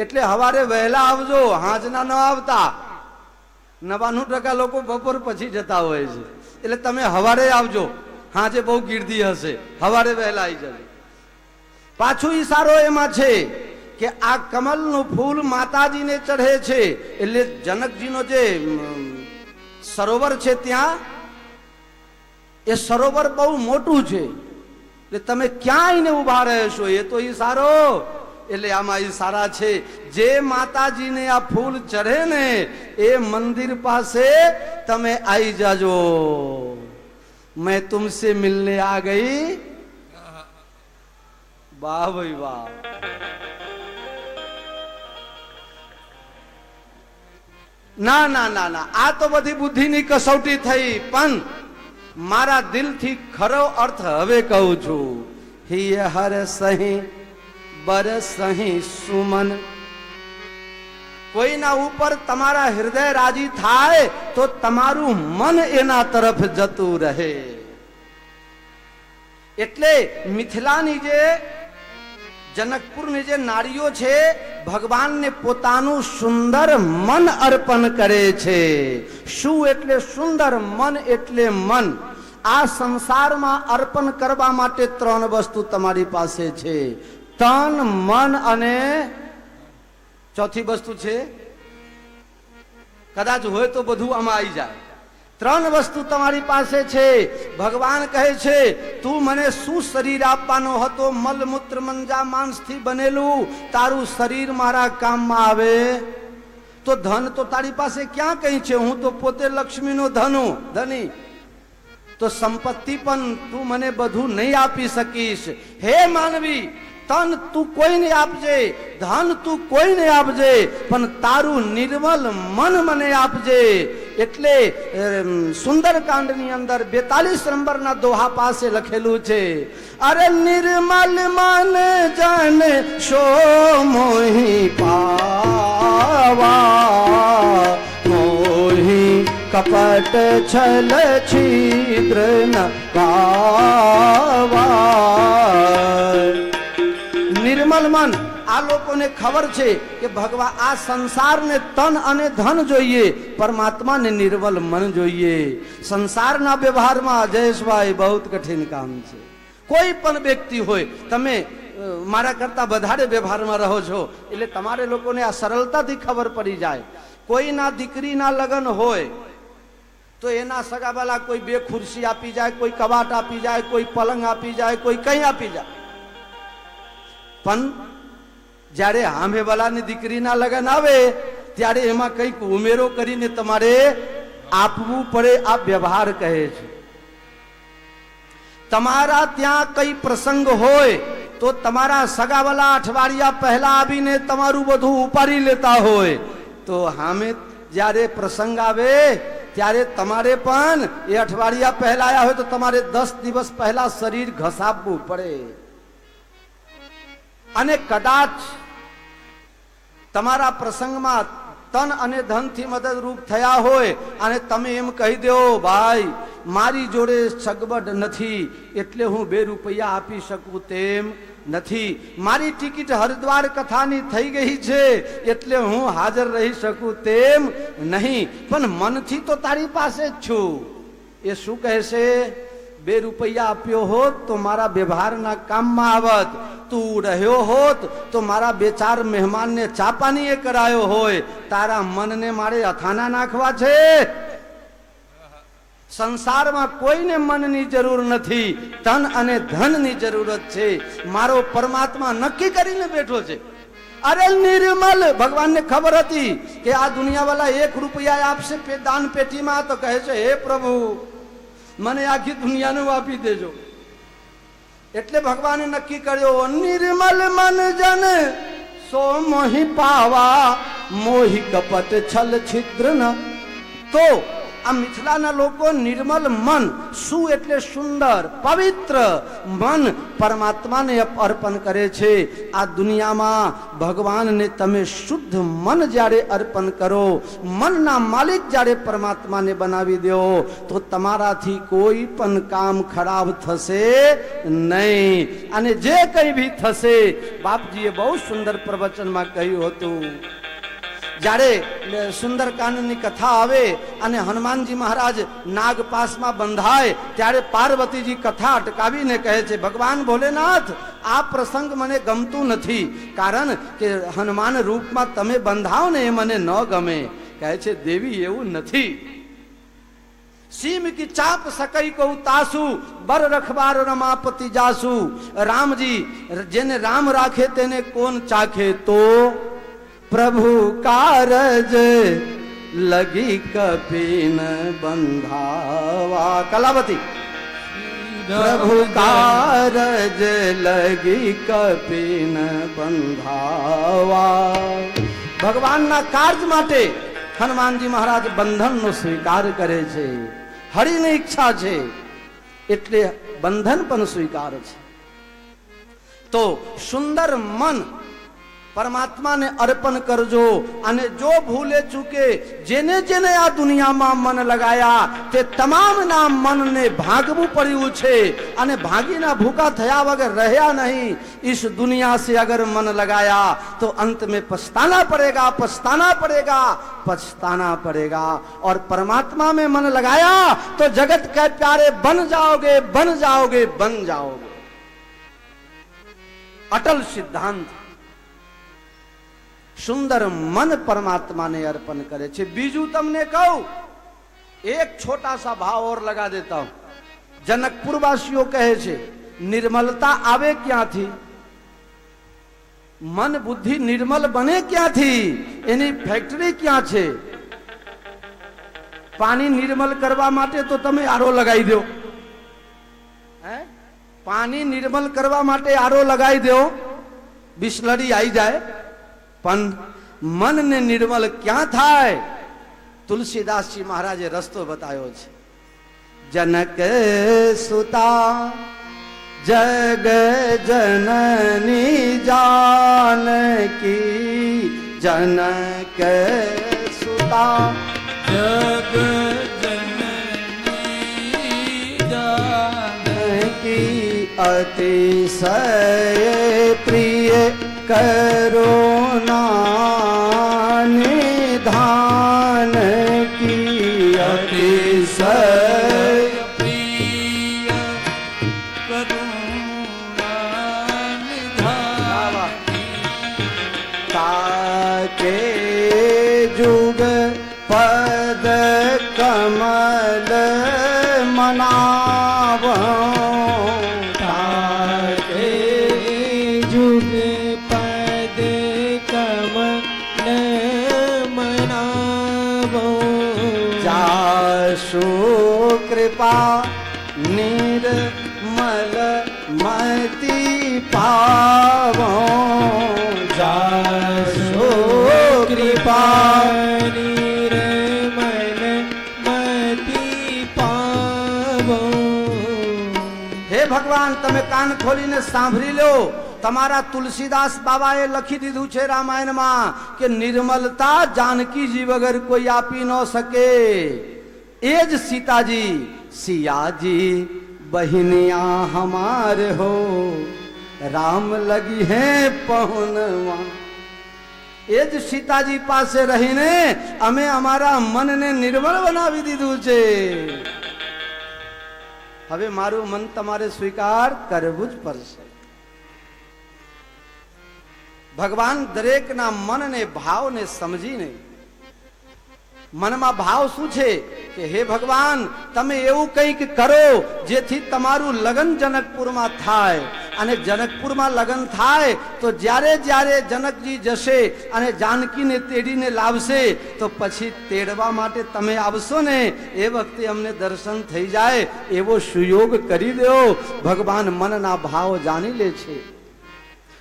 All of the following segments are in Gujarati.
એટલે હવારે વહેલા આવજો, હાંજના ન આવતા. 99% લોકો બપોર પછી જતા હોય છે, એટલે તમે હવારે આવજો. હાંજે બહુ ગીર્દી હશે, હવારે વહેલા આવી જજો. પાછું ઈશારો એમાં છે કે આ કમલનું ફૂલ માતાજીને ચઢે છે, એટલે જનકજીનો જે સરોવર છે ત્યાં એ સરોવર બહુ મોટું છે, એટલે તમે ક્યાંય ઉભા રહેશો એ તો ઈશારો. એટલે આમાં ઈશારા છે, જે માતાજીને આ ફૂલ ચઢે ને એ મંદિર પાસે તમે આવી જાજો. मैं तुमसे मिलने आ गई. वाह भाई वाह. ના ના ના ના, આ તો બધી બુદ્ધિની કસોટી થઈ, પણ મારા દિલથી ખરો અર્થ હવે કહું છું. હિય હર સહી બરસહી સુમન. કોઈના ઉપર તમારા હૃદય રાજી થાય તો તમારું મન એના તરફ જતું રહે. એટલે મિથિલાની જે જનકપુરની જે નારીઓ છે ભગવાનને પોતાનું સુંદર મન અર્પણ કરે છે. શું એટલે સુંદર? મન એટલે મન. આ સંસારમાં અર્પણ કરવા માટે 3 વસ્તુ તમારી પાસે છે: તન, મન અને ચોથી વસ્તુ છે, કદાચ હોય તો બધું આમાં આવી જાય. 3 વસ્તુ તમારી પાસે છે. ભગવાન કહે છે, તું મને શું શરીર આપવાનો હતો? મલમૂત્ર મંજા માંસથી બનેલું તારું શરીર મારા કામમાં આવે તો ધન તો તારી પાસે ક્યાં કઈ છે? હું તો પોતે લક્ષ્મીનો ધની. તો સંપત્તિ પણ તું મને બધું નહીં આપી શકીશ. હે માનવી, તન તું કોઈને આપજે, ધન તું કોઈને આપજે, પણ તારું નિર્મલ મન મને આપજે. એટલે સુંદરકાંડની અંદર 42 નંબરના દોહા પાસે લખેલું છે, અરે નિર્મલ મન જન શો મોહી પાવા, મોહી કપટ છલ છિદ્ર ન પાવા. નિર્મલ મન. આ લોકોને ખબર છે કે ભગવાન આ સંસારને તન અને ધન જોઈએ, પરમાત્માને નિર્મલ મન જોઈએ. સંસારના વ્યવહારમાં જયેશભાઈ બહુ કઠિન કામ છે. કોઈ પણ વ્યક્તિ હોય, તમે મારા કરતા વધારે વ્યવહારમાં રહો છો એટલે તમારે લોકોને આ સરળતાથી ખબર પડી જાય. કોઈના દીકરીના લગ્ન હોય તો એના સગાવાલા કોઈ 2 ખુરશી આપી જાય, કોઈ કબાટ આપી જાય, કોઈ પલંગ આપી જાય, કોઈ કંઈ આપી જાય. પણ જ્યારે હામેવાલાની દીકરીના લગ્ન આવે ત્યારે એમાં કંઈક ઉમેરો કરીને તમારે આપવું પડે. આ વ્યવહાર કહે છે. તમારા ત્યાં કઈ પ્રસંગ હોય તો તમારા સગાવાલા અઠવાડિયા પહેલા આવીને તમારું બધું ઉપાડી લેતા હોય, તો હામે જ્યારે પ્રસંગ આવે ત્યારે તમારે પણ એ અઠવાડિયા પહેલા આવ્યા હોય તો તમારે 10 દિવસ પહેલા શરીર ઘસાવવું પડે. અને કદાચ તમારા પ્રસંગમાં તન અને ધનથી મદદરૂપ થયા હોય અને તમે એમ કહી દો, ભાઈ મારી જોડે સગવડ નથી એટલે હું 2 રૂપિયા આપી શકું તેમ નથી, મારી ટિકિટ હરિદ્વાર કથાની થઈ ગઈ છે એટલે હું હાજર રહી શકું તેમ નહીં, પણ મનથી તો તારી પાસે જ છું. એ શું કહેશે? 2 રૂપિયા આપ્યો હોત તો મારા વ્યવહારના કામમાં આવત, તું રહ્યો હોત તો મારા 2-4 મહેમાનને ચા પાણી કરાયો હોય. તારા મનને મારે અથાના નાખવા છે? સંસારમાં કોઈને મનની જરૂર નથી, તન અને ધનની જરૂરત છે. મારો પરમાત્મા નક્કી કરીને બેઠો છે. અરે નિર્મલ, ભગવાનને ખબર હતી કે આ દુનિયાવાળા 1 રૂપિયા આપશે દાન પેટીમાં, તો કહે છે, હે પ્રભુ મને આખી દુનિયાનું આપી દેજો. એટલે ભગવાને નક્કી કર્યો, નિર્મલ મન જન સો મોહી પાવા, મોહી કપટ છલ છિદ્ર ન. તો આ મિથિલાના લોકો નિર્મલ મન, સુ એટલે સુંદર, પવિત્ર મન પરમાત્માને અર્પણ કરે છે. આ દુનિયામાં ભગવાનને તમે શુદ્ધ મન જ્યારે અર્પણ કરો, મનના માલિક જ્યારે પરમાત્માને બનાવી દો, તો તમારાથી કોઈ પણ કામ ખરાબ થશે નહીં. અને જે કંઈ ભી થશે, બાપજીએ બહુ સુંદર પ્રવચનમાં કહ્યું હતું. જ્યારે સુંદરકાંડની કથા આવે અને હનુમાનજી મહારાજ નાગપાસમાં બંધાય, ત્યારે પાર્વતીજી કથા અટકાવીને કહે છે, ભગવાન ભોલેનાથ, આ પ્રસંગ મને ગમતું નથી, કારણ કે હનુમાન રૂપમાં તમે બંધાવ ને એ મને ન ગમે. કહે છે, દેવી એવું નથી. सीम की चाप सकई को तासु बर रखबार रमापति जासु. रामजी जेने राम राखे तेने कौन चाखे, तो प्रभु कारज लगी कपिन बंधावा. कलावती. प्रभु कारज लगी कपिन बंधावा. भगवान ना कार्य माटे हनुमानजी महाराज बंधन नो स्वीकार करे छे. हरिनी इच्छा छे એટલે બંધન પણ સ્વીકાર છે. તો સુંદર મન પરમાત્માને અર્પણ કરજો. અને જો ભૂલે ચૂકે જેને જેને આ દુનિયામાં મન લગાયા, તે તમામના મનને ભાગવું પડ્યું છે. અને ભાગીના ભૂખા થયા વગર રહ્યા નહીં. इस दुनिया से अगर मन लगाया तो अंत में पछताना पड़ेगा, पछताना पड़ेगा, पछताना पड़ेगा. और परमात्मा में मन लगाया तो जगत के प्यारे बन जाओगे, बन जाओगे, बन जाओगे. अटल सिद्धांत. सुंदर मन परमात्मा ने अर्पण करे छे. बीजू तमने कहूं, एक छोटा सा भाव और लगा देता हूं. जनकपुर वासियों कहे छे, निर्मलता आवे क्यांथी? मन बुद्धि निर्मल बने क्यांथी? एनी फैक्टरी क्યાં છે? पानी निर्मल करवा माटे तो तमे आरो लगाई दो. पानी निर्मल करवा माटे आरो लगाई दो, बिस्लरी आई जाए. पण मन ने निर्मल क्या थाय? तुलसीदास जी महाराजे रस्तो बतायो छे. जनक सुता जग जननी जानकी. जनक सुता जग जननी जानकी. अतिशय प्रिय करुणा निधान की. अतिशय प्रिय करुणा निधान की. ताके जुग पद कमल मनावो. ताके जुग पद कमल मनावो. जासु कृपा निर्मल मति पावो. जासु कृपा निर्मल मति पावो. हे भगवान, તમે કાન ખોલીને સાંભળી લો. તમારા તુલસીદાસ બાબાએ લખી દીધું છે રામાયણમાં કે નિર્મલતા જાનકીજી વગર કોઈ આપી ન શકે. એ જ સીતાજી, સિયાજી બહિનિયા હમાર હો, રામ લગી હે પहुनवा. એ જ સીતાજી પાસે રહીને અમે અમારા મનને નિર્મળ બનાવી દીધું છે. હવે મારું મન તમારે સ્વીકાર કરવું જ પડશે. ભગવાન દરેકના મનને ભાવને સમજીને, મનમાં ભાવ શું છે કે હે ભગવાન, તમે એવું કંઈક કરો જેથી તમારું લગ્ન જનકપુરમાં થાય. અને જનકપુરમાં લગ્ન થાય તો જ્યારે જ્યારે જનકજી જશે અને જાનકીને તેડીને લાવશે, તો પછી તેડવા માટે તમે આવશો ને, એ વખતે અમને દર્શન થઈ જાય એવો સુયોગ કરી દો. ભગવાન મનના ભાવ જાણી લે છે.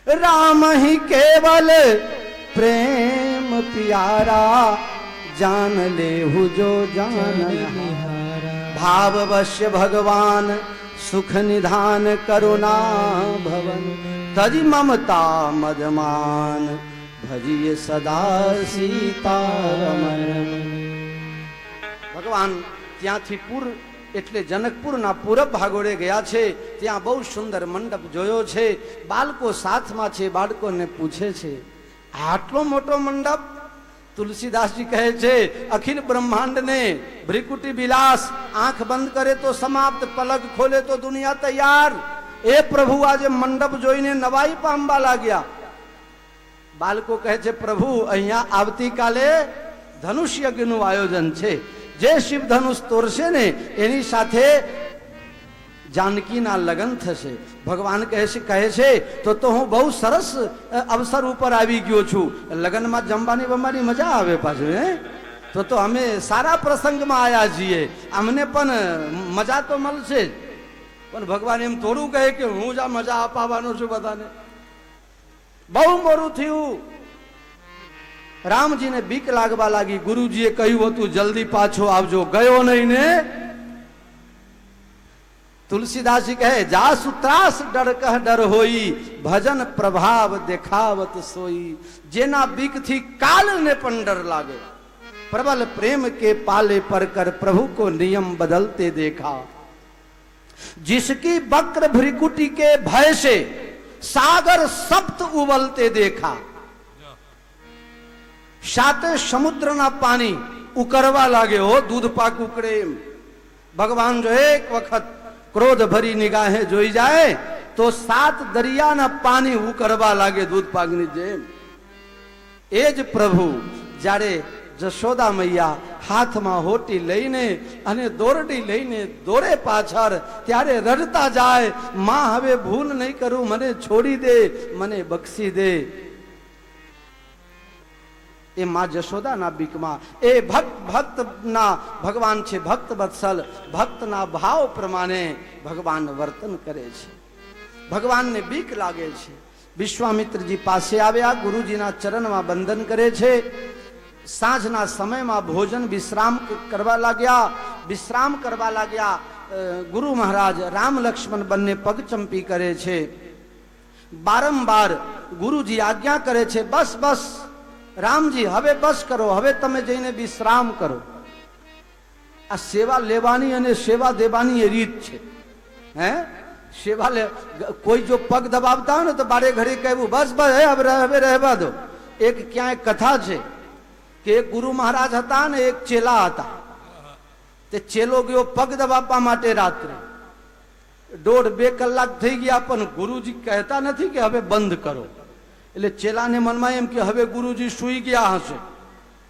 राम ही केवल प्रेम प्यारा जान ले जो जान भाववश्य भगवान सुख निधान करुणा भवन तज ममता मदमान भजिए सदा सीतारमण ભગવાન ત્યાંથી પૂર એટલે જનકપુરના પૂરબ ભાગોળે ગયા છે. ત્યાં બહુ સુંદર મંડપ જોયો છે. બાળકો સાથમાં છે. બાળકોને પૂછે છે આટલો મોટો મંડપ. તુલસીદાસજી કહે છે અખિલ બ્રહ્માંડને ભ્રિકુટી વિલાસ આંખ બંધ કરે તો સમાપ્ત પલક ખોલે તો દુનિયા તૈયાર. એ પ્રભુ આજે મંડપ જોઈને નવાઈ પામવા લાગ્યા. બાળકો કહે છે પ્રભુ અહીંયા આવતીકાલે ધનુષ યજ્ઞનું આયોજન છે. જે શિવ ધનુષ તોડશે ને એની સાથે જાનકીના લગ્ન થશે. ભગવાન કહે છે તો હું બહુ સરસ અવસર ઉપર આવી ગયો છું. લગ્નમાં જમવાની બમવાની મજા આવે પાછું. તો અમે સારા પ્રસંગમાં આવ્યા છીએ. અમને પણ મજા તો મળશે જ. પણ ભગવાન એમ થોડું કહે કે હું જ આ મજા અપાવવાનો છું બધાને. બહુ મોડું થયું. રામજીને બીક લાગવા લાગી. ગુરુજીએ કહ્યું હતું જલ્દી પાછો આવજો. ગયો નહીં ને. તુલસીદાસજી કહે જાસુ ત્રાસ ડર કહ ડર હોઈ ભજન પ્રભાવ દેખાવત સોઈ. જેના બીકથી કાલને પણ ડર લાગે. પ્રબલ પ્રેમ કે પાલે પર કર પ્રભુ કો નિયમ બદલતે દેખા. जिसकी वक्र भ्रिकुटी के भय से सागर सप्त उबलते देखा. साते समुद्રના પાણી ઉકળવા લાગે હો. દૂધ પાક ઉકળે એમ. ભગવાન જો એક વખત ક્રોધ ભરી નિગાહે જોઈ જાય તો 7 દરિયાના પાણી ઉકળવા લાગે દૂધ પાકની જેમ. એ જ પ્રભુ જ્યારે જશોદા મૈયા હાથમાં હોટી લઈને અને દોરડી લઈને દોરે પાછળ ત્યારે રડતા જાય માં હવે ભૂલ નહીં કરું મને છોડી દે મને બક્ષી દે. એ માં જશોદાના બીકમાં એ ભક્તના ભગવાન છે. ભક્ત વત્સલ ભક્તના ભાવ પ્રમાણે ભગવાન વર્તન કરે છે. ભગવાનને બીક લાગે છે. વિશ્વામિત્રજી પાસે આવ્યા. ગુરુજીના ચરણમાં બંધન કરે છે. સાંજના સમયમાં ભોજન વિશ્રામ કરવા લાગ્યા. ગુરુ મહારાજ રામ લક્ષ્મણ બંને પગચંપી કરે છે. બારંબાર ગુરુજી આજ્ઞા કરે છે બસ બસ રામજી હવે બસ કરો. હવે તમે જઈને વિશ્રામ કરો. આ સેવા લેવાની અને સેવા દેવાની એ રીત છે. સેવા લે કોઈ જો પગ દબાવતા હોય ને તો બારે ઘડી કહેવું બસ બસ હવે રહેવા દો. એક ક્યાંય કથા છે કે એક ગુરુ મહારાજ હતા ને એક ચેલા હતા. તે ચેલો ગયો પગ દબાવવા માટે રાત્રે. 1.5-2 કલાક થઈ ગયા પણ ગુરુજી કહેતા નથી કે હવે બંધ કરો. એટલે ચેલાને મનમાં એમ કે હવે ગુરુજી સૂઈ ગયા હશે.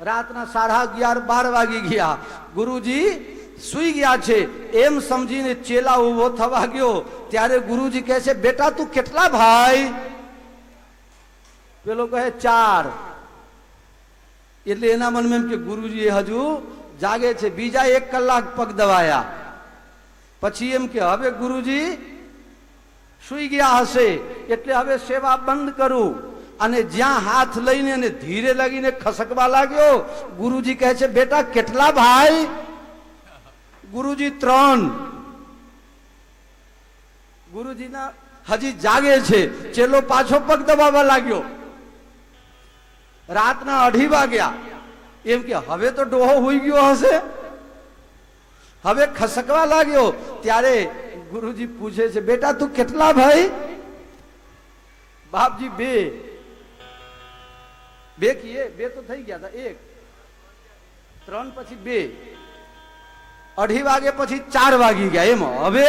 રાતના 11:30-12 વાગી ગયા. ગુરુજી સૂઈ ગયા છે એમ સમજીને ચેલા ઉભો થવા ગયો ત્યારે ગુરુજી કહે છે બેટા તું કેટલા ભાઈ? પેલો કહે 4. એટલે એના મનમાં એમ કે ગુરુજી હજુ જાગે છે. બીજા 1 કલાક પગ દબાયા. પછી એમ કે હવે ગુરુજી સૂઈ ગયા હશે એટલે હવે સેવા બંધ કરું. અને જ્યાં હાથ લઈને અને ધીરે લાગીને ખસકવા લાગ્યો. ગુરુજી કહે છે બેટા કેટલા ભાઈ? ગુરુજી 3. ગુરુજીના હજી જાગે છે. ચેલો પાછો પગ દબાવવા લાગ્યો. રાતના 2:30 વાગ્યા. એમ કે હવે તો ડોહો હોઈ ગયો હશે. હવે ખસકવા લાગ્યો ત્યારે ગુરુજી પૂછે છે બેટા તું કેટલા ભાઈ? બાપજી 2 કીએ 2 તો થઈ ગયા હતા. 1 3 પછી 2 2:30 વાગે પછી 4 વાગી ગયા. એમ હવે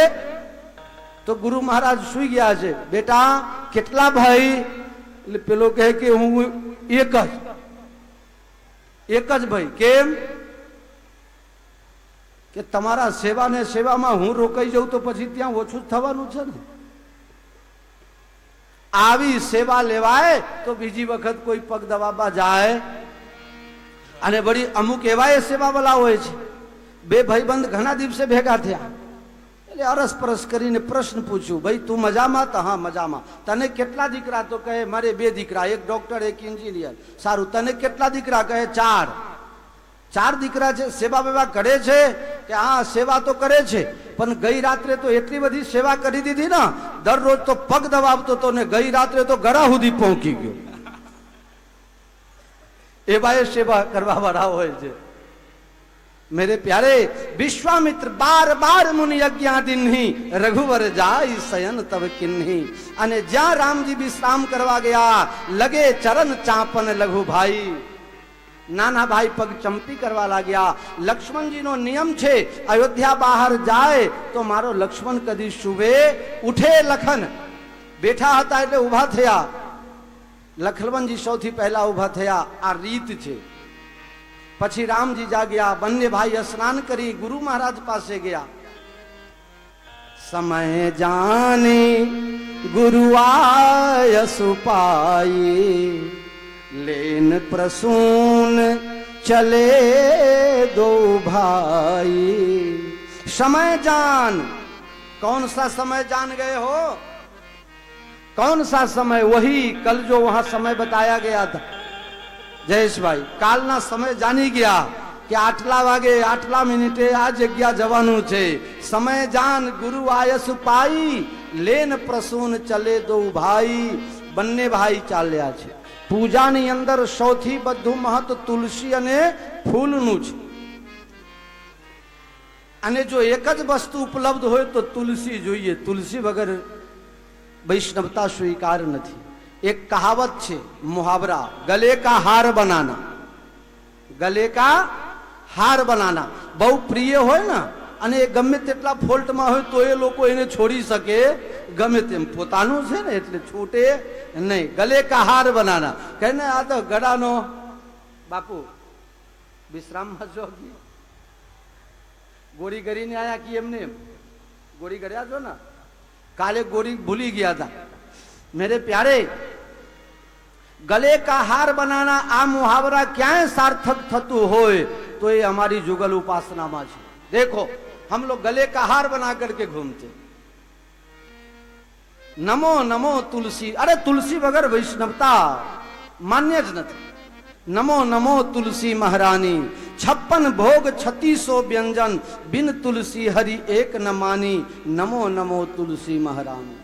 તો ગુરુ મહારાજ સુઈ ગયા છે. બેટા કેટલા ભાઈ? એટલે પેલો કહે કે હું એક જ ભાઈ. કેમ? કે તમારા સેવા ને સેવામાં હું રોકાઈ જાઉં તો પછી ત્યાં ઓછું થવાનું છે ને. આવી સેવા લેવાય તો બીજી વખત કોઈ પગ દબાવવા જાય. અને વળી અમુક એવા સેવા વાળા હોય છે. 2 ભાઈબંધ ઘણા દિવસે ભેગા થયા એટલે અરસપરસ કરીને પ્રશ્ન પૂછ્યું ભાઈ તું મજામાં? તો હા મજામાં. તને કેટલા દીકરા? તો કહે મારે 2 દીકરા, એક ડોક્ટર એક એન્જિનિયર. સારું તને કેટલા દીકરા? કહે 4. ચાર દીકરા છે, સેવા બેવા કરે છે કે હા સેવા તો કરે છે, પણ ગઈ રાત્રે તો એટલી બધી સેવા કરી દીધી ને, દરરોજ તો પગ દબાવતો હતો ને ગઈ રાત્રે તો ગળા સુધી પહોંચી ગયો. એ ભાઈ સેવા કરવા વાળા હોય છે. मेरे प्यारे विश्वामित्र बार बार मुनि यज्ञादिन्ही रघुवर जाय शयन तब किन्ही. અને જ્યાં રામજી વિશ્રામ કરવા ગયા લગે ચરણ ચાંપન લઘુ ભાઈ. નાના ભાઈ પગ ચંપી કરવા લાગ્યા. લક્ષ્મણજીનો નિયમ છે અયોધ્યા બહાર જાય તો મારો લક્ષ્મણ કદી સુવે ઉઠે. લખન બેઠા હતા એટલે ઊભા થયા. લક્ષ્મણજી સૌથી પહેલા ઊભા થયા. આ રીત છે. પછી રામજી જાગ્યા. બંને ભાઈ સ્નાન કરી ગુરુ મહારાજ પાસે ગયા. સમય જાની ગુરુ આય સુપાઈ लेन प्रसून चले दो भाई. समय जान. कौन सा समय जान गए हो? कौन सा समय? वही कल जो वहां समय बताया गया था जयेश भाई. કાલના સમય જાની ગયા કે આટલા વાગે આટલા મિનિટે આ જગ્યા જવાનું છે. સમય જાન ગુરુ આયસ પાઈ લેન પ્રસૂન ચલે દો ભાઈ. બંને ભાઈ ચાલ્યા છે. પૂજાની અંદર સૌથી બધું મહત્વ તુલસી અને ફૂલનું છે. અને જો એક જ વસ્તુ ઉપલબ્ધ હોય તો તુલસી જોઈએ. તુલસી વગર વૈષ્ણવતા સ્વીકાર નથી. એક કહાવત છે મુહાવરા, ગલે કા હાર બનાના. ગલે કા હાર બનાના બહુ પ્રિય હોય ને, અને એ ગમે તેટલા ફોલ્ટમાં હોય તો એ લોકો એને છોડી શકે ગમે તેમ. પોતાનું છે ને એટલે છૂટે નહીં. ગલે કા હાર બનાના કહે ને આ તો ગળાનો બાપુ વિશ્રામમાં જો ગોળી કરીને આયા કે એમને ગોળી કર્યા છો ને, કાલે ગોળી ભૂલી ગયા હતા. मेरे प्यारे गले का हार बनाना આ મુહાવરા ક્યાંય સાર્થક થતું હોય તો એ हमारी जुगल उपासना में છે. देखो हम लोग गले का हार बना करके घूमते. नमो नमो तुलसी. अरे तुलसी वगर वैष्णवता मान्य ज નથી. नमो नमो तुलसी महारानी 56 भोग 3600 व्यंजन बिन तुलसी हरि एक न मानी. नमो नमो तुलसी महारानी.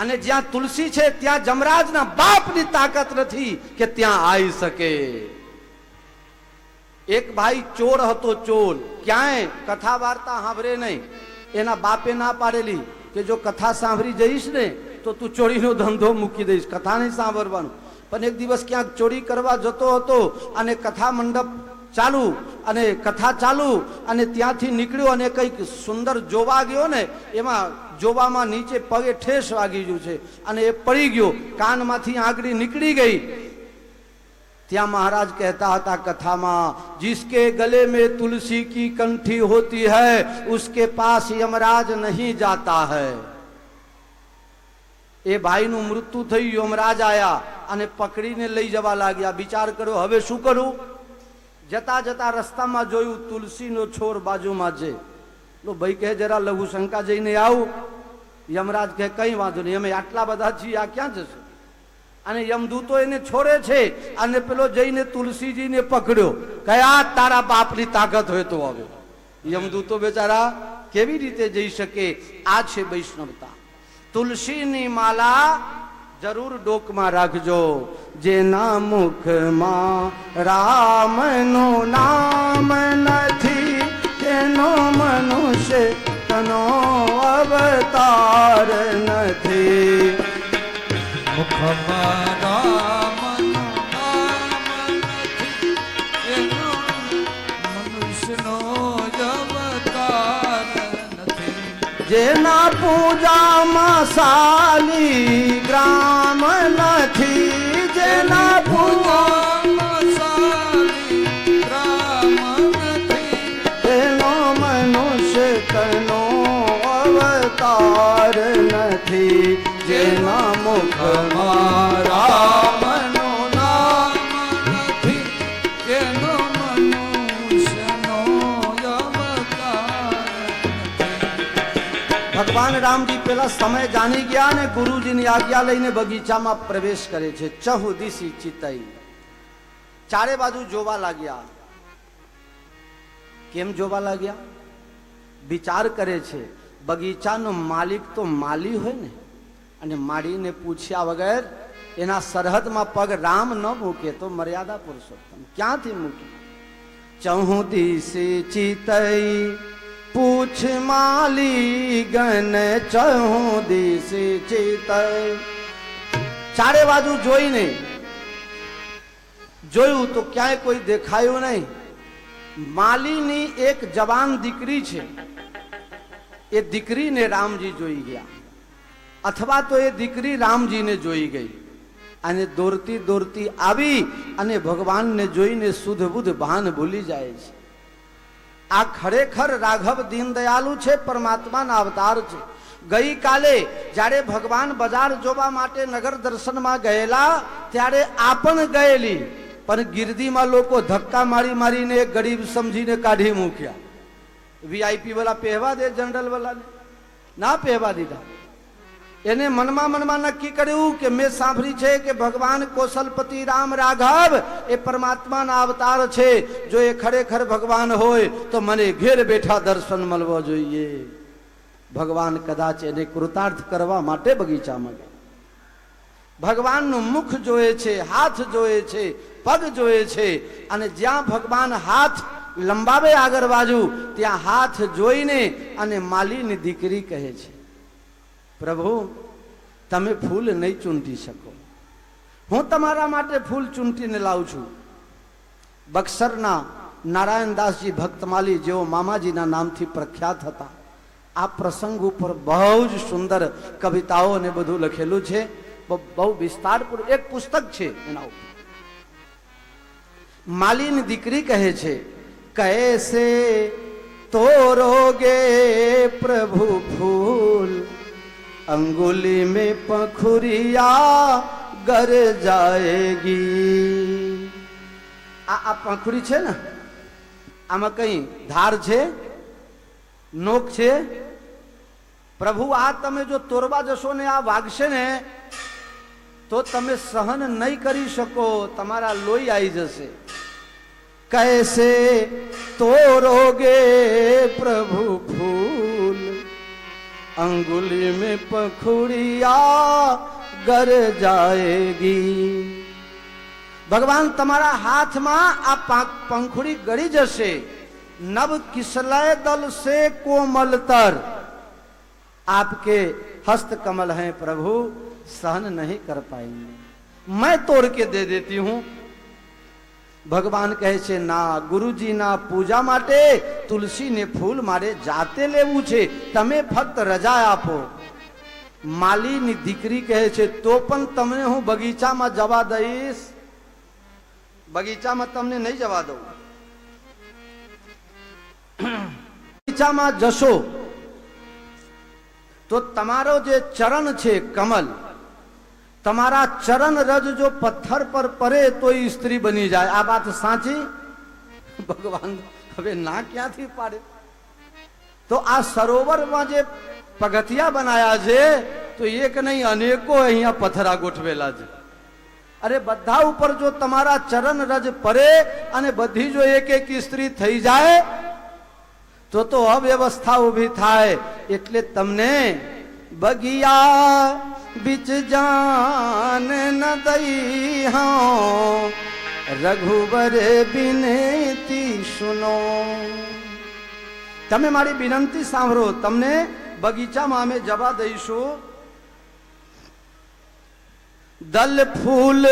અને જ્યાં તુલસી છે ત્યાં જમરાજના બાપની તાકાત નથી કે ત્યાં આવી શકે. એક ભાઈ ચોર હતો. ચોર ક્યાંય કથા વાર્તા સાંભળે નહીં. એના બાપે ના પાડેલી કે જો કથા સાંભળી જઈશ ને તો તું ચોરીનો ધંધો મૂકી દઈશ, કથા નહીં સાંભળવાનું. પણ એક દિવસ ક્યાંક ચોરી કરવા જતો હતો અને કથા મંડપ ચાલુ અને કથા ચાલુ અને ત્યાંથી નીકળ્યો અને કંઈક સુંદર જોવા ગયો ને, એમાં જોવામાં નીચે પગે ઠેસ વાગી ગયું છે અને એ પડી ગયો. કાનમાંથી આંગળી નીકળી ગઈ. ત્યાં મહારાજ કહેતા હતા કથામાં, जिसके गले में तुलसी की कंठी होती है उसके पास यमराज नहीं जाता है. એ ભાઈનું મૃત્યુ થયું. યમરાજ આયા અને પકડીને લઈ જવા લાગ્યા. વિચાર કર્યો હવે શું કરું? જતા જતા રસ્તામાં જોયું તુલસીનો છોડ બાજુમાં છે. લો ભાઈ કહે જરા લઘુ શંકા જઈને આવું. યમરાજ કહે કઈ વાંધો નહીં, અમે આટલા બધા છીએ, આ ક્યાં જશે? અને યમદૂતો એને છોડે છે અને પેલો જઈને તુલસીજીને પકડ્યો. કયા તારા બાપની તાકાત હોય તો હવે યમદૂતો બેચારા કેવી રીતે જઈ શકે? આ છે વૈષ્ણવતા. તુલસીની માલા જરૂર ડોકમાં રાખજો. જેના મુખમાં રામનું નામ નથી તેનો મનુષ્ય તનો અવતાર નથી. મુખમાં રામનું નામ નથી એનો મનુષ્યનો જ અવતાર નથી. જેના પૂજામાં સાલી ગ્રામ નથી. જેના પૂજામાં સાલી ગ્રામ નથી તેનો મનુષ્ય તનો અવતાર નથી. જેના મુખમાં રામનું નામ નથી એનો મનુષ્યનો જ અવતાર નથી. ભગવાન રામજી પેલા સમય જાણી ગયા ને ગુરુજીની આજ્ઞા લઈને બગીચામાં પ્રવેશ કરે છે. ચહુ દિશી ચિતઈ. ચારે બાજુ જોવા લાગ્યા. કેમ જોવા લાગ્યા? વિચાર કરે છે, બગીચાનો માલિક તો માલી હોય ને, અને માળીને પૂછ્યા વગર એના સરહદમાં પગ રામ ન મૂકે તો મર્યાદા પુરુષોત્તમ ક્યાંથી મૂકે? ચહું દિશે ચિતઈ પૂછ માલી ગન, ચહું દિશે ચિતઈ. ચારે બાજુ જોઈને જોયું તો ક્યાંય કોઈ દેખાયું નહીં. માલીની એક જવાન દીકરી છે, એ દીકરીને રામજી જોઈ ગયા, અથવા તો એ દીકરી રામજીને જોઈ ગઈ અને દોરતી દોરતી આવી અને ભગવાનને જોઈને સુધ બુધ ભાન ભૂલી જાય છે. આ ખરેખર રાઘવ દીનદયાલુ છે, પરમાત્માના અવતાર છે. ગઈકાલે જ્યારે ભગવાન બજાર જોવા માટે નગર દર્શનમાં ગયેલા ત્યારે આ પણ ગયેલી, પણ ગિરદીમાં લોકો ધક્કા મારી મારીને ગરીબ સમજીને કાઢી મૂક્યા. વીઆઈપી વાળા પહેવા દે, જનરલ વાળાને ના પહેવા દીધા. એને મનમાં નક્કી કર્યું કે મેં સાંભળી છે કે ભગવાન કૌશલપતિ રામ રાઘવ એ પરમાત્માના અવતાર છે. જો એ ખરેખર ભગવાન હોય તો મને ઘેર બેઠા દર્શન મળવો જોઈએ. ભગવાન કદાચ એને કૃતાર્થ કરવા માટે બગીચામાં ગયા. ભગવાનનું મુખ જોયે છે, હાથ જોયે છે, પગ જોયે છે, અને જ્યાં ભગવાન હાથ લંબાવે આગળ બાજુ ત્યાં હાથ જોઈને અને માલીની દીકરી કહે છે, પ્રભુ તમે ફૂલ નહીં ચૂંટી શકો, હું તમારા માટે ફૂલ ચૂંટીને લાવું છું. બક્સરના નારાયણદાસજી ભક્તમાલી જેઓ મામાજીના નામથી પ્રખ્યાત હતા, આ પ્રસંગ ઉપર બહુ જ સુંદર કવિતાઓ ને બધું લખેલું છે. બહુ વિસ્તારપૂર્વક એક પુસ્તક છે એના ઉપર. માલીની દીકરી કહે છે, કૈસે તોરોગે પ્રભુ ફૂલ, અંગુલી में पंखुरिया गर जाएगी. આ પંખુરી છે ને, આમાં કઈ ધાર છે, નોક છે? પ્રભુ આ તમે જો તોરવા જશો ને આ વાગશે ને તો તમે સહન નહીં કરી શકો, તમારા લોહી આવી જશે. કૈસે તોરોગે પ્રભુ ફૂલ, अंगुली में पंखुड़िया गर जाएगी. ભગવાન તમારા હાથમાં આ પંખુડી ગળી જશે. નવ કિસલય દલ से कोमलतर, आपके हस्त कमल हैं प्रभु, सहन नहीं कर पाएंगे, मैं तोड़ के दे देती हूं. ભગવાન કહે છે, ના, ગુરુજીના પૂજા માટે તુલસીને ફૂલ મારે જાતે લેવું છે, તમે ફક્ત રજા આપો. માલીની દીકરી કહે છે, તો પણ તમને હું બગીચામાં જવા દઈશ? બગીચામાં તમને નહીં જવા દઉં. બગીચામાં જશો તો તમારો જે ચરણ છે કમલ, તમારા ચરણ રજ જો પથ્થર પર પડે તો સ્ત્રી બની જાય. આ વાત સાચી? ભગવાન હવે ના ક્યાંથી પાડે? તો આ સરોવરમાં જે પગથિયા બનાયા છે તો એક નહીં અનેકો અહીંયા પથ્થરા ગોઠવેલા છે. અરે બધા ઉપર જો તમારા ચરણ રજ પડે અને બધી જો એક એક સ્ત્રી થઈ જાય તો અવ્યવસ્થા ઊભી થાય. એટલે તમને બગિયા बिच जान न दई हाँ, रघुवर बिनती सुनो. તમે મારી વિનંતી સાંભળો, તમને બગીચામાં અમે જવા દઈશું. દલ ફૂલ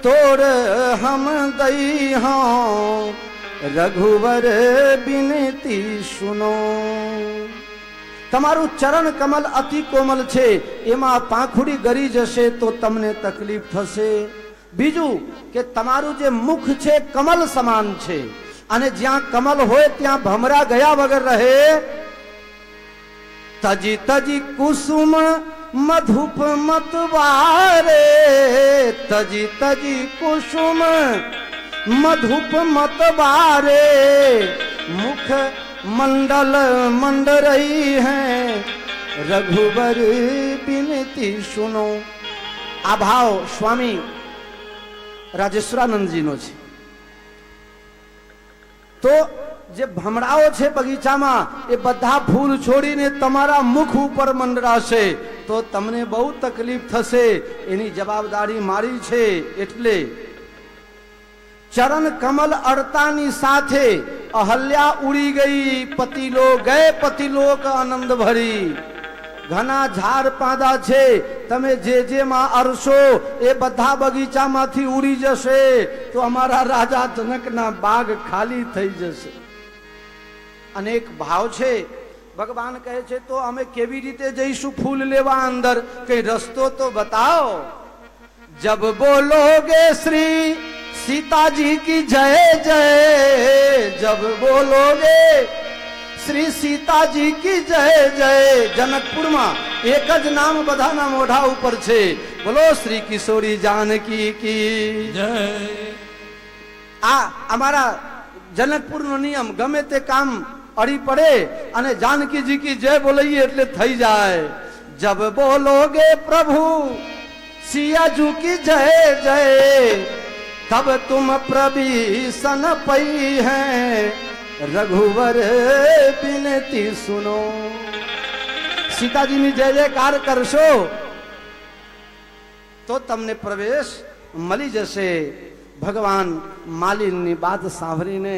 તોડ હમ દઈ હા, રઘુવર બિનતી સુનો. તમારું ચરણ કમલ અતિ કોમલ છે, એમાં પાંખુડી ગરી જશે તો તમને તકલીફ થશે. બીજું કે તમારું જે મુખ છે કમલ સમાન છે, અને જ્યાં કમલ હોય ત્યાં ભમરા ગયા વગર રહે. તજી તજી કુસુમ મધુપ મતવારે, તજી તજી કુસુમ મધુપ મતવારે, મુખ मंडल मंड रही है, रघुबर बिनती सुनो. આ ભાવ સ્વામી રાજેશ્વરાનંદજીનો છે. તો જે ભમરાઓ છે બગીચામાં એ બધા ફૂલ છોડીને તમારા મુખ ઉપર મંડરાશે તો તમને બહુ તકલીફ થશે, એની જવાબદારી મારી છે. એટલે ચરણ કમલ અડતાની સાથે અહલ્યા ઉડી ગઈ, પતિલો ગયે પતિલોક આનંદ ભરી. ઘણા ઝાડ પાંદા છે, તમે જે માં અરશો એ બધા બગીચામાંથી ઉડી જશે તો અમારા રાજા જનકના બાગ ખાલી થઈ જશે. અનેક ભાવ છે. ભગવાન કહે છે તો અમે કેવી રીતે જઈશું ફૂલ લેવા અંદર, કઈ રસ્તો તો બતાવો. જબ બોલોગે શ્રી सीताजी की जय जय, जब बोलोगे श्री सीताजी की जय जय. जनकपुर में एक ज नाम बधाना मोढ़ा ऊपर छे, बोलो श्री किशोरी जानकी की જય. આ અમારા જનકપુર નો નિયમ, ગમે તે કામ અડી પડે અને જાનકીજી કી જય બોલાઈએ એટલે થઈ જાય. જબ બોલોગે પ્રભુ સિયાજू की जय जय, तब तुम प्रभीषण पई है, रघुवर बिनती सुनो. सीताजीની જય જયકાર કરશો તો તમને પ્રવેશ મળી જશે. ભગવાન માલિનની વાત સાંભળીને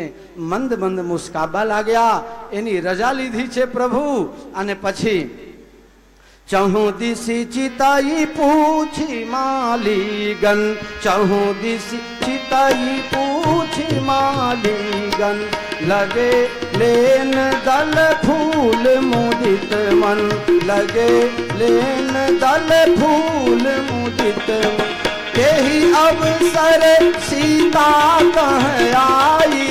મંદ મંદ મુસ્કાબા લાગ્યા, એની રજા લીધી છે પ્રભુ. અને પછી चहु दिशि चिताई पूछी मालीगन, चहु दिशि चिताई पूछी मालीगन, लगे लेन दल फूल मुदित मन, लगे लेन दल फूल मुदित मन. तेहि अवसर सीता कह आई,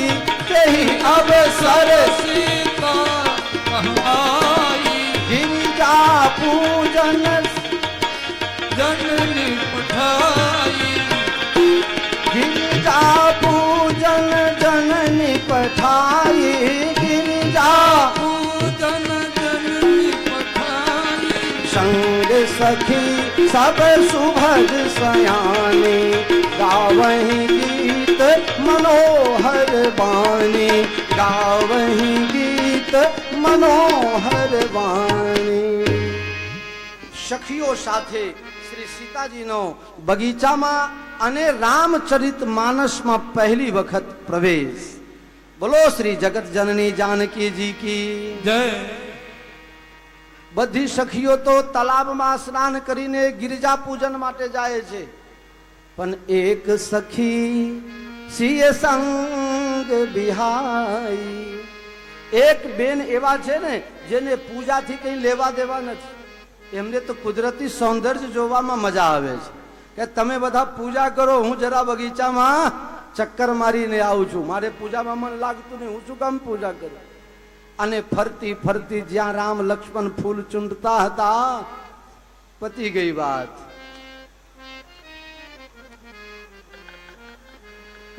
तेहि अवसर सीता कहाई, पूजन जननी पठाई, गिरिजा पूजन जननी पठाई, गिरिजा पूजन जननी पठाई. संग सखी सब सुभग सयानी, गावही गीत मनोहर वाणी, गावही गीत मनोहर वाणी. સખીઓ સાથે શ્રી સીતાજીનો બગીચામાં અને રામચરિત માનસમાં પહેલી વખત પ્રવેશ. બોલો શ્રી જગત જનની જાનકીજી કી જય. બધી સખીઓ તો તલાબમાં સ્નાન કરીને ગિરિજા પૂજન માટે જાય છે, પણ એક સખી સિય સંગ બિહાઈ. એક બેન એવા છે ને જેને પૂજાથી કઈ લેવા દેવા નથી, એમને તો કુદરતી સૌંદર્ય જોવામાં મજા આવે છે કે તમે બધા પૂજા કરો, હું જરા બગીચામાં ચક્કર મારીને આવું છું, મારે પૂજામાં મન લાગતું નહીં, હું શું કામ પૂજા કરું. અને ફરતી ફરતી જ્યાં રામ લક્ષ્મણ ફૂલ ચૂંટતા હતા પતી ગઈ વાત.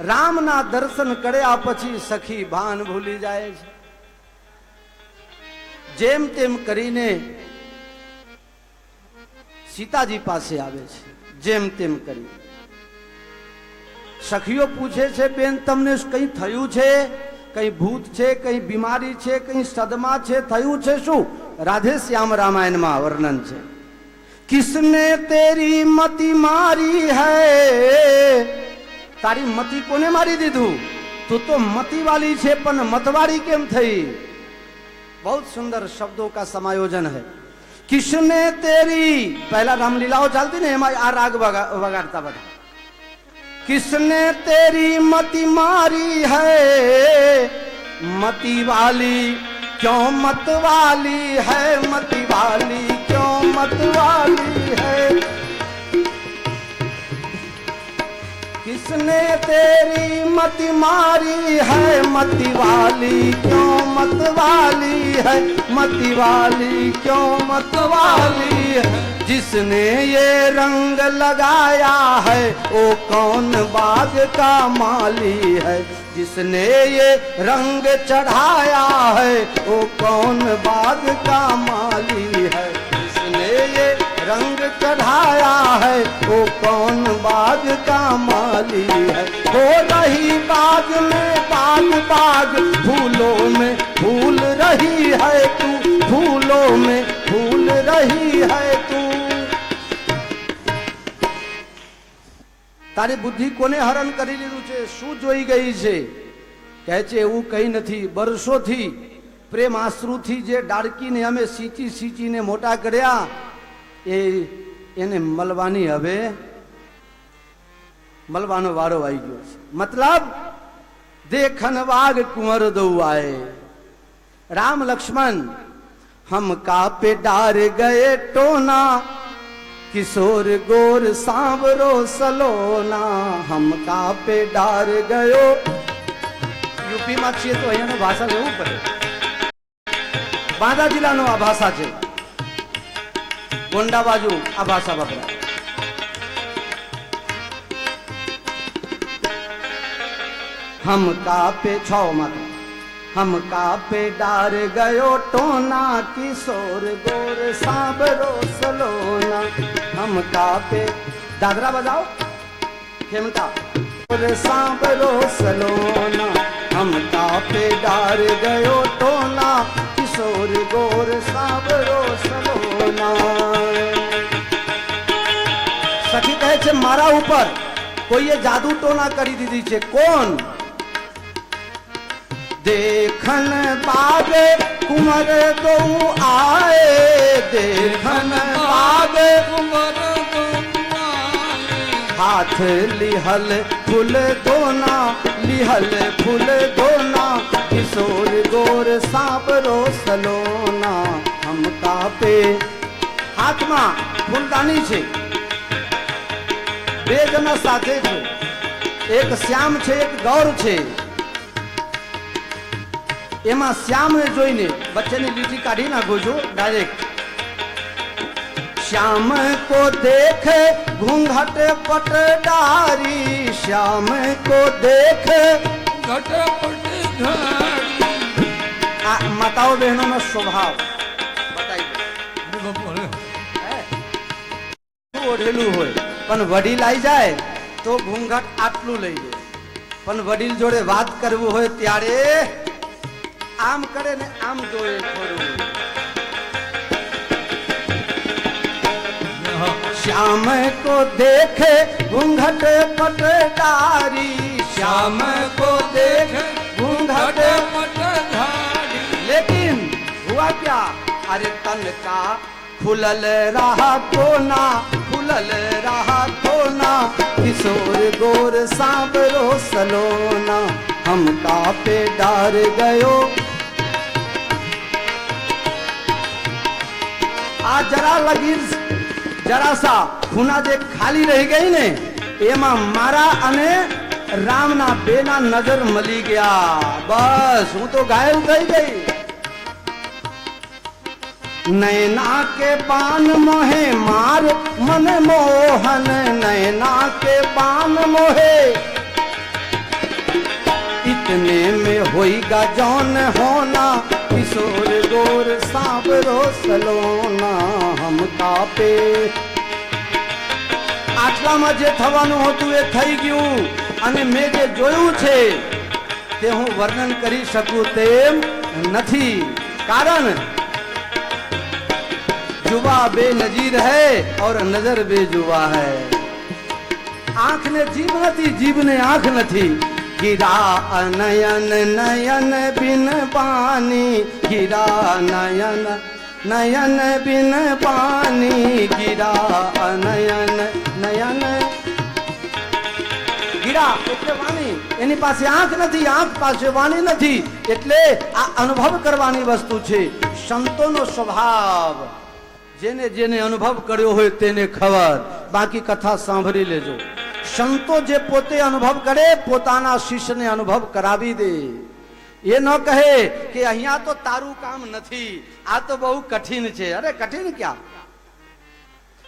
રામના દર્શન કર્યા પછી સખી ભાન ભૂલી જાય છે. જેમ તેમ કરીને સીતાજી પાસે આવે છે, જેમ તેમ કરી. સખીઓ પૂછે છે બેન તમને કઈ થયું છે, કઈ ભૂત છે, કઈ બીમારી છે, કઈ સદમા છે, થયું છે શું? રાધે શ્યામ રામાયણમાં વર્ણન છે. કિસને તેરી મતિ મારી હૈ, તારી મતિ કોને મારી દીધું? તું તો મતિ વાલી છે પણ मतवाड़ी કેમ થઈ? बहुत सुंदर शब्दों का समायोजन है. किसने तेरी, पहला रामलीलाओं चलती ने एम आ राग वगाड़ता बता. किसने तेरी मति मारी है, मति वाली क्यों मत वाली है, मति वाली क्यों मत वाली है. किसने तेरी मति मारी है, मति वाली क्यों मत वाली है, मति वाली क्यों मत वाली है. जिसने ये रंग लगाया है वो कौन बाग का माली है, जिसने ये रंग चढ़ाया है वो कौन बाग का माली है, जिसने ये रंग चढ़ाया है वो कौन बाग का माली है. हो रही बाग में बाग बाग, फूलों में फूल रही है तू, फूलों में फूल रही है तू। તારી બુદ્ધિ કોને હરણ કરી લીધું છે? શું જોઈ ગઈ છે? કહે છે એવું કઈ નથી, વર્ષોથી પ્રેમ આશ્રુથી જે ડાળકીને અમે સીંચી સીંચીને મોટા કર્યા એને મળવાની હવે મળવાનો વારો આવી ગયો છે। મતલબ देखन वाग कुंवर दो आए। राम लक्ष्मण हम कापे डार गए टोना, किशोर गोर सांवरो सलोना। हम कापे डार गयो। यूपी में छे तो अहींयानी भाषा लेवू पड़े। बांदा जिल्लानो आ भाषा छे, गोंडा बाजू आ भाषा वपराय। हम कापे छो माता, हम कापे डार गयो टोना, किशोर गोर सांवरो सलोना। हम कापे, दादरा बजाओ, खेमता, गोर सांवरो सलोना। हम कापे डार गयो टोना, किशोर गोर सांवरो सलोना। सखी कहे छे मारा ऊपर कोई जादू टोना करी दीधी छे। कोण? देखन बाग कुंवर दो आए, देखन बाग कुंवर दो आए। हाथ लिहल फूल दोना, लिहल फूल दोना। किशोर गोर सांवरो सलोना। हम कापे, हाथ में फूलदानी छे, બે જણા સાથે છે, એક શ્યામ છે એક ગૌર છે। એમાં શ્યામને જોઈને વચ્ચેની લીટી કાઢી નાખો છો ડાયરેક્ટ। श्याम को देख घूंघट पटदारी, श्याम को देख घटपट घाड़ी। माताओं बहनों नो स्वभाव बताइए। ओढ़ेलू होय पण वडील आई जाए तो घूंघट आटलू लई जाए, पण वडील जोड़े बात करवू होय त्यारे आम करे ने आम जोए छोरू। श्याम को देखे घूंघट पटदारी, श्याम को देख घूंघट पटधारी। लेकिन हुआ क्या? अरे तन का खुलल रहा कोना, खुलल रहा कोना। किशोर गोर सांवरो सलोना। हम कापे डार गयो। आ जरा लगी जरा सा खूना जे खाली रही गई ने एमा मारा अने रामना बेना नजर मली गया। बस हूँ तो घायल थई गई। नैना के पान मोहे मार मन मोहन, नैना के पान मोहे इतने में होइगा जौन होना। किशोर गोर सांवरो सलोना। हम कापे, આટલામાં જે થવાનું હતું એ થઈ ગયું અને મેં જે જોયું છે તે હું વર્ણન કરી શકું તેમ નથી। કારણ जुबा बेनजीर है और नजर बेजुबा है। आंख ने जीभ नथी, जीभ ने आंख नथी। गिरा नयन नयन बिन पानी, गिरा नयन नयन बिन पानी, गिरा नयन नयन। गिरा એટલે વાણી, એની પાસે આંખ નથી, આંખ પાસે વાણી નથી, એટલે આ અનુભવ કરવાની વસ્તુ છે। સંતોનો સ્વભાવ જેને જેને અનુભવ કર્યો હોય તેને ખબર, બાકી કથા સાંભળી લેજો। સંતો જે પોતે અનુભવ કરે પોતાના શિષ્યને અનુભવ કરાવી દે। એ ન કહે કે અહીંયા તો તારું કામ નથી, આ તો બહુ કઠિન છે। અરે કઠિન ક્યાં?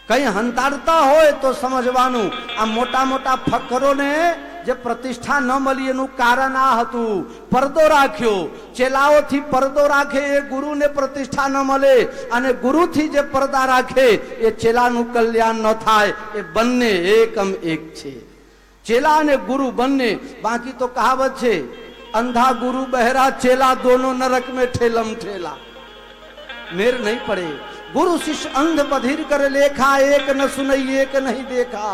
કઈ હંતાડતા હોય તો સમજવાનું। આ મોટા મોટા ફકરોને જે પ્રતિષ્ઠા ન મળી એનું કારણ આ હતું, પડદો રાખ્યો। ચેલાઓથી પડદો રાખે એ ગુરુને પ્રતિષ્ઠા ન મળે, અને ગુરુથી જે પડદા રાખે એ ચેલાનું કલ્યાણ ન થાય। એ બંને એકમ એક છે, ચેલા અને ગુરુ બંને। બાકી તો કહાવત છે अंधा गुरु बहरा चेला दोनों नरक में ठेलम ठेला। मेर नहीं पड़े। गुरु शिष्य अंध बधिर कर लेखा, एक न सुनई एक नहीं देखा।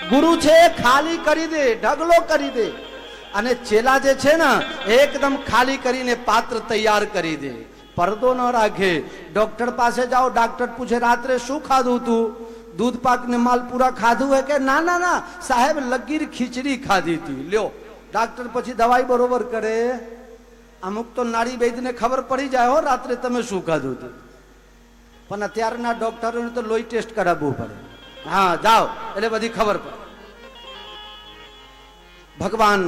गुरु छे खाली करी दे, ढगलो करी दे, અને ચેલા જે છે ને એકદમ ખાલી કરીને પાત્ર તૈયાર કરી દે, પડદો ન રાખે। ડોક્ટર પાસે જાઓ, ડોક્ટર પૂછે રાત્રે શું ખાધું તું? दूध पाक ने मालपुरा खाधु है के? ना ना ना साहेब लकीर खीचड़ी खाधी थी। ल्यो डॉक्टर પછી દવાઈ બરોબર કરે। અમુક તો નારી વૈદ્યને ખબર પડી જાય હો રાત્રે તમે શું ખાધું હતું, પણ અત્યારના ડોક્ટરોને તો લોહી ટેસ્ટ કરાવવું પડે। હા જાઓ એટલે બધી ખબર પડે। ભગવાન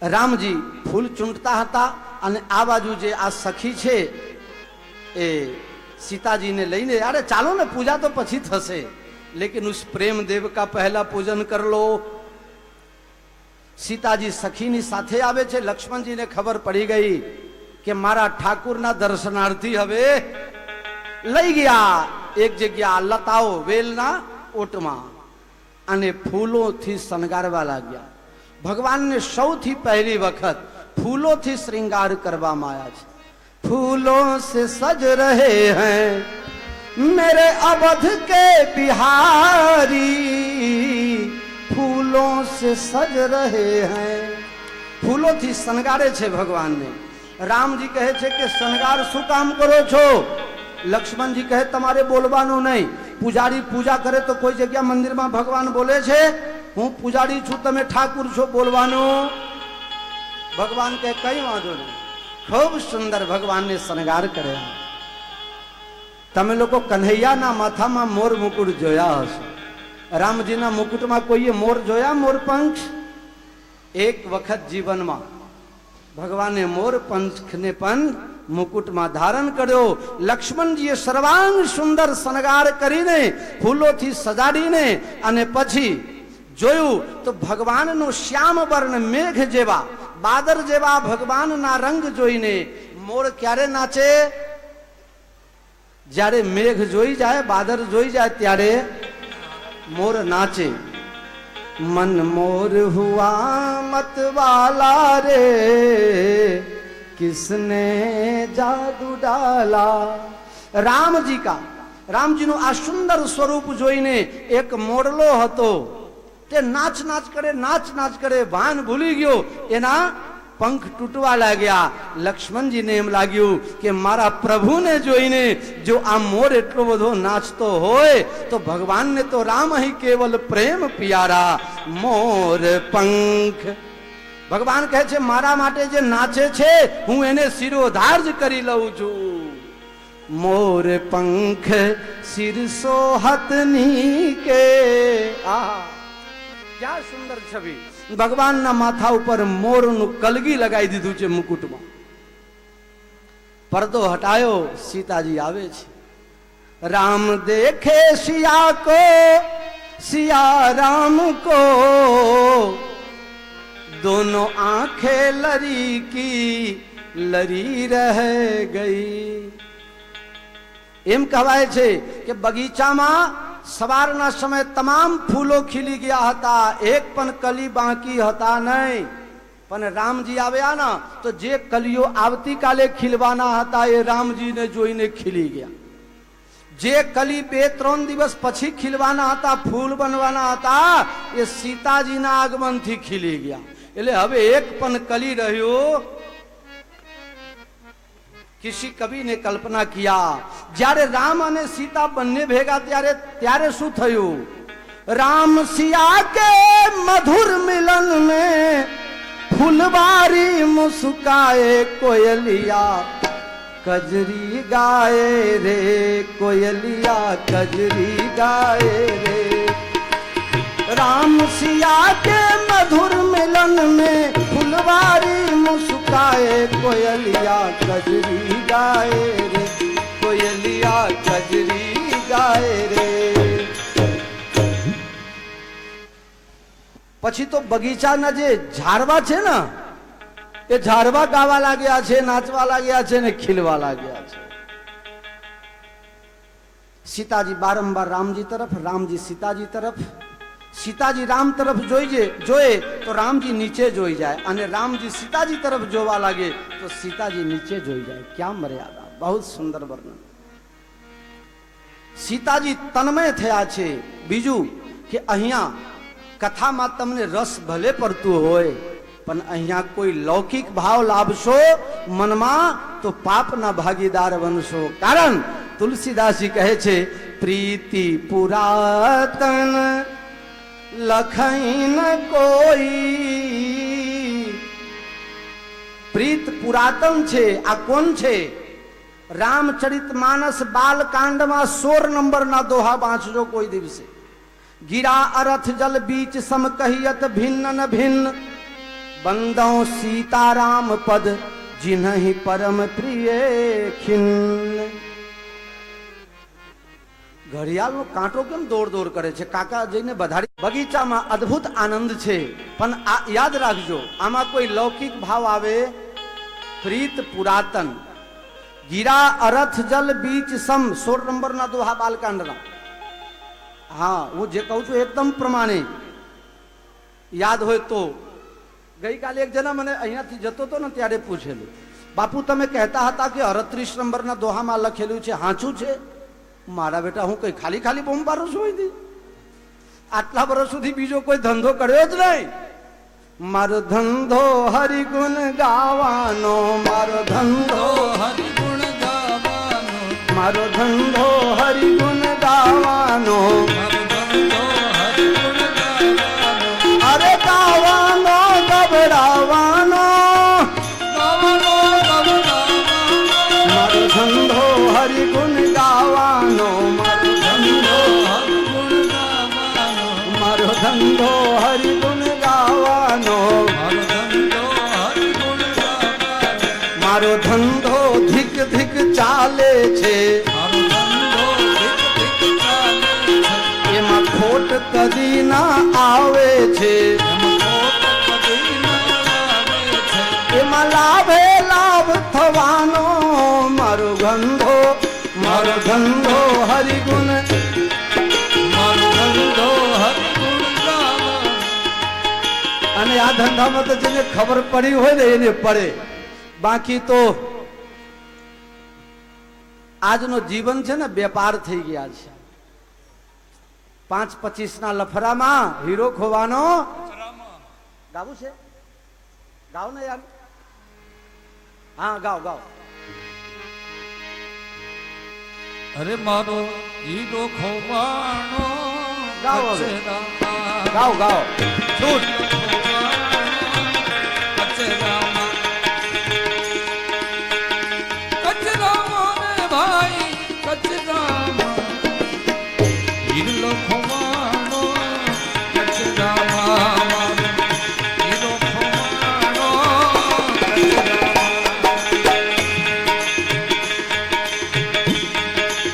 રામજી ફૂલ ચૂંટતા હતા અને આ બાજુ જે આ સખી છે એ सीताजी ने लईने, अरे चालो ने पूजा तो पछी थसे, लेकिन उस प्रेम देव का पहला पूजन कर लो। सीताजी सखीनी साथे आवे छे। लक्ष्मण जी ने खबर पड़ी गई कि मारा ठाकुर ना दर्शनार्थी हवे लई गया एक जग्या लताओ वेलना ओटमा अने फूलों थी शणगारवा लाग्या। भगवान ने सौथी पहली वखत फूलों थी श्रृंगार करवामां आव्या छे। फूलों से सज रहे हैं मेरे अवध के बिहारी, फूलों से सज रहे हैं। फूलों थी शणगारे छे भगवान ने। राम जी कहे छे कि शणगार शू काम करो छो? लक्ष्मण जी कहे तमारे बोलवानु नहीं। पुजारी पूजा करे तो कोई जगह मंदिर में भगवान बोले छे हूँ पुजारी छू तमे ठाकुर छो बोलवानु? भगवान कहे कई वांधो नहीं। खूब सुंदर भगवान ने शणगार करे। तमे लोग कन्हैया ना माथा में मोर मुकुट जोया हशे। रामजी ना मुकुट में कोई मोर जोया? मोर पंख एक वखत जीवन में भगवान ने मोर पंख ने पण मुकुट में धारण कर्यो। लक्ष्मण जी सर्वांग सुंदर शणगार करीने फूलों थी सजाड़ीने अने पछी जोयु तो भगवान नो श्याम वर्ण मेघ जेवा बादर जेवा भगवान ना रंग जोईने मोर क्यारे नाचे? ज्यारे मेघ जोई जाए बादर जोई जाए त्यारे मोर नाचे। मन मोर हुआ मत वाला रे किसने जादू डाला। राम जी नो आ सुंदर स्वरूप जोईने एक मोरलो हतो ते नाच नाच करे भान भूली गयो, एना पंख तूटवा लाग्या। लक्ष्मण जी ने एम लाग्यु कि मारा प्रभु ने जोईने जो आ मोर एटलो बधो नाचतो होय तो भगवान ने तो राम ही केवल प्रेम पियारा मोर पंख। भगवान कहे छे मारा माटे जे नाचे छे हूँ एने शिरोधार ज करी लઉં છું। मोर पंख सिर सोहतनी के। क्या सुंदर छवि। भगवान ना माथा ऊपर मोर नु कलगी लगाई दीधुं छे मुकुट में। पर्दो हटायो, सीताजी आवे छे। राम देखे सिया को सिया राम को, दोनों आंखें लरी की लरी रह गई। एम कहवाय छे कि बगीचा में सवारना समय तमाम फूलो खिली गया हता, एक पण कली बाकी हता नहीं। पण रामजी आव्या ना तो जे कलियो आवती काले खिलवाना हता ये रामजी ने जोईने खिली गया। जे कली 2-3 दिवस पछी खिलवाना हता फूल बनवाना हता ये सीताजी ना आगमन थी खिली गया। એટલે હવે એક પણ કલી રહ્યો। किसी कवि ने कल्पना किया જ્યારે राम અને सीता બંને ભેગા ત્યારે શું થયું? राम सिया के मधुर मिलन में फुलवारी मुस्काए कोयलिया कजरी गाए रे, कोयलिया कजरी गाए रे। राम सिया के मधुर मिलन में फुलवारी मुस्काए कोयलिया कजरी गाए रे, कोयलिया कजरी गाए रे। પછી તો બગીચાના જે ઝાડવા છે ને એ ઝાડવા ગાવા લાગ્યા છે, નાચવા લાગ્યા છે ને ખીલવા લાગ્યા છે। सीताजी बारंबार रामजी तरफ, रामजी सीताजी तरफ। સીતાજી રામ તરફ જોયે તો રામજી નીચે જોઈ જાય અને રામજી સીતાજી તરફ જોવા લાગે તો સીતાજી નીચે જોઈ જાય. ક્યાં મર્યાદા! બહુ સુંદર વર્ણન. સીતાજી તન્મય થયા છે. બીજું કે અહીંયા કથામાં તમને રસ ભલે પડતું હોય પણ અહીંયા કોઈ લૌકિક ભાવ લાભશો મનમાં તો પાપના ભાગીદાર બનશો. કારણ તુલસીદાસજી કહે છે પ્રીતિ પુરાતન લખઈ ન કોઈ. પ્રીત પુરાતન છે. આ કોણ છે? રામચરિત માનસ બાલકાંડમાં 16 નંબરના દોહા વાંચજો કોઈ દિવસે. ગિરા અરથ જલ બીચ સમ કહિયત ભિન્ન ન ભિન્ન બંદો સીતારામ પદ जिन्हि परम प्रिय खिन्न. ઘડિયાળનો કાંટો કેમ દોડ દોડ કરે છે? કાકા જઈને બધાડી. બગીચામાં અદ્ભુત આનંદ છે પણ આ યાદ રાખજો આમાં કોઈ લૌકિક ભાવ આવે. પ્રીત પુરાતન ગીરા અરથ જલ બીચ સમ 16 નંબરના દોહા બાલકાંડના. હા, હું જે કહું છું એકદમ પ્રમાણે યાદ હોય તો. ગઈકાલે એક જણા મને અહીંયાથી જતો હતો ને ત્યારે પૂછેલું, બાપુ તમે કહેતા હતા કે 38 નંબરના દોહામાં લખેલું છે, હાચું છે? મારા બેટા હું કઈ ખાલી ખાલી બોમ્બ પાડું છું? આટલા વર્ષ સુધી બીજો કોઈ ધંધો કર્યો જ નહીં. મારો ધંધો હરિગુણ ગાવાનો, મારો ધંધો હરિગુણ ગાવાનો, મારો ધંધો હરિગુણ ગાવાનો. અરે ગાવાનો ગભરાવાનો, મારો ધંધો હરિગુણ ગાવાનો, મારો ધંધો હરિગુણ ગાવાનો, મારો ધંધો હરિગુણ ગાવાનો. મારો ધંધો ધીક ધીક ચાલે છે, એમાં ખોટ કદી ના આવે છે. એમાં લાભે લાભ થવાનો. મારો ધંધો, મારો ધંધો હરિગુણ, મારો ધંધો હરિગુણ ગાવાનો. અને આ ધંધામાં તો જેને ખબર પડી હોય ને એને પડે. બાકી તો આજનો જીવન છે ને વેપાર થઈ ગયા છે. 5-25 ના લફરામાં હીરો ખોવાનો. ગાવું છે? ગાવ ને યાર. હા ગાવ ગાવ. અરે મારો હીરો ખોવાનો, ગાવ હવે. કચરામાં. ગાવ ગાવ છૂટ. કચરામાં, કચરામાં રે ભાઈ, કચરામાં હીરો ખોવાનો, કચરામાં હીરો ખોવાનો,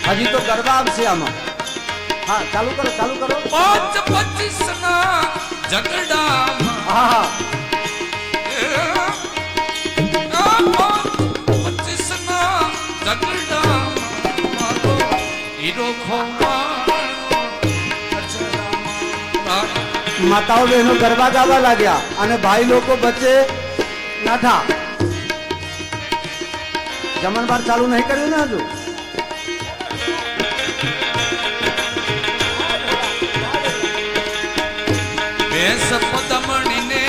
હજી તો ગરબા આવશે આમાં. હા ચાલુ કરો ચાલુ કરો. 5-25 ના ઝઘડામાં. હા હા 25 ના ઝઘડામાં મારો હીરો ખોવાનો, કચરામાં. માતાઓ બહેનો ગરબા ગાવા લાગ્યા અને ભાઈ લોકો વચ્ચે નાઠા. જમણવાર ચાલુ નહીં કર્યું ને હજુ? બેસ પદમણીને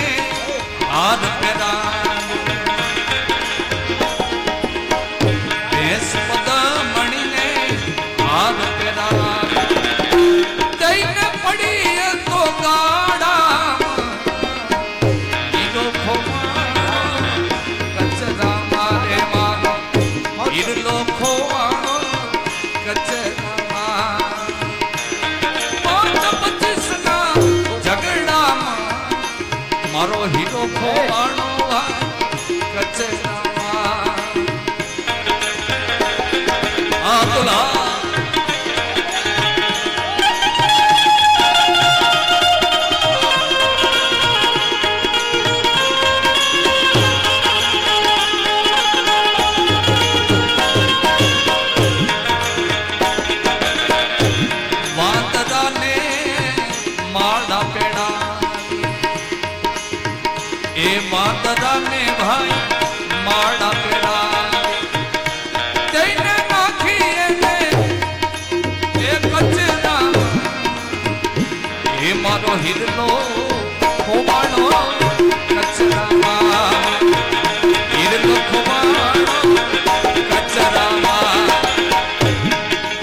હાર પહેરાવ્યો, બેસ પદમણીને હાર પહેરાવ્યો. દઈને પડી તો ગાડામાં હીરો ખોવાનો, કચરામાં રે મારો હીરો ખોવાનો. મારો હિરલો ખોવાડો કચરામાં, હિરલો ખોવાડો કચરામાં,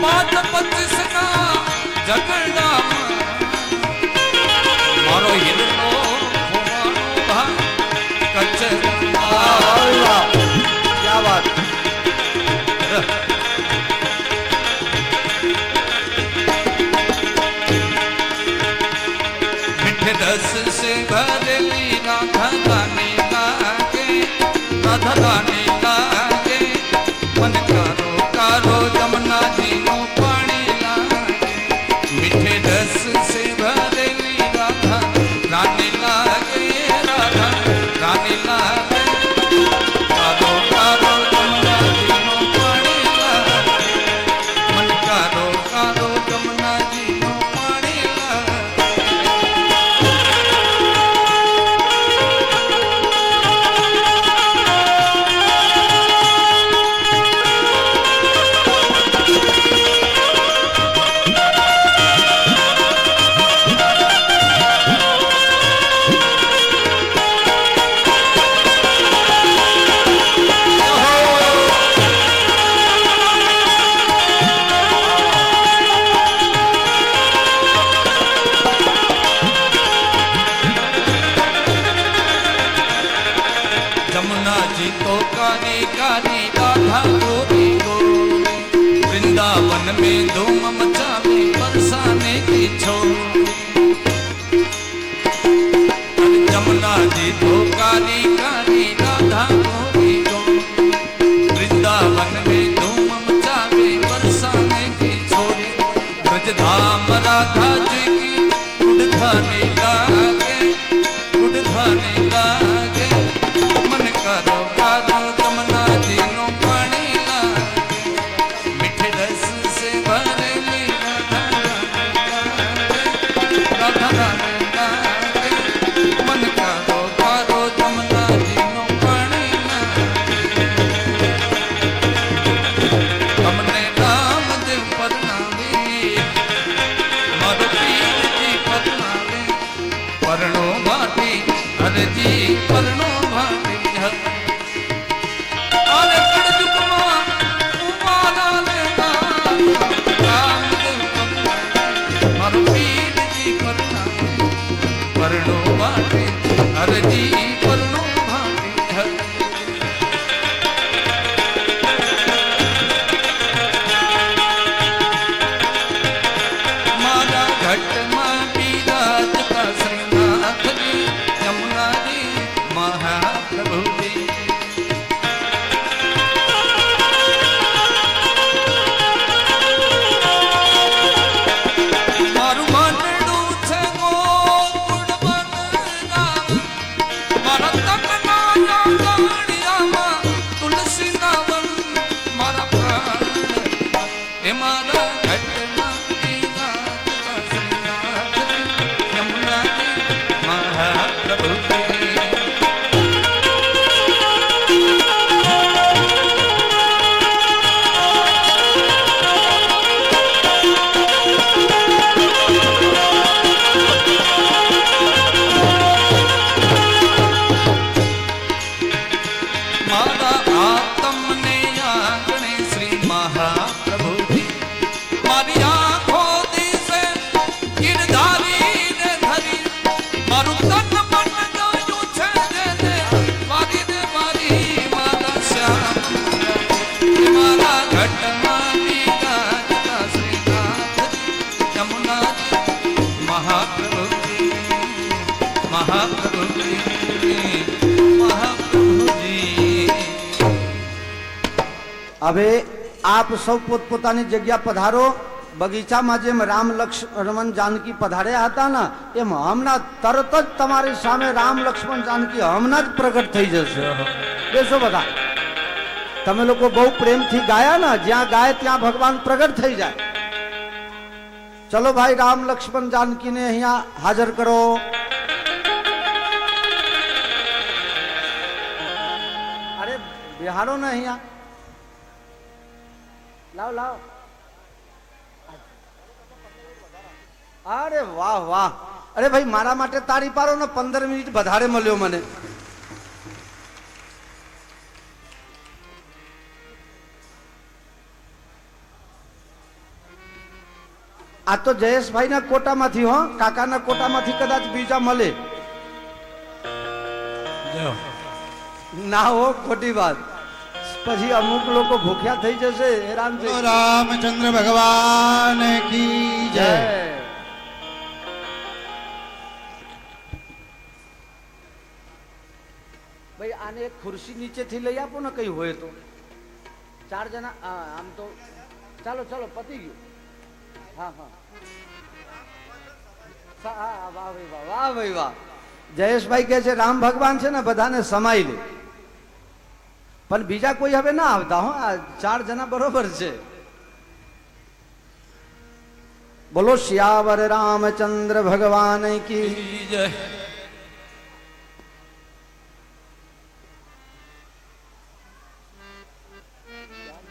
5-25 ના ઝઘડામાં મારો હિરલો ખોવાડો કચરામાં. क्या बात. रस से भरली राधा गाने लागे, राधा गाने लागे, मन कारो कारो जमुना जी नो पानी लागे, मीठे रस से भरली राधा गाने लागे, राधा गाने लागे, कारो कारो जमुना जी नो पानी लागे, मन कारो कारो जमुना जी नो पानी लागे. जमुना जी तो काली काली राधा गोरी गोरी, वृंदावन में धूम मचावे बरसाने की छोरी. जमुना जी तो काली काली राधा गोरी गोरी, वृंदावन में धूम मचावे बरसाने की छोरी. ब्रजधाम राधा जी की उड़ाने लागे, उड़ाने लागे, मन कारो कारो जमुना जी नो पानी लागे, मीठे रस से भरली राधा राधा गाने लागे, मन कारो कारो जमुना जी नो पानी लागे. हमने राम देव परनावे, मारो पीर जी परनावे, परनो भाटी हर जी परनो भाटी. अरे कड़जुकमा उमाला लेना रामदेव परनावे, मारो पीर जी परनावे, परनो भाटी हर जी परनो भाटी हर. मारा घट में बिराजता श्रीनाथ जी, यमुना जी महाप्रभु जी. मारू मानडू छे गोकुळ वनराम, मारा तन ना जाणियामा तुलसी ना वन, मारा प्राण हे मारा घटना बिराजता श्रीनाथ जी, यमुना जी महाप्रभु जी. मारा आत्म ने आंगणे श्री महाप्रभु जी, मारी आंखों दी से गिरधारी ने धरी, मारू तन मन जो छे दे मारी दे मारी मारा श्याम ये मारा घट मारी गाजता श्रीनाथ जी, यमुना जी महाप्रभु जी, महाप्रभु जी, महाप्रभु जी. હવે આપ સૌ પોતપોતાની જગ્યા પધારો. બગીચામાં જેમ રામ લક્ષ્મણ જાનકી પધાર્યા હતા ને, એમ હમણાં તરત જ તમારી સામે રામ લક્ષ્મણ જાનકી હમણાં જ પ્રગટ થઈ જશે. બેસો બધા. તમે લોકો બહુ પ્રેમથી ગાયા ને, જ્યાં ગાય ત્યાં ભગવાન પ્રગટ થઈ જાય. ચલો ભાઈ, રામ લક્ષ્મણ જાનકીને અહીંયા હાજર કરો. અરે બિહારો ને અહીંયા लाओ लाओ. अरे वाह वाह, અરે ભાઈ મારા માટે તાળી પાડો ને, 15 મિનિટ વધારે મળ્યો મને. આ તો જયેશભાઈ ના કોટામાંથી, હો કાકાના કોટામાંથી કદાચ બીજા મળે ના હો, ખોટી વાત. પછી અમુક લોકો ભૂખ્યા થઈ જશે, હેરાન થઈ જશે. રામચંદ્ર ભગવાન કી જય. ભાઈ આને એક ખુરશી નીચેથી લઈ આપો ને, કઈ હોય તો. 4 જણા આમ તો ચાલો ચાલો પતી ગયું. હા હા વાહ ભાઈ વાહ, વાહ ભાઈ વાહ. જયેશભાઈ કહે છે રામ ભગવાન છે ને બધાને સમાઈ લે, પણ બીજા કોઈ હવે ના આવતા. હો આ 4 જણા બરોબર છે. બોલો શ્યાવર રામચંદ્ર ભગવાન કી જય.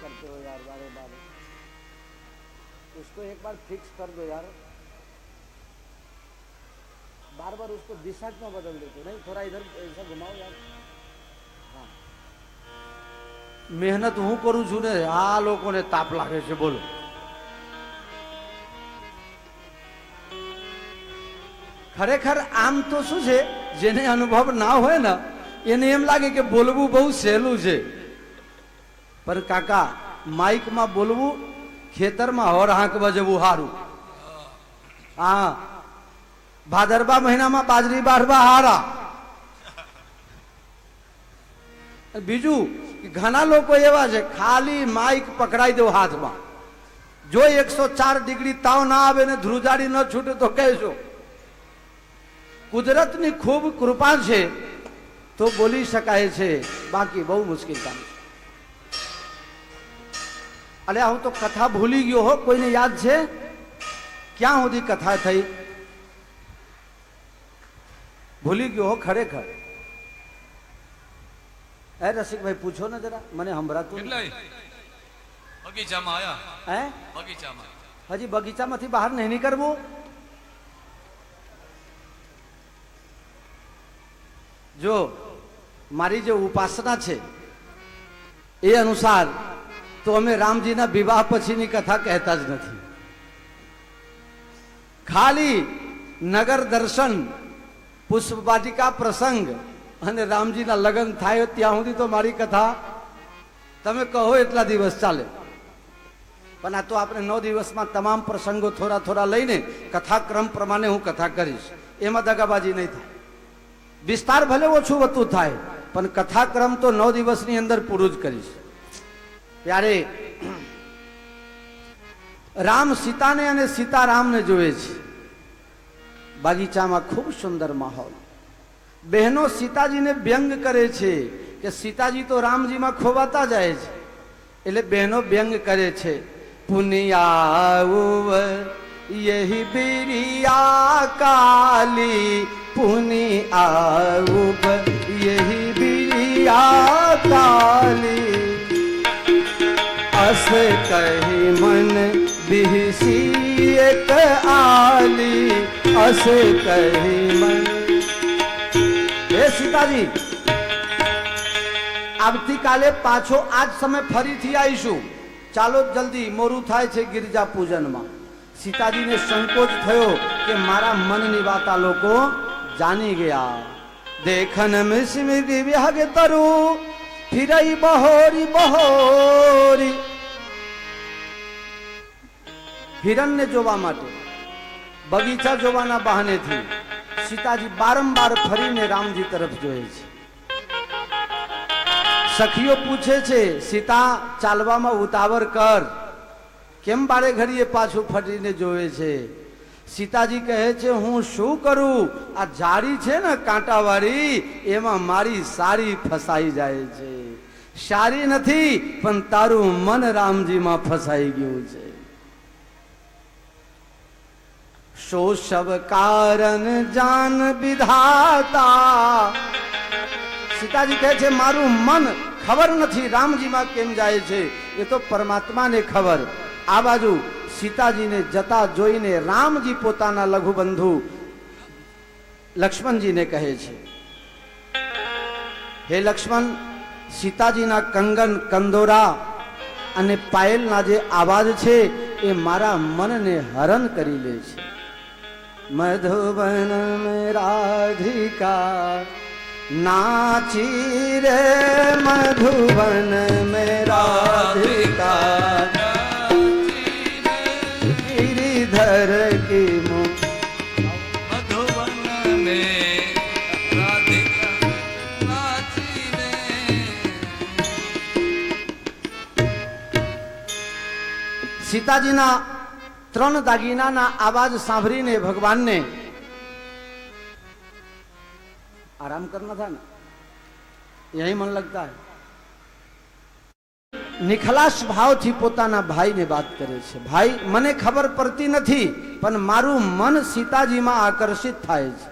करते हो यार बारे बारे, उसको एक बार फिक्स कर दो यार, बार बार उसको दिशा क्यों बदल देते नहीं, थोड़ा इधर ऐसा घुमाओ यार. हाँ મહેનત હું કરું છું ને, આ લોકોને તાપ લાગે છે. બોલો ખરેખર આમ તો શું છે, જેને અનુભવ ના હોય ને એને એમ લાગે કે બોલવું બહુ સહેલું છે, પણ કાકા માઇકમાં બોલવું, ખેતરમાં હોર હાંક બજવું સારું. હા ભાદરબા મહિનામાં બાજરી બારવા હારા. બીજું ઘણા લોકો એવા છે ખાલી માઇક પકડાઈ દો હાથમાં, જો 104 ડિગ્રી તાવ ના આવે ને ધ્રુજાડી ન છૂટે તો કહેશો. કુદરતની ખૂબ કૃપા છે તો બોલી શકાય છે, બાકી બહુ મુશ્કેલ કામ છે. અલે હું તો કથા ભૂલી ગયો હો, કોઈને યાદ છે ક્યાં સુધી કથા થઈ? ભૂલી ગયો હો ખરેખર. હે રસિકભાઈ પૂછો ને જરા, મને સંભળાતું નથી. બગીચામાં આયા, હે બગીચામાં. હજી બગીચામાંથી બહાર નહીં નીકળવું? જો મારી જે ઉપાસના છે એ અનુસાર તો અમે રામજીના વિવાહ પછીની કથા કહેતા જ નથી. ખાલી નગર દર્શન, પુષ્પ વાટિકા પ્રસંગ અને રામજીના લગ્ન થાય ત્યાં સુધી તો મારી કથા તમે કહો એટલા દિવસ ચાલે. પણ આ તો આપણે 9 દિવસમાં તમામ પ્રસંગો થોડા થોડા લઈને કથાક્રમ પ્રમાણે હું કથા કરીશ, એમાં દગાબાજી નહીં થાય. વિસ્તાર ભલે ઓછું વધતું થાય પણ કથાક્રમ તો 9 દિવસની અંદર પૂરું જ કરીશ. ત્યારે રામ સીતાને અને સીતા રામને જોવે છે. બગીચામાં ખૂબ સુંદર માહોલ. બહેનો સીતાજીને વ્યંગ કરે છે કે સીતાજી તો રામજીમાં ખોવાતા જાય છે, એટલે બહેનો વ્યંગ કરે છે. પુનિયાઉ યહી બિરિયા કાલી, પુની આઉબ યહી બિરિયા કાલી, અસ કહી મન બિહસી એક આલી, અસ કહી મન. હે સીતાજી, આવતીકાલે પાછો આજ સમય ફરીથી આવીશું, ચાલો જલ્દી, મોરું થાય છે ગિરજા પૂજનમાં. સીતાજીને સંકોચ થયો કે મારા મનની વાત આ લોકો જાની ગયા. દેખન મિસમિ વિહગ તરુ ફિરઈ બહોરી બહોરી. હિરણને જોવા માટે બગીચા જોવાના બહાનેથી સીતાજી બારંબાર ફરીને રામજી તરફ જોયે છે. સખીઓ પૂછે છે સીતા ચાલવામાં ઉતાવળ કર, કેમ બારે ઘડીએ પાછું ફરીને જોવે છે? સીતાજી કહે છે હું શું કરું, આ જાળી છે ને કાંટાવાળી એમાં મારી સારી ફસાઈ જાય છે. સારી નથી પણ તારું મન રામજીમાં ફસાઈ ગયું છે. સો સબ કારણ જાન વિધાતા. સીતાજી કહે છે મારું મન ખબર નથી રામજીમાં કેમ જાય છે, એ તો પરમાત્માને ખબર. આ બાજુ સીતાજીને જતા જોઈને રામજી પોતાના લઘુબંધુ લક્ષ્મણજીને કહે છે, હે લક્ષ્મણ, સીતાજીના કંગન, કંદોરા અને પાયલના જે અવાજ છે એ મારા મનને હરણ કરી લે છે. મધુવન મેં રાધિકા નાચી રે, મધુવન મેં રાધિકા गिरिधर की मुख मधुवन में राधिका नाची रे. સીતાજીના 3 દાગીનાના આવાજ સાંભળીને ભગવાનને आराम करना था ना, यही मन लगता है. નિખલાસ ભાવથી પોતાના ભાઈને વાત કરે છે, ભાઈ મને ખબર પડતી નથી પણ મારું મન સીતાજીમાં આકર્ષિત થાય છે.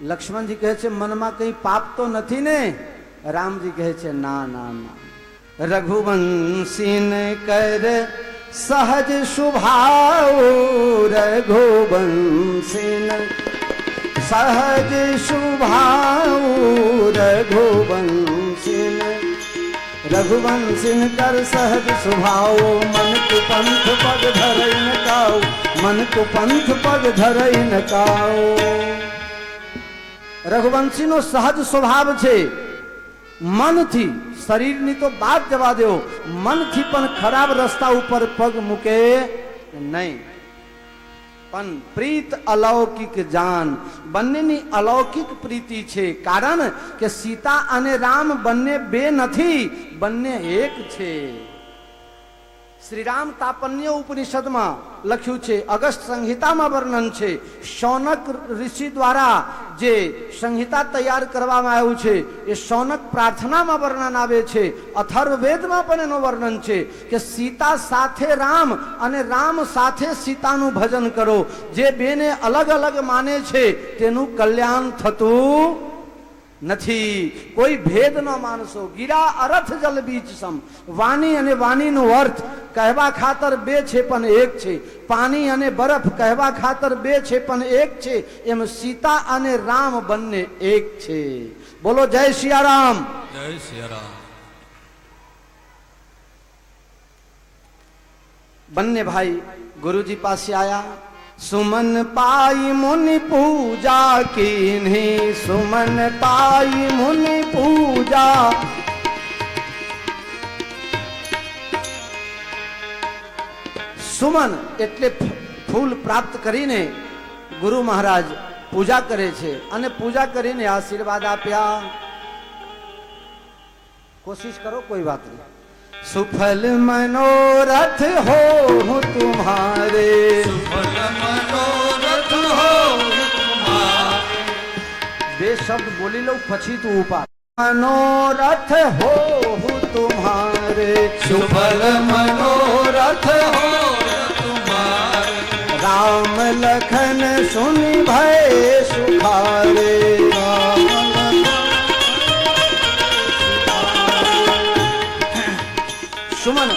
લક્ષ્મણજી કહે છે, મનમાં કંઈ પાપ તો નથી ને? રામજી કહે છે, ના ના ના, રઘુવંશી ને કર સહજ સ્વભાવ, રઘુવંશી ને સહજ સ્વભાવ, રઘુવંશી ને रघुवंशी कर सहज स्वभाव, मन को पंथ पग धरई न काऊ, मन को पंथ पग धरई न काऊ. રઘુવંશીનો સહજ સ્વભાવ છે મનથી, શરીરની તો વાત જવા દો, મનથી પણ ખરાબ રસ્તા ઉપર પગ મૂકે નહીં. પણ પ્રીત અલૌકિક જાન, બંનેની અલૌકિક પ્રીતિ છે. કારણ કે સીતા અને રામ બંને બે નથી, બંને એક છે. શ્રી રામ તાપન્ય ઉપનિષદમાં લખ્યું છે, અગસ્ત સંહિતામાં વર્ણન છે. શૌનક ઋષિ દ્વારા જે સંહિતા તૈયાર કરવામાં આવ્યું છે એ શૌનક પ્રાર્થનામાં વર્ણન આવે છે. અથર્વવેદમાં પણ એનું વર્ણન છે કે સીતા સાથે રામ અને રામ સાથે સીતાનું ભજન કરો. જે બેને અલગ અલગ માને છે તેનું કલ્યાણ થતું નથી. કોઈ ભેદ ન માનશો. ગીરા અરથ જલ બીજ સમ, વાણી અને વાણીનો અર્થ કહેવા ખાતર બે છે પણ એક છે. પાણી અને બરફ કહેવા ખાતર બે છે પણ એક છે. એમ સીતા અને રામ બંને એક છે. બોલો જય સિયારામ. જય સિયારામ. બંને ભાઈ ગુરુજી પાસે આયા. सुमन पाई मुनि पूजा कीन्ही, सुमन पाई मुनि पूजा. સુમન એટલે ફૂલ પ્રાપ્ત કરીને ગુરુ મહારાજ પૂજા કરે છે અને પૂજા કરીને આશીર્વાદ આપ્યા. કોશિશ કરો, કોઈ વાત નહીં. सुफल मनोरथ हो तुम्हारे, सुफल मनोरथ हो तुम्हारे. બે શબ્દ બોલી લઉં પછી તું ઉપાડ. मनोरथ हो तुम्हारे, सुफल मनोरथ हो तुम्हारे. राम लखन सुनि भय सुखारे. સુમન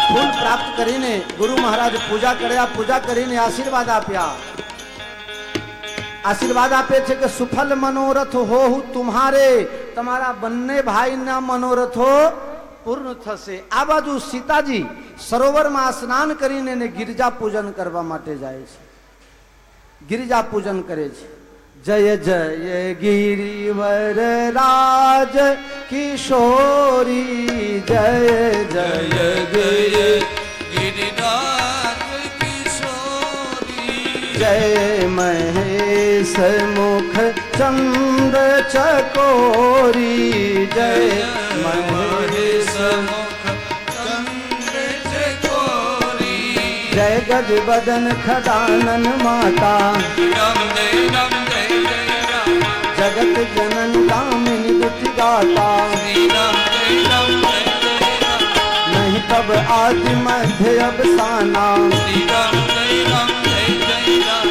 ફૂલ પ્રાપ્ત કરીને ગુરુ મહારાજ પૂજા કર્યા. પૂજા કરીને આશીર્વાદ આપ્યા. આશીર્વાદ આપે છે કે સુફલ મનોરથ હો તુમ્હારે, તમારા બંને ભાઈના મનોરથો પૂર્ણ થશે. આ બાજુ સીતાજી સરોવરમાં સ્નાન કરીને ગિરિજા પૂજન કરવા માટે જાય છે. ગિરિજા પૂજન કરે છે. जय जय गिरिवर राज किशोरी, जय जय जय गिरिराज किशोरी. जय महेश मुख चंद्र चकोरी, जय महेश मुख चंद्र चकोरी. जय गज बदन खडानन माता, राम जय राम जय जय राम. जगत जनन दामिनी दुति गाता, श्री राम जय राम जय जय राम. नहीं तब आदि मध्य अवसाना, श्री राम जय राम जय जय राम.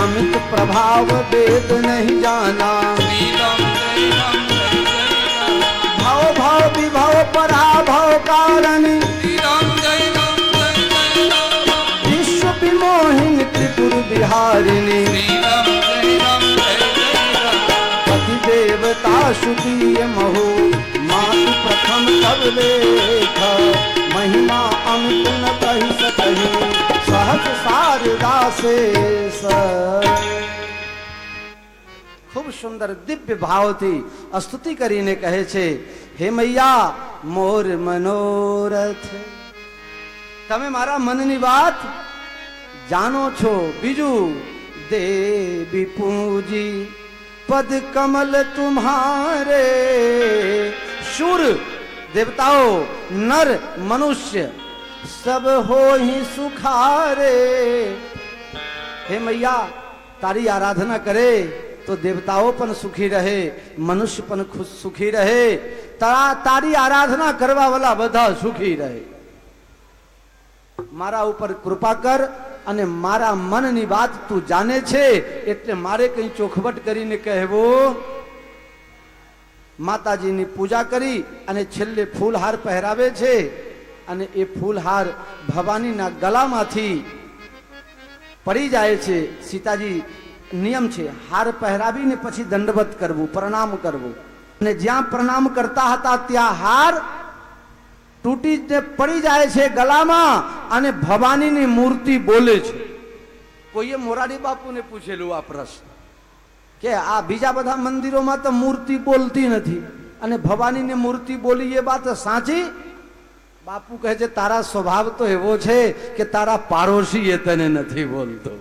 अमित प्रभाव वेद नहीं जाना, श्री राम जय राम जय जय राम. भाव भाव विभव पराभव कारण, श्री राम जय राम जय जय राम. विश्व विमोहिनी त्रिपुर बिहारिणी, श्री राम स्तुति महु मातु प्रथम तब लेख महिमा अंत न कही सकही सहज शारदा से खूब सुंदर दिव्य भावથી સ્તુતિ કરીને કહે છે હે મૈયા મોર મનોરથ તમે મારા મનની વાત જાણો છો બીજું દેવી પૂજી પદ કમલ તુમ્હારે શુર દેવતાઓ નર મનુષ્ય સબ હો ही સુખારે હે મૈયા તારી આરાધના કરે तो देवताओं पण सुखी रहे मनुष्य पण खुश सुखी रहे तारी आराधना करवा वाला बधा सुखी रहे मारा ऊपर कृपा कर અને મારા મનની વાત તું જાણે છે એટલે મારે કઈ ચોખવટ કરીને કહેવું માતાજીની પૂજા કરી અને છેલ્લે ફૂલહાર પહેરાવે છે અને એ ફૂલહાર ભવાનીના ગળામાંથી પડી જાય છે સીતાજી નિયમ છે હાર પહેરાવીને પછી દંડવત કરવું પ્રણામ કરવું અને જ્યાં પ્રણામ કરતા હતા ત્યાં હાર તૂટીને પડી જાય છે ગળામાં અને ભવાનીની મૂર્તિ બોલે છે કોઈએ મોરારી બાપુને પૂછેલું આ પ્રશ્ન કે આ બીજા બધા મંદિરોમાં તો મૂર્તિ બોલતી નથી અને ભવાનીની મૂર્તિ બોલી એ વાત સાચી બાપુ કહે છે તારા સ્વભાવ તો એવો છે કે તારા પાડોશી એ તને નથી બોલતો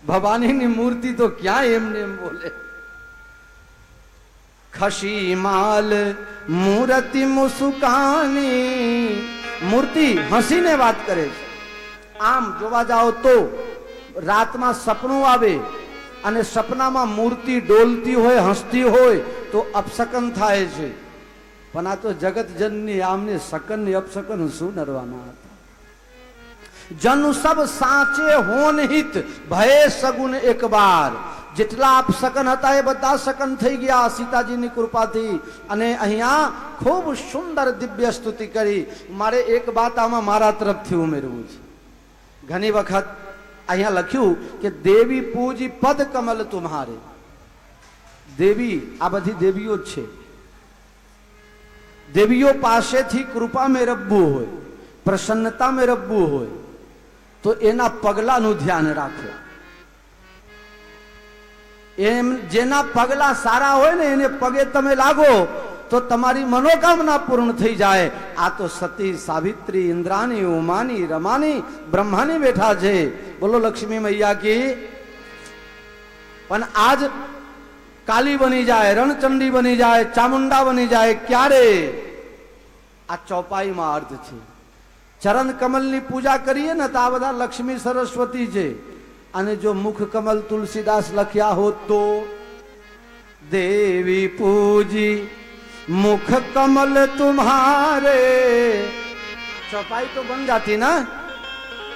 ભવાનીની મૂર્તિ તો ક્યાં એમને એમ બોલે ખસી માલ મૂર્તિ મુસ્કાની મૂર્તિ હસીને વાત કરે છે આમ જોવા જાઓ તો રાતમાં સપનું આવે અને સપનામાં મૂર્તિ ડોલતી હોય હસતી હોય તો અપશકન થાય છે પણ આ તો જગત જનની આમને શકન ને અપશકન શું નરવાના હતા જન સબ સાચે હોન હિત ભય સગુન એક બાર જેટલા અપશકન હતા એ બધા શકન થઈ ગયા સીતાજીની કૃપાથી અને અહીંયા ખૂબ સુંદર દિવ્ય સ્તુતિ કરી મારે એક વાત આમાં મારા તરફથી ઉમેરવું છે ઘણી વખત અહીંયા લખ્યું કે દેવી પૂજી પદ કમલ તુમ્હારે દેવી આ બધી દેવીઓ જ છે દેવીઓ પાસેથી કૃપા મેળવવું હોય પ્રસન્નતા મેળવવું હોય તો એના પગલાનું ધ્યાન રાખો એમ જેના પગલા સારા હોય ને એને પગે તમે લાગો તો તમારી મનોકામના પૂર્ણ થઈ જાય આ તો સતી સાવિત્રી ઇન્દ્રાની ઉમાની રમાની બ્રહ્માની બેઠા છે બોલો લક્ષ્મી મૈયા કી પણ આજ કાલી બની જાય રણચંડી બની જાય ચામુંડા બની જાય ક્યારે આ ચોપાઈમાં અર્થ છે ચરણ કમલની પૂજા કરીએ ને તો આ બધા લક્ષ્મી સરસ્વતી છે અને જો મુખ કમલ તુલસીદાસ લખ્યા હોત તો દેવી પૂજી मुख कमल तुम्हारे चौपाई तो बन जाती ना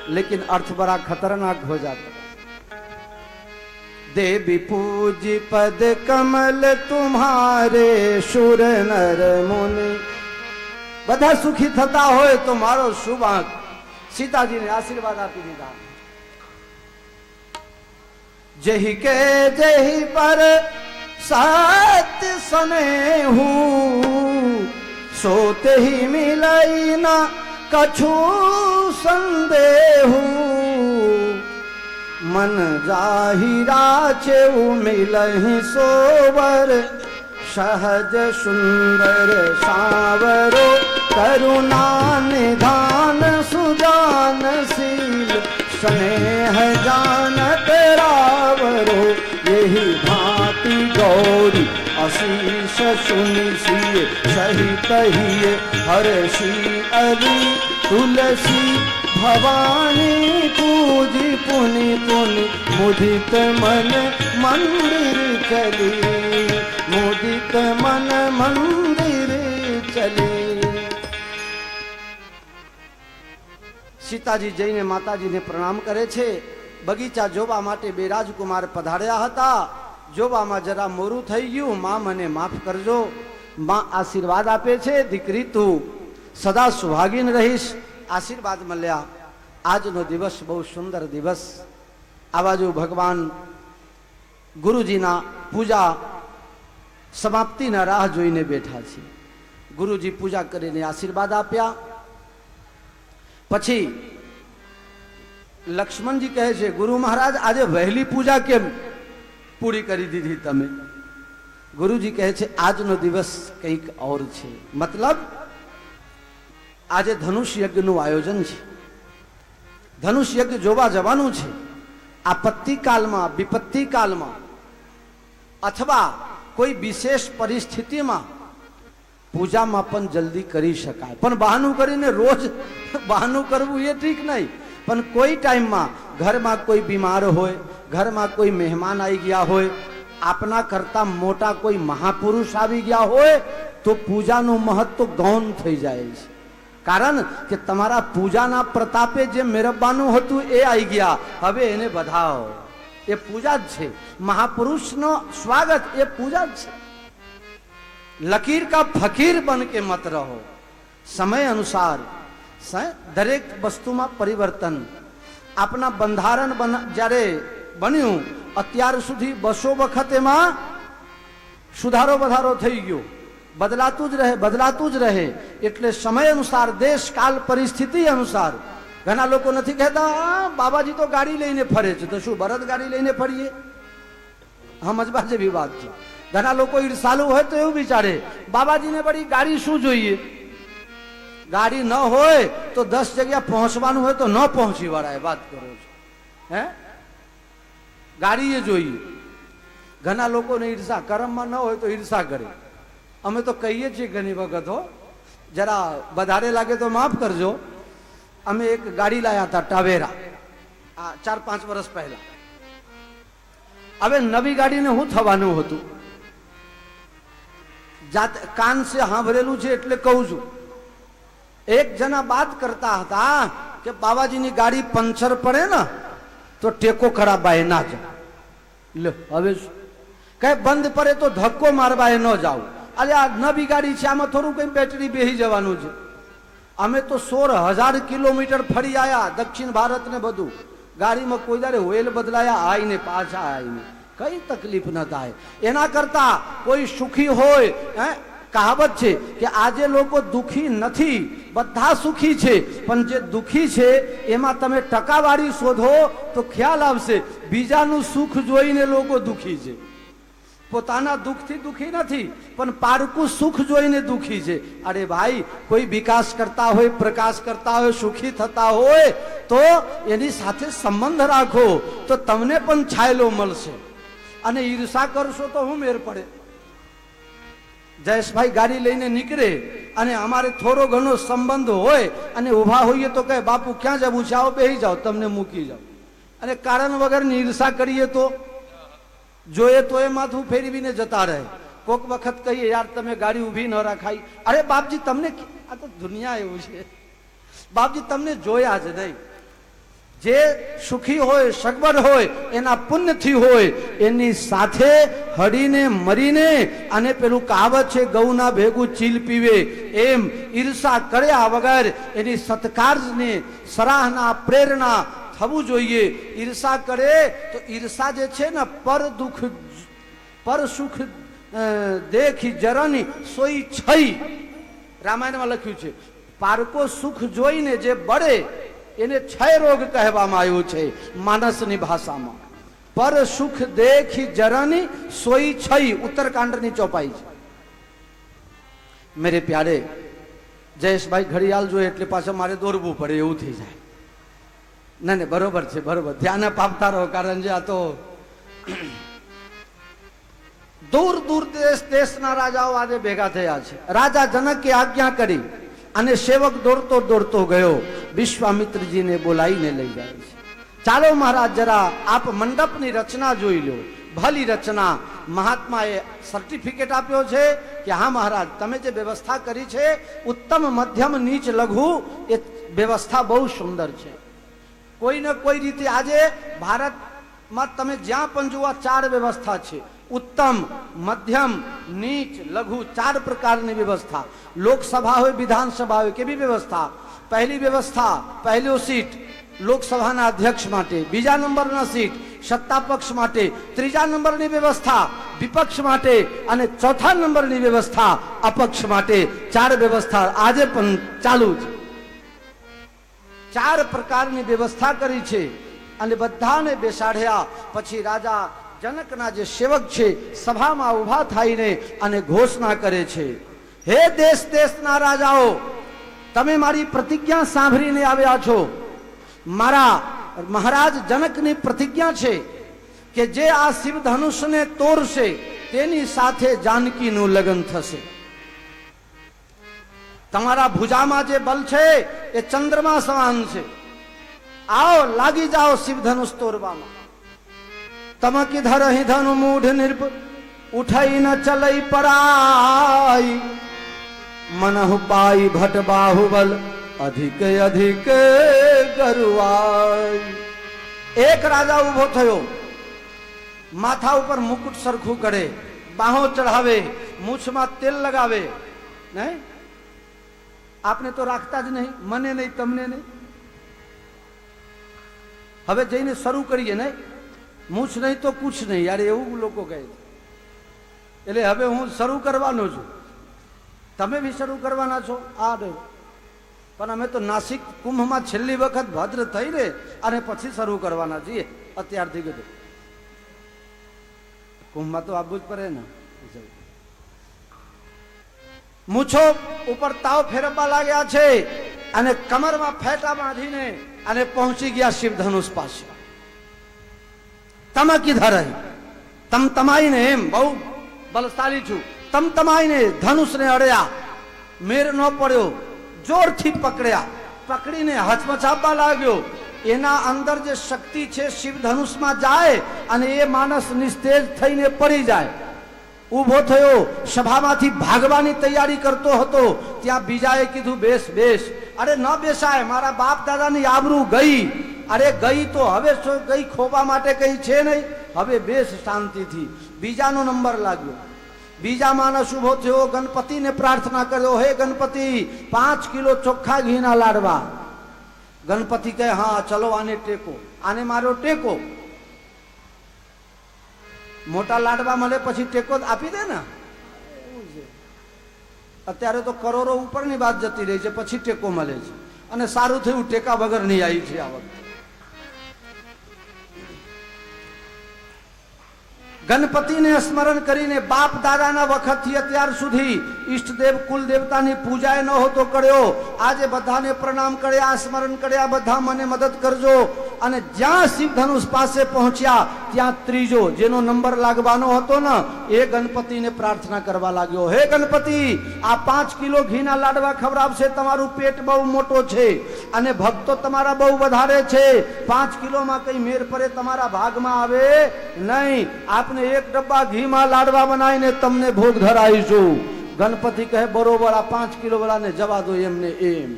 लेकिन अर्थ बड़ा खतरनाक हो जाता देवी पूजी पद कमल तुम्हारे शुर नर मुनि બધા સુખી થતા હોય તો મારો શુભ આંક સીતાજીને આશીર્વાદ આપી દીધા જહી કે જહી પર सत्य सने हूँ सोते ही मिलई ना कछु संदेह मन जाहिरा छे मिलहि सोवर सहज सुंदर सावरो करुणा निधान सुजानशील स्नेह जानत रावरो यही भांति गौरी अशीष सुनि सिए सहित हिए हर्षि अली तुलसी भवानी पूजी पुनि पुनि मुदित मन मंदिर चली मुदित मन मंदिर चली सीताजी जईने माताजीने प्रणाम करे छे बगीचा जोवा माटे बे राजकुमार पधार्या हता जोवामां जरा मोरू थई गयुं मां मने माफ करजो मां आशीर्वाद आपे छे दीकरी तू सदा सुहागीन रहीश आशीर्वाद मळ्या आजनो दिवस बहु सुंदर दिवस आ बाजू भगवान गुरुजीना पूजा સમાપ્તિના રાહ જોઈને બેઠા છીએ. ગુરુજી પૂજા કરીને આશીર્વાદ આપ્યા. પછી લક્ષ્મણજી કહે છે, ગુરુ મહારાજ આજે વહેલી પૂજા કેમ પૂરી કરી દીધી તમે? ગુરુજી કહે છે, આજનો દિવસ કંઈક ઓર છે. મતલબ આજે ધનુષ યજ્ઞનું આયોજન છે. ધનુષ યજ્ઞ જોવા જવાનું છે. આપત્તિ કાળમાં, વિપત્તિ કાળમાં અથવા કોઈ વિશેષ પરિસ્થિતિમાં પૂજામાં પણ જલ્દી કરી શકાય. પણ બહાનું કરીને રોજ બહાનું કરવું એ ઠીક નહીં. પણ કોઈ ટાઈમમાં ઘરમાં કોઈ બીમાર હોય, ઘરમાં કોઈ મહેમાન આવી ગયા હોય, આપના કરતા મોટા કોઈ મહાપુરુષ આવી ગયા હોય, તો પૂજાનું મહત્વ ગૌણ થઈ જાય છે. કારણ કે તમારા પૂજાના પ્રતાપે જે મેરબાનું હતું એ આવી ગયા, હવે એને વધાવો. એ પૂજા જ છે. મહાપુરુષનો સ્વાગત એ પૂજા જ છે. લકીર કા ફકીર બન કે મત રહો. સમય અનુસાર દરેક વસ્તુમાં પરિવર્તન. આપના બંધારણ જ્યારે બન્યું અત્યાર સુધી 200 વખત એમાં સુધારો વધારો થઈ ગયો. બદલાતું જ રહે, બદલાતું જ રહે. એટલે સમય અનુસાર, દેશ કાળ પરિસ્થિતિ અનુસાર. ઘણા લોકો નથી કહેતા બાબાજી તો ગાડી લઈને ફરે છે, તો શું બળદ ગાડી લઈને ફરીએ? સમજવા જેવી વાત છે. ઘણા લોકો ઈર્ષાલુ હોય તો એવું વિચારે બાબાજીને વળી ગાડી શું જોઈએ? ગાડી ન હોય તો 10 જગ્યા પહોંચવાનું હોય તો ન પહોંચી વળાય. વાત કરો છો હે? ગાડી એ જોઈએ. ઘણા લોકોને ઈર્ષા, કર્મમાં ન હોય તો ઈર્ષા કરે. અમે તો કહીએ છીએ ઘણી વખત, હો જરા વધારે લાગે તો માફ કરજો. અમે એક ગાડી લાયા હતા ટાવેરા, 4-5 વર્ષ પહેલા. હવે નવી ગાડીને શું થવાનું હતું? કાન સે સાંભળેલું છે એટલે કહું છું. એક જણા વાત કરતા હતા કે બાબાજીની ગાડી પંચર પડે ને તો ટેકો ખરાબાય ના જાવ. લે હવે કઈ બંધ પડે તો ધક્કો મારવાય ન જાવ. અરે આ નવી ગાડી છે, આમાં થોડું કઈ બેટરી બેસી જવાનું છે. અમે તો 16,000 કિલોમીટર ફરી આયા, દક્ષિણ ભારત ને બધું. ગાડીમાં કોઈ દાડે ઓઇલ બદલાયા આઈને પાછા આવીને કઈ તકલીફ ન થાય. એના કરતા કોઈ સુખી હોય, કહાવત છે કે આજે લોકો દુખી નથી, બધા સુખી છે. પણ જે દુખી છે એમાં તમે ટકાવારી શોધો તો ખ્યાલ આવશે બીજાનું સુખ જોઈને લોકો દુખી છે. પોતાના દુઃખથી દુખી નથી, પણ પારકું સુખ જોઈને દુખી છે. અરે ભાઈ, કોઈ વિકાસ કરતા હોય, પ્રકાશ કરતા હોય, સુખી થતા હોય તો એની સાથે સંબંધ રાખો તો તમને પણ છાયલો મળશે. અને ઈર્ષા કરશો તો હું મેર પડે? જયેશભાઈ ગાડી લઈને નીકળે અને અમારે થોડો ઘણો સંબંધ હોય અને ઊભા હોઈએ તો કહે બાપુ ક્યાં જવું છે, આવો બેસી જાઓ, તમને મૂકી જાઓ. અને કારણ વગરની ઈર્ષા કરીએ તો જોઈએ તો એ માથું ફેરવીને જતા રહે. કોક વખત કહીએ યાર તમે ગાડી ઊભી ન રાખાઈ. અરે બાપજી તમને, આ તો દુનિયા એવું છે બાપજી, તમને જોયા જ નહીં. જે સુખી હોય, સગવડ હોય, એના પુણ્યથી હોય, એની સાથે હડીને મરીને, અને પેલું કહાવત છે ગૌના ભેગું ચીલ પીવે, એમ ઈર્ષા કર્યા વગર એની સત્કારને સરાહના, પ્રેરણા થવું જોઈએ. ઈર્ષા કરે તો ઈર્ષા જે છે ને પર દુઃખ પર સુખ દેખી જરની સોઈ છઈ, રામાયણમાં લખ્યું છે. પારકો સુખ જોઈને જે બળે એને ક્ષય રોગ કહેવામાં આવ્યું છે માનસની ભાષામાં. પર સુખ દેખી જરની સોઈ છઈ, ઉત્તરકાંડની ચોપાઈ છે. મેરે પ્યારે જયેશભાઈ ઘડિયાળ જોઈએ એટલે પાછળ મારે દોરવું પડે એવું થઈ જાય. ના ને બરોબર છે, બરોબર. ધ્યાન પામતા રહો, કારણ જે આ તો દૂર દૂર દેશના રાજાઓ આજે ભેગા થયા છે. રાજા જનકે આજ્ઞા કરી અને સેવક દોડતો દોડતો ગયો, વિશ્વામિત્રજીને બોલાવીને લઈ જાય છે. ચાલો મહારાજ જરા આપ મંડપની રચના જોઈ લો. ભલી રચના. મહાત્માએ સર્ટિફિકેટ આપ્યો છે કે હા મહારાજ, તમે જે વ્યવસ્થા કરી છે ઉત્તમ, મધ્યમ, નીચ, લઘુ, એ વ્યવસ્થા બહુ સુંદર છે. કોઈ ને કોઈ રીતે આજે ભારતમાં તમે જ્યાં પણ જુઓ 4 વ્યવસ્થા છે. ઉત્તમ, મધ્યમ, નીચ, લઘુ, 4 પ્રકારની વ્યવસ્થા. લોકસભા હોય, વિધાનસભા હોય, કેવી વ્યવસ્થા? પહેલી વ્યવસ્થા, પહેલો સીટ લોકસભાના અધ્યક્ષ માટે, બીજા નંબરના સીટ સત્તા પક્ષ માટે, ત્રીજા નંબરની વ્યવસ્થા વિપક્ષ માટે અને ચોથા નંબરની વ્યવસ્થા અપક્ષ માટે. 4 વ્યવસ્થા આજે પણ ચાલુ છે. 4 પ્રકારની વ્યવસ્થા કરી છે અને બધાને બેસાડ્યા. પછી રાજા જનકના જે સેવક છે સભામાં ઊભા થઈને અને ઘોષણા કરે છે, હે દેશ દેશના રાજાઓ, તમે મારી પ્રતિજ્ઞા સાંભળીને આવ્યા છો. મારા મહારાજ જનકની પ્રતિજ્ઞા છે કે જે આ શિવ ધનુષને તોડશે તેની સાથે જાનકીનું લગ્ન થશે. તમારા ભુજામાં જે બલ છે એ ચંદ્રમા સમાન છે. આવો લાગી જાઓ શિવ ધનુષ તોડવામાં. તમ કિધર હિ ધनु મૂઢ નિર્ભ ઉઠાઈ ન ચલઈ પરાઈ મનહુ પાઈ ભટ બાહુબલ અધિક અધિક ગરુવાઈ. એક રાજા ઉભો થયો, માથા ઉપર મુકુટ સરખું કરે, બાહો ચઢાવે, મૂછમાં તેલ લગાવે. નહીં, આપને તો રાખતા જ નહીં, મને નહીં, તમને નહીં. હવે જઈને શરૂ કરીએ નહીં, મૂછ નહીં તો કુછ નહીં. યાર એવું લોકો કહે છે. એટલે હવે હું શરૂ કરવાનો છું, તમે બી શરૂ કરવાના છો. આ પણ અમે તો નાસિક કુંભમાં છેલ્લી વખત ભદ્ર થઈ રે અને પછી શરૂ કરવાના છીએ. અત્યારથી કીધું કુંભમાં તો આવવું જ પડે ને. મૂછો ઉપર તાવ ફેરવવા લાગ્યા છે અને કમરમાં ફેટા બાંધીને અને પહોંચી ગયા શિવ ધનુષ પાસે. તમે કિધર તમ તમાઈને, એમ બહુ બલશાળી છું, તમ તમાઈને ધનુષને અડ્યા, મેર ન પડ્યો, જોરથી પકડ્યા, પકડીને હચમચાવવા લાગ્યો. એના અંદર જે શક્તિ છે શિવ ધનુષમાં જાય અને એ માણસ નિસ્તેજ થઈને પડી જાય. ઊભો થયો, સભામાંથી ભાગવાની તૈયારી કરતો હતો. ત્યાં બીજાએ કીધું બેસ બેસ. અરે ન બેસાય, મારા બાપ દાદાની આબરૂ ગઈ. અરે ગઈ તો હવે શું ગઈ, ખોવા માટે કઈ છે નહીં. હવે બેસ શાંતિથી. બીજાનો નંબર લાગ્યો. બીજા માણસ ઉભો થયો, ગણપતિને પ્રાર્થના કર્યો, હે ગણપતિ 5 કિલો ચોખ્ખા ઘીના લાડવા. ગણપતિ કહે હા ચલો આને ટેકો, આને મારો ટેકો. મોટા લાડવા મળે પછી ટેકો આપી દે ને. અત્યારે તો કરોડો ઉપરની વાત જતી રહી છે, પછી ટેકો મળે છે. અને સારું થયું ટેકા વગર નહીં આવી છે આ વખતે. ગણપતિને સ્મરણ કરીને બાપ દાદાના વખતથી અત્યાર સુધી ઈષ્ટદેવ કુલ દેવતાની પૂજા નહોતો કર્યો. આજે બધાને પ્રણામ કર્યા, સ્મરણ કર્યા, બધા મને મદદ કરજો. અને જ્યાં શિવ ધનુષ પાસે પહોંચ્યા ત્યાં ત્રીજો જેનો નંબર લાગવાનો હતો ને એ ગણપતિને પ્રાર્થના કરવા લાગ્યો, હે ગણપતિ આ 5 કિલો ઘીના લાડવા ખવડાવશે, તમારું પેટ બહુ મોટો છે અને ભક્તો તમારા બહુ વધારે છે. 5 કિલોમાં કઈ મેર પડે તમારા ભાગમાં આવે નહીં. આપને 1 ડબ્બા ઘીમાં લાડવા બનાવીને તમને ભોગ ધરાવીશું. ગણપતિ કહે બરોબર, આ 5 કિલો વાળાને જવા દો એમને એમ.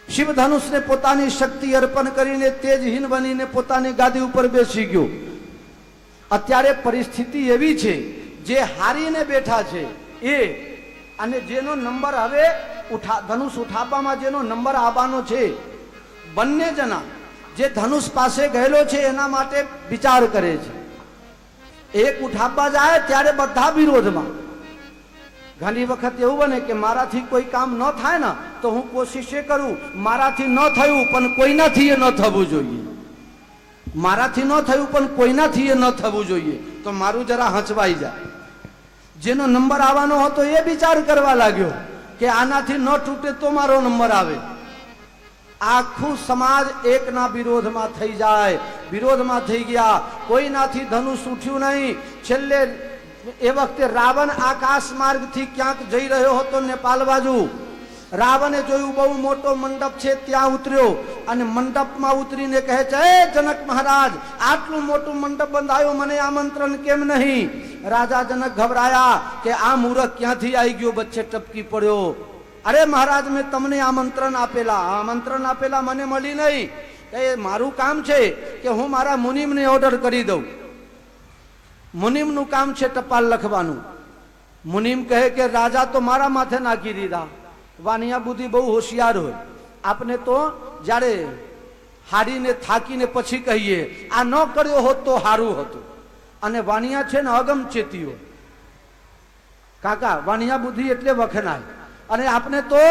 શિવ ધનુષને પોતાની શક્તિ અર્પણ કરીને તેજહીન બનીને પોતાની ગાદી ઉપર બેસી ગયો. અત્યારે પરિસ્થિતિ એવી છે જે હારીને બેઠા છે એ અને જેનો નંબર હવે ધનુષ ઉઠાવવામાં જેનો નંબર આવવાનો છે, બંને જણા જે ધનુષ પાસે ગયેલો છે એના માટે વિચાર કરે છે. એક ઉઠાવવા જાય ત્યારે બધા વિરોધમાં. ઘણી વખત એવું બને કે મારાથી કોઈ કામ ન થાય ને તો હું કોશિશ કરું, મારાથી ન થયું પણ કોઈનાથી એ ન થવું જોઈએ. મારાથી ન થયું પણ કોઈનાથી એ ન થવું જોઈએ તો મારું જરા હચવાઈ જાય. જેનો નંબર આવવાનો હતો એ વિચાર કરવા લાગ્યો કે આનાથી ન તૂટે તો મારો નંબર આવે. આખું સમાજ એકના વિરોધમાં થઈ જાય. વિરોધમાં થઈ ગયા, કોઈનાથી ધનુષ ઉઠ્યું નહીં. છેલ્લે એ વખતે રાવણ આકાશ માર્ગથી ક્યાંક જઈ રહ્યો હતો નેપાળ બાજુ. રાવણે જોયું બહુ મોટો મંડપ છે, ત્યાં ઉતર્યો અને મંડપમાં ઉતરીને કહે છે, હે જનક મહારાજ આટલું મોટું મંડપ બંધાયો, મને આમંત્રણ કેમ નહીં? રાજા જનક ગભરાયા કે આ મૂર્ખ ક્યાંથી આવી ગયો, વચ્ચે ટપકી પડ્યો. અરે મહારાજ મેં તમને આમંત્રણ આપેલા મને મળી નહીં. એ મારું કામ છે કે હું મારા મુનિમને ઓર્ડર કરી દઉં. મુનિમનું કામ છે ટપાલ લખવાનું. મુનિમ કહે કે રાજા તો મારા માથે નાખી દીધા. વાનિયા બુદ્ધિ બહુ હોશિયાર હોય. આપને તો જ્યારે હારીને થાકીને પછી કહીએ આ ન કર્યો હોત તો સારું હતું. અને વાણિયા છે ને અગમચેતીઓ. કાકા વાણિયા બુદ્ધિ એટલે વખણાય. અને આપણે તો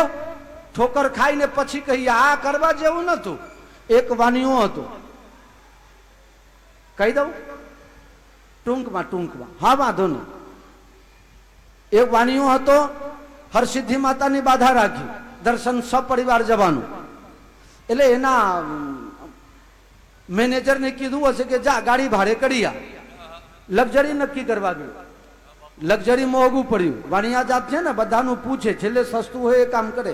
ઠોકર ખાઈને પછી કહીએ આ કરવા જેવું નતું. એક વાણિયો હતો, કહી દઉં ટૂંકમાં. હા વાંધો નહીં. એક વાણિયો હતો, હરસિદ્ધિ માતાની બાધા રાખી દર્શન સપરિવાર જવાનું. એટલે એના મેનેજરને કીધું હશે કે જા ગાડી ભાડે કરી આ. લક્ઝરી નક્કી કરવા ગયું. લક્ઝરી મોંઘું પડ્યું. વાણિયા જાત છે ને બધાનું પૂછે, છેલ્લે સસ્તું હોય એ કામ કરે.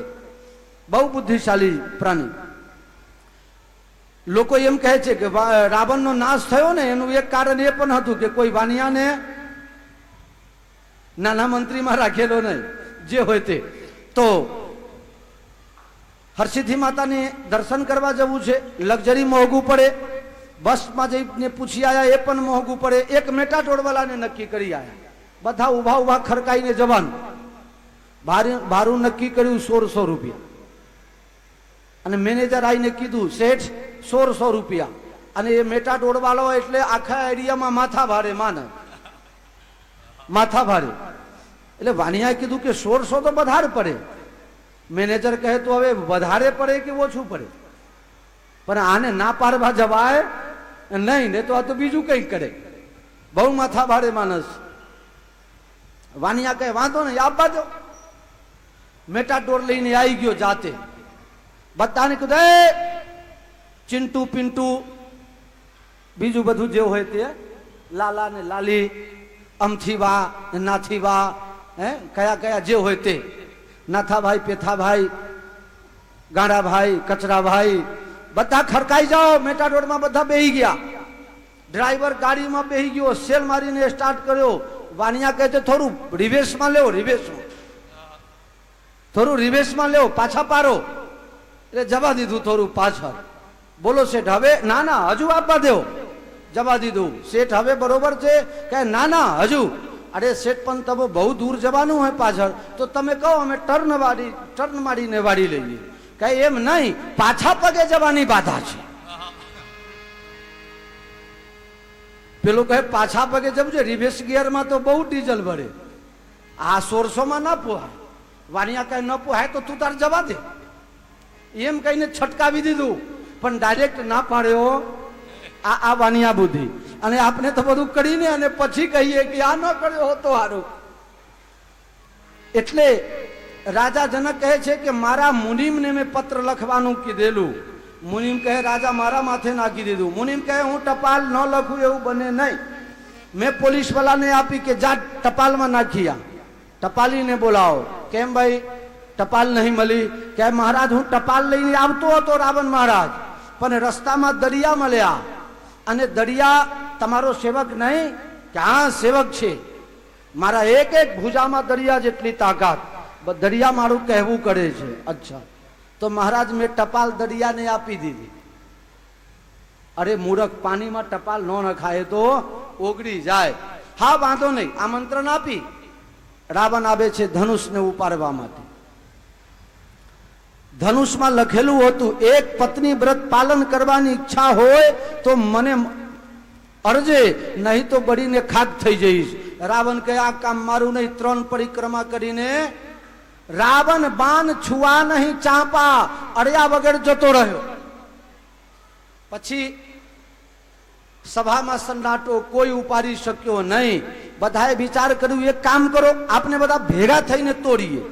બહુ બુદ્ધિશાળી પ્રાણી. લોકો એમ કહે છે કે રાવણનો નાશ થયો ને એનું એક કારણ એ પણ હતું કે કોઈ વાણિયાને નાના મંત્રીમાં રાખેલો નહીં, જે હોય તે. તો હરસિદ્ધિ માતાને દર્શન કરવા જવું છે, લક્ઝરી મોંઘું પડે. બસમાં જઈને પૂછી આવ્યા, એ પણ મોંઘું પડે. એક મેટાડોરવાળાને નક્કી કરી આવ્યા. બધા ઉભા ખરકાઈને જવાનું. ભાડું નક્કી કર્યું 1600 રૂપિયા. અને મેનેજર આવીને કીધું શેઠ 1600 રૂપિયા. અને એ મેટાડોરવાળો એટલે આખા એરિયામાં માથા ભારે માને, માથા ભારે. એટલે વાણિયાએ કીધું કે 1600 તો વધારે પડે. મેનેજર કહે તો હવે વધારે પડે કે ઓછું પડે? પણ આને ના પાડવા જવાય નહીં, ને તો આ તો બીજું કંઈક કરે. બહુ માથા ભારે માણસ. વાણિયા કહે વાંધો નહીં આપવા દો. મેટાડોર લઈને આવી ગયો જાતે. બધાને કીધું એ ચિંટુ પિન્ટુ બીજું બધું જે હોય તે, લાલા ને લાલી, અમથીવા નાથીવા, કયા જે હોય તે, નાથાભાઈ, પેથાભાઈ, ગાંડાભાઈ, કચરાભાઈ, બધા ખડકાઈ જાઓ. મેટાડોરમાં બધા બેહી ગયા. ડ્રાઈવર ગાડીમાં બેહી ગયો, સેલ મારીને સ્ટાર્ટ કર્યો. વાણિયા કહે છે થોડું રિવેશમાં લેવો, થોડું રિવેશમાં લેવો, પાછા પારો. એટલે જવા દીધું થોડું પાછળ. બોલો શેઠ હવે? ના હજુ આપવા દેવો. જવા દીધું. શેઠ હવે બરોબર છે? કે ના હજુ. અરે શેઠ પણ તમે બહુ દૂર જવાનું હોય પાછળ, તો તમે કહો અમે ટર્ન મારીને વાળી લઈએ. કઈ એમ નહીં, પાછા પગે જવાની બાધા છે. પેલું કહે પાછા પગે જવું છે, રિવેર્સ ગિયરમાં તો બહુ ડીઝલ ભરે, આ 1600માં ના પોહાય. વાણિયા કઈ ન પોહાય તો તું તાર જવા દે એમ કહીને છટકાવી દીધું. પણ ડાયરેક્ટ ના પાડ્યો. આ વાણિયા બુદ્ધિ. અને આપણે તો બધું કરીને અને પછી કહીએ કે આ ન કર્યો હોતો સારું. એટલે રાજા જનક કહે છે કે મારા મુનિમને મેં પત્ર લખવાનું કીધેલું. મુનિમ કહે રાજા મારા માથે નાખી દીધું. મુનિમ કહે હું ટપાલ ન લખું એવું બને નહીં. મેં પોલીસ વાળાને આપી કે જા ટપાલમાં નાખી આ. ટપાલીને બોલાવો. કેમ ભાઈ ટપાલ નહીં મળી? કે મહારાજ હું ટપાલ લઈને આવતો હતો રાવણ મહારાજ, પણ રસ્તામાં દરિયા મળ્યા. અને દરિયા તમારો સેવક નહીં? કે હા સેવક છે. મારા એક ભુજામાં દરિયા જેટલી તાકાત. દરિયા મારું કહેવું કરે છે. અચ્છા, તો મહારાજ મેં ટપાલ દરિયાને આપી દીધી. અરે મૂર્ખ, પાણીમાં ટપાલ ન નખાય તો ઓગળી જાય. હા વાંધો નહીં. આમંત્રણ આપી. રાવણ આવે છે ધનુષને ઉપાડવા માટે. ધનુષમાં લખેલું હતું એક પત્ની વ્રત પાલન કરવાની ઈચ્છા હોય તો મને અરજે, નહીં તો બળીને ખાક થઈ જઈશ. રાવણ કહે આ કામ મારું નહીં. 3 પરિક્રમા કરીને રાવણ બાણ છુઆ નહીં ચાંપા, અડ્યા વગર જતો રહ્યો. પછી સભામાં સન્નાટો, કોઈ ઉપાડી શક્યો નહીં. બધાએ વિચાર કર્યું એક કામ કરો, આપણે બધા ભેગા થઈને તોડીએ.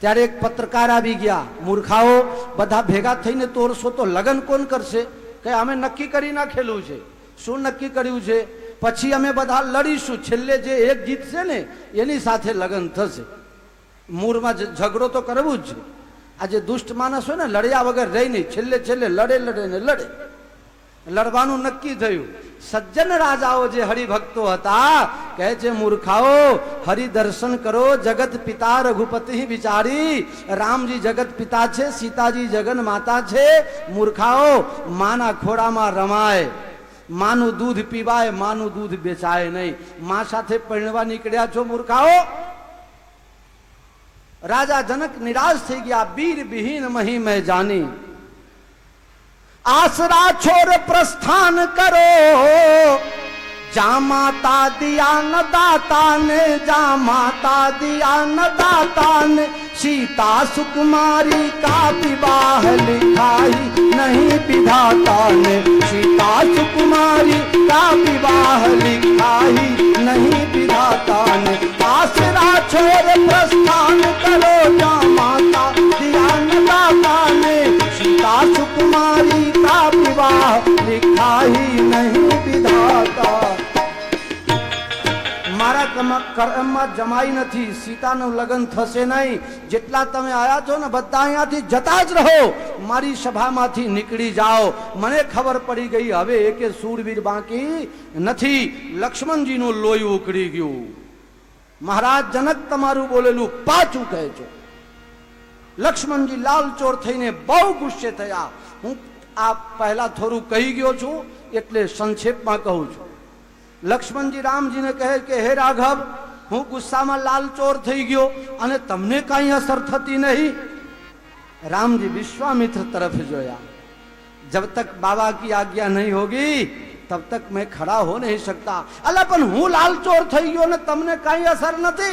ત્યારે એક પત્રકાર આવી ગયા. મૂર્ખાઓ, બધા ભેગા થઈને તોડશો તો લગ્ન કોણ કરશે? કે અમે નક્કી કરી નાખેલું છે. શું નક્કી કર્યું છે? પછી અમે બધા લડીશું, છેલ્લે જે એક જીતશે ને એની સાથે લગ્ન થશે. મૂળમાં ઝઘડો તો કરવું જ છે. આ જે દુષ્ટ માણસ હોય ને લડ્યા વગર રહી નહીં, છેલ્લે લડે. લડવાનું નક્કી થયું. સજ્જન રાજાઓ જે હરિભક્તો હતા કહે છે મૂર્ખાઓ, હરિ દર્શન કરો. જગત પિતા રઘુપતિ વિચારી. રામજી જગત પિતા છે, સીતાજી જગન માતા છે. મૂર્ખાઓ, માના ખોડામાં રમાય, માનું દૂધ પીવાય, માનું દૂધ બેચાય નહીં. માં સાથે પરણવા નીકળ્યા છો મૂર્ખાઓ. રાજા જનક નિરાશ થઈ ગયા. વીર વિહીન મહી મેં જાની. आसरा छोड़ प्रस्थान करो, जा माता दिया न दाता ने, जा माता दिया न दाता ने, सीता सुकुमारी का विवाह लिखाई नहीं विधाता ने, सीता सुकुमारी का विवाह लिखाई नहीं विधाता ने। आसरा छोड़ प्रस्थान करो, जा माता दिया न दाता ने, सीता सुकुमारी का विवाह लिखाई नहीं विधाता। मारा કર્મમાં જમાઈ નથી, સીતાનું લગ્ન થશે નહીં। જેટલા તમે આયા છો ને બધા અહીંયાથી જતા જ રહો, મારી સભામાંથી નીકળી જાઓ। મને ખબર પડી ગઈ હવે એકે શૂરવીર બાકી નથી। લક્ષ્મણજીનું લોહી ઉકળી ગયું। મહારાજ જનક તમારું બોલેલું પાછું કહે છો। લક્ષ્મણજી લાલચોર થઈને બહુ ગુસ્સે થયા। હું આ પહેલા થોડું કહી ગયો છું એટલે સંક્ષેપમાં કહું છું। લક્ષ્મણજી રામજીને કહે કે હે રાઘવ, હું ગુસ્સામાં લાલચોર થઈ ગયો અને તમને કાંઈ અસર થતી નહીં। रामजी विश्वामित्र तरफ जोया। जब तक बाबा की आज्ञा नहीं होगी तब तक मैं खड़ा हो नहीं सकता। अला पण हूँ लालचोर थई गयो ने तमने काई असर नथी।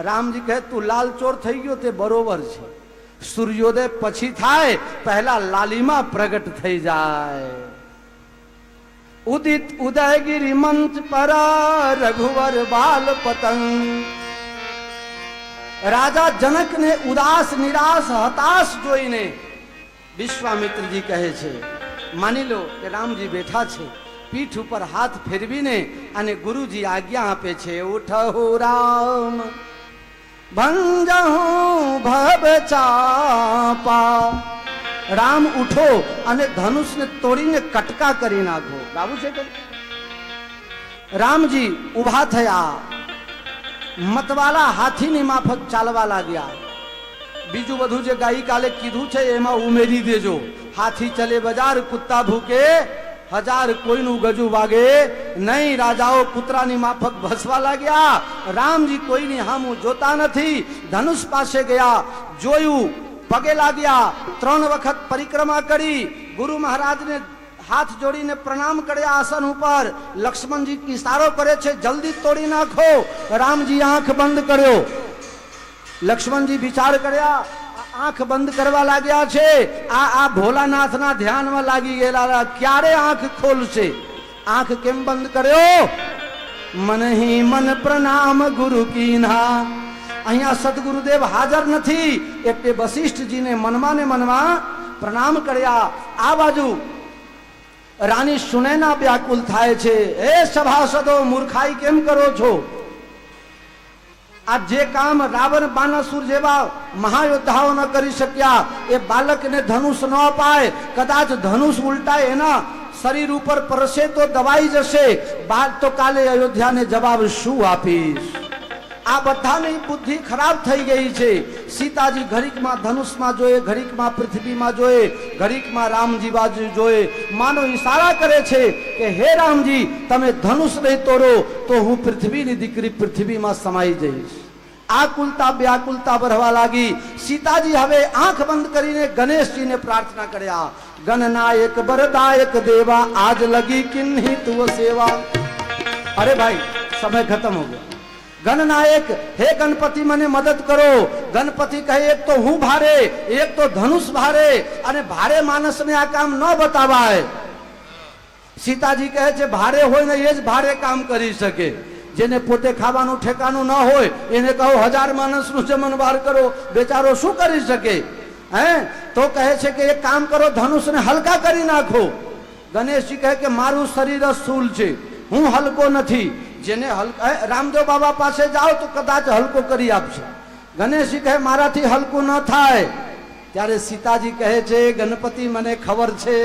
रामजी कहे तू लालचोर थई गयो ते बरोबर छे। सूर्योदय पछी थाय पहला लालिमा प्रगट थई जाए। उदित उदयगिरी मंच पर रघुवर बाल पतंग। राजा जनक ने उदास निराश हताश जोईने विश्वामित्र जी कहे छे मानी लो कि रामजी बैठा छे। पीठ पर हाथ फेरवीने अने गुरुजी आज्ञा आपे छे उठो राम भंजहु भव चापा। राम उठो अने धनुष ने तोड़ीने कटका करी नाखो। गावुं छे के रामजी उभा थया। मतवाला हाथी नी माफक चालवा लाग्या। बीजू बधु जे गाई काले कीधु छे एमा उमेरी देजो। हाथी चले बाजार कुत्ता भूके हजार कोईनु गजू वागे नहीं। राजाओ कुतरानी माफक भसवा लाग्या। रामजी कोईनी हामु जोता नथी। धनुष पासे गया जोयू पगे लाग्या। 3 वखत परिक्रमा करी। गुरु महाराज ने हाथ जोड़ीने प्रणाम करे आसन ऊपर। लक्ष्मण जी इशारो करे छे जल्दी तोड़ी नाखो। राम जी आंख बंद कर्यो। लक्ष्मण जी विचार कर्या आंख बंद करवा लाग्या छे। आ भोलानाथ ना ध्यान में लागी गेला। क्यारे आंख खोलशे? आंख केम बंद कर्यो? मन ही मन प्रणाम गुरु कीना। अहींया सदगुरुदेव हाजर नथी એટલે વશિષ્ઠજીને મનમાં ને મનમાં પ્રણામ કર્યા। આ બાજુ रानी सुनैना व्याकुल थाय छे। ए सभासदो मूर्खाई केम करो छो? आज जे काम रावण बानासुर जेवा महायोद्धाओं न करी शक्या ए बालक ने धनुष न अपाय। कदाच धनुष उल्टा एना शरीर ऊपर परसे तो दबाई जशे। बात तो काले अयोध्या ने जवाब शू आपीश। आ बधानी बुद्धि खराब थई गई छे। सीताजी घड़ीक में धनुष में जोए, घड़ीक में पृथ्वी में जोए, घड़ीक में रामजी बाजू जोए। मानो इशारा करे छे कि हे रामजी तमे धनुष नहीं तोड़ो तो हूँ पृथ्वी नी दीकरी पृथ्वी में समाई जईश। आकुलता व्याकुलता बढ़वा लागी। सीताजी हवे आंख बंद करीने गणेश जी ने प्रार्थना कर्या। गणनायक वरदायक देवा आज लगी किन्ही तू सेवा। अरे भाई समय खत्म हो गया। गणनायक हे गणपति मने मदद करो। गणपति कहे एक तो हूँ भारे एक तो धनुष भारे अने भारे मानस ने आ काम न बतावाय। सीताजी कहे छे भारे होय ने ए ज भारे काम करी सके। जेने पोते खावानुं ठेकाणुं न होय एने कहो 1000 मानसनुं जमणवार करो बेचारो शुं करी सके? हैं तो कहे छे कि एक काम करो धनुष ने हल्का करी नाखो। गणेश जी कहे कि मारू शरीर स्थूल छे हूँ हल्को नथी। जेने हल्का रामदेव बाबा पासे जाओ तो कदाच हल्को करी आपशे। गणेश जी कहे माराथी हल्को न थाय। त्यारे सीताजी कहे छे गणपति मने खबर छे।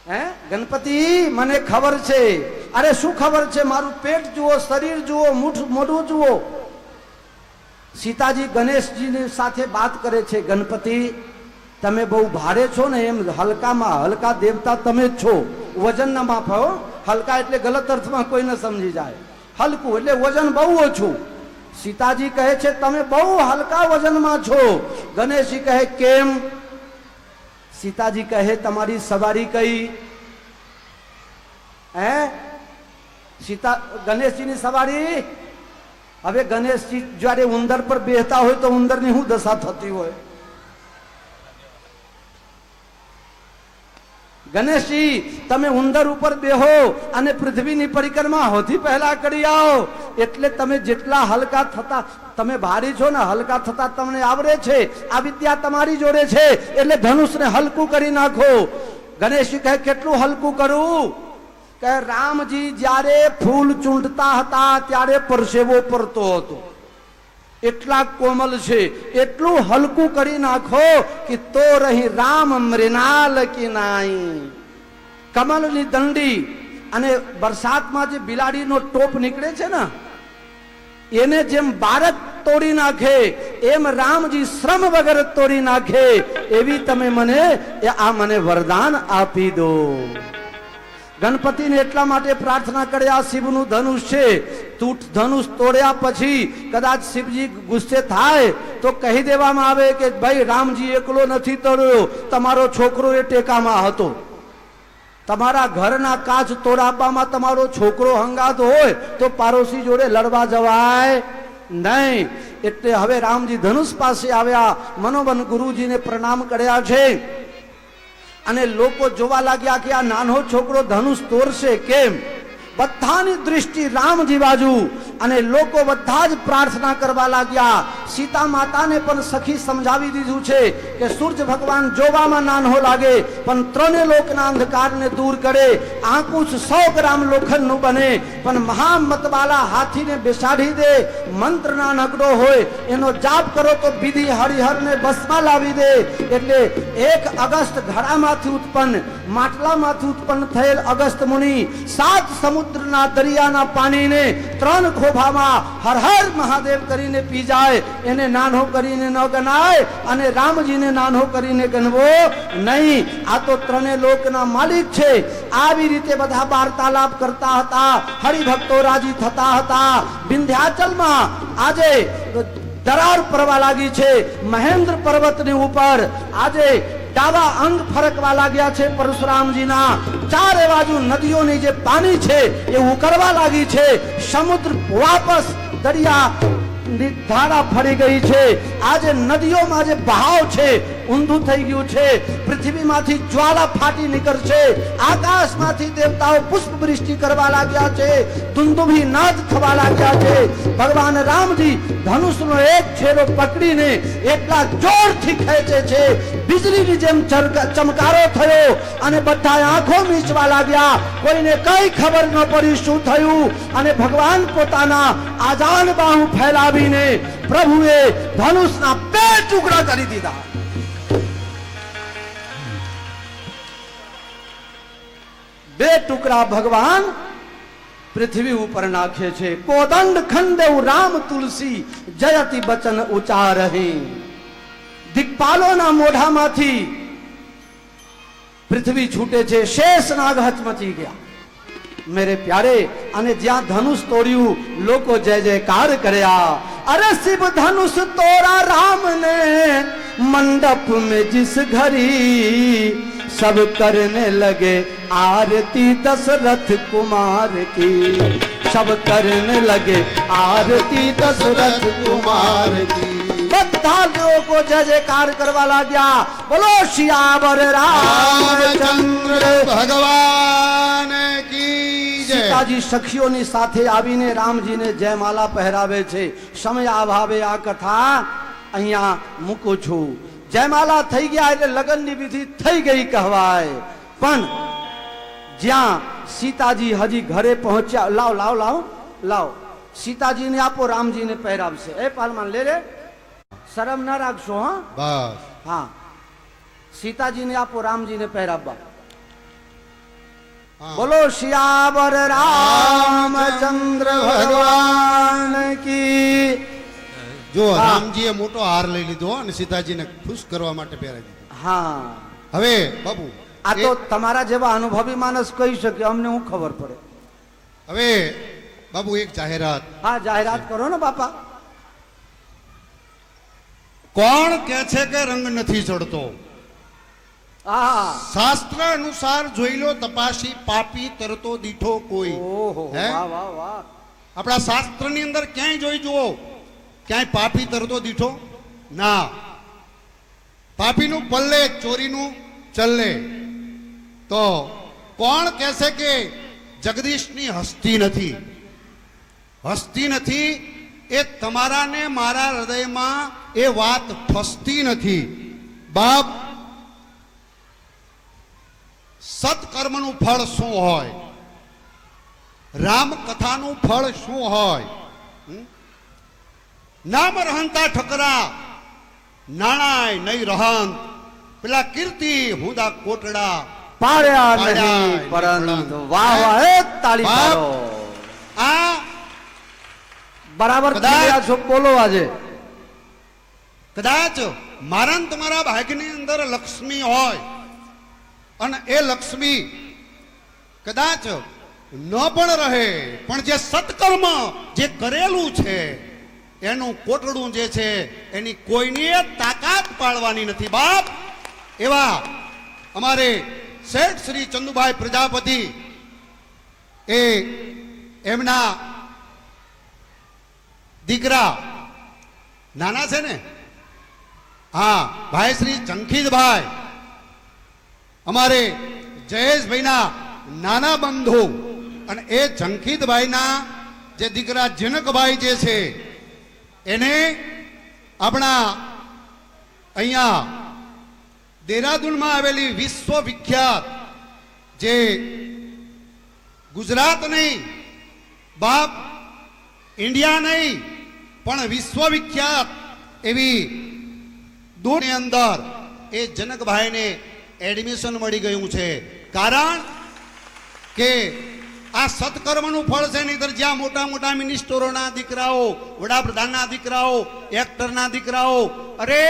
हैं गणपति मने खबर छे। अरे शू खबर छे? मारू पेट जुओ, शरीर जुओ, मोढुं जुओ। सीताजी गणेश जी ने साथे बात करे छे गणपति तमे बहु भारे छो ने एम हल्का में हल्का देवता तमे छो। वजन न मापो। हल्का एटले गलत अर्थ में कोई न समझी जाए। हल्कू एटले वजन बहु ओछू। सीताजी कहे छे तमे बहु हल्का वजन में छो। गणेश जी कहे केम? સીતાજી કહે તમારી સવારી કઈ? હે સીતા ગણેશજીની સવારી? હવે ગણેશજી જ્યારે ઉંદર પર બેહતા હોય તો ઉંદરની શું દશા થતી હોય? ગણેશજી તમે ઉંદર ઉપર બેહો અને પૃથ્વીની પરિક્રમા હોતી પહેલા કરી આવો, એટલે તમે જેટલા હલકા થતા, તમે ભારી છો ને, હલકા થતા તમને આવડે છે, આ વિદ્યા તમારી જોડે છે, એટલે ધનુષને હલકું કરી નાખો. ગણેશજી કહે કેટલું હલકું કરું? કે રામજી જ્યારે ફૂલ ચૂંટતા હતા ત્યારે પરસેવો પડતો હતો, એટલા કોમલ છે, એટલું હલકું કરી નાખો કે તો રહી રામ મૃણાલ કી નાઈ. કમલની દંડી અને વરસાદમાં જે બિલાડીનો ટોપ નીકળે છે ને, એને જેમ બાળક તોડી નાખે એમ રામજી શ્રમ વગર તોડી નાખે, એવી તમે મને મને વરદાન આપી દો. ગણપતિને એટલા માટે પ્રાર્થના કરે, આ શિવનું ધનુષ છે, ધનુષ તોડ્યા પછી કદાચ શિવજી ગુસ્સે થાય તો કહી દેવામાં આવે કે ભાઈ રામજી એકલો નથી તોડ્યો, તમારો છોકરો એ ટેકામાં હતો. તમારા ઘરના કાચ તોડાવવામાં તમારો છોકરો હંગાત હોય તો પાડોશી જોડે લડવા જવાય નહીં. એટલે હવે રામજી ધનુષ પાસે આવ્યા, મનોમન ગુરુજીને પ્રણામ કર્યા છે, અને લોકો જોવા લાગ્યા કે આ નાનો છોકરો ધનુષ તોડશે કેમ. બધાની દૃષ્ટિ રામજી બાજુ, અને લોકો બધા જ પ્રાર્થના કરવા લાગ્યા. સીતા માતાને પણ સખી સમજાવી દીધું છે કે સૂર્ય ભગવાન જોવામાં નાનો લાગે પણ ત્રણે લોકના અંધકારને દૂર કરે. આંકુશ 100 ગ્રામ લોખંડનું બને પણ મહામતવાલા હાથીને બેસાડી દે. મંત્રના નગડો હોય એનો જાપ કરો તો વિધિ હરિહરને બસમાં લાવી દે. એટલે 1 અગસ્ત ઘડામાંથી ઉત્પન્ન, માટલામાંથી ઉત્પન્ન થયેલ અગસ્ત મુનિ 7 સમુદ્રના દરિયાના પાણીને 3 ખોભામાં હર હર મહાદેવ કરીને પી જાય. એને નાનો કરીને ન ગણાય અને રામજીને નાનો કરીને ગણવો નહીં. આ તો ત્રણે લોકના માલિક છે. આવી રીતે બધા વાર્તાલાપ કરતા હતા, હરિભક્તો રાજી થતા હતા. વિંધ્યાચલમાં આજે દરાર પડવા લાગી છે. મહેન્દ્ર પર્વતની ઉપર આજે ડાવા અંગ ફરકવા લાગ્યા છે પરશુરામજીના. ચારે બાજુ નદીઓની જે પાણી છે એ ઉકળવા લાગી છે. સમુદ્ર વાપસ દરિયા ધારા ફરી ગઈ છે. આજે નદીઓમાં જે બહાવ છે ઊંધું થઈ ગયું છે. પૃથ્વીમાંથી જ્વાળા ફાટી નીકળશે. આકાશમાંથી દેવતાઓ પુષ્પ વૃષ્ટિ કરવા લાગ્યા છે. ધુંધુભી નાદ થવા લાગ્યા છે. ભગવાન રામજી ધનુષનો એક છેડો પકડીને એટલા જોરથી ખેંચે છે, વીજળીની જેમ ચમકારો થયો અને બધા આંખો મીચવા લાગ્યા. કોઈને કઈ ખબર ન પડી શું થયું. અને ભગવાન પોતાના આજાન બાહુ ફેલાવીને પ્રભુએ ધનુષના 2 ટુકડા કરી દીધા. બે ટુકડા ભગવાન પૃથ્વી ઉપર નાખે છે. કોદંડ ખંડેવ રામ તુલસી જયતિ બચન ઉચારહે. દિક્પાલોના મોઢામાંથી પૃથ્વી છૂટે છે. શેષ નાગ હચમચી ગયા મેરે પ્યારે. અને જ્યાં ધનુષ તોડ્યું લોકો જય જયકાર કર્યા. અરે શિવ ધનુષ તોड़ा राम ने मंडप में जिस घड़ी, सब करने लगे आरती दशरथ कुमार की. सब करने लगे आरती दशरथ कुमार की. બધા લોકો જય જયકાર કરવા લાગ્યા. બોલો શિયાવર રામચંદ્ર ભગવાન કી જય. સીતાજી સખીઓની સાથે આવીને રામજીને જયમાલા પહેરાવે છે. સમય અભાવે આ કથા અહીંયા મૂકું છું. જયમાલા થઈ ગયા એટલે લગ્નની વિધિ થઈ ગઈ કહેવાય. પણ જ્યાં સીતાજી હજી ઘરે પહોંચ્યા, લાવ લાવ લાવ લાવ, સીતાજીને આપો, રામજીને પહેરાવશે. એ પાલમાન લે રે, શરમ ના રાખશો. હા બસ. હા, સીતાજીને આપો, રામજીને પહેરાવવા. બોલો શિયાવર રામચંદ્ર ભગવાન કી. જો રામજીએ મોટો હાર લઈ લીધો અને સીતાજીને ખુશ કરવા માટે પહેરાવી દીધો. હા, હવે બાબુ આ તો તમારા જેવા અનુભવી માણસ કહી શકે, અમને હું ખબર પડે. હવે બાબુ એક જાહેરાત. હા, જાહેરાત કરો ને બાપા. કોણ કે છે કે રંગ નથી ચડતો? હા શાસ્ત્ર અનુસાર જોઈ લો તપાસી પાપી તરતો દીઠો કોઈ. ઓહો હે? વાહ વાહ વાહ. આપણા શાસ્ત્રની અંદર ક્યાંય જોઈ જુઓ ક્યાંય પાપી તરતો દીઠો ના. પાપીનું પલ્લે ચોરીનું ચલ્લે. તો કોણ કહેશે કે જગદીશની હસ્તી નથી? હસ્તી નથી એ તમારા ને મારા હૃદયમાં એ વાત ફસતી નથી. બાપ, સત્કર્મનું ફળ શું હોય? રામ કથાનું ફળ શું હોય? નામ રહંતા ઠકરા નાણાય નહીં રહંત, પેલા કીર્તિ હુંદા કોટડા પાડ્યા પાડ્યા નહીં નહીં પરંતુ પરંતુ. વાહ વાહ એ તાળી બાપ. પાડો. આ બરાબર કદાચ- કહી રહ્યા છો, બોલો આજે. કદાચ મારા ને તમારા ભાગ્યની અંદર લક્ષ્મી હોય અને એ લક્ષ્મી કદાચ ન પણ રહે, પણ જે સત્કર્મ જે કરેલું છે એનું કોટડું જે છે એની કોઈની તાકાત પાડવાની નથી. બાપ, એવા અમારે શેઠ શ્રી ચંદુભાઈ પ્રજાપતિ એ એમના દીકરા નાના છે ને, હા, ભાઈ શ્રી ચંખીદભાઈ, અમારે જયેશભાઈના નાના બંધુ અને એ ચંખીદભાઈના જે દીકરા જનકભાઈ જે છે એને આપણા અહીંયા દેહરાદૂનમાં આવેલી વિશ્વવિખ્યાત જે ગુજરાત નહીં બાપ, ઇન્ડિયા નહીં પણ વિશ્વવિખ્યાત એવી દૂરની અંદર એ જનકભાઈને એડમિશન મળી ગયું છે. કારણ કે આ સત્કર્મનું ફળ છે. નહીંતર જ્યાં મોટા મોટા મિનિસ્ટરોના દીકરાઓ, વડાપ્રધાનના દીકરાઓ, એક્ટરના દીકરાઓ, અરે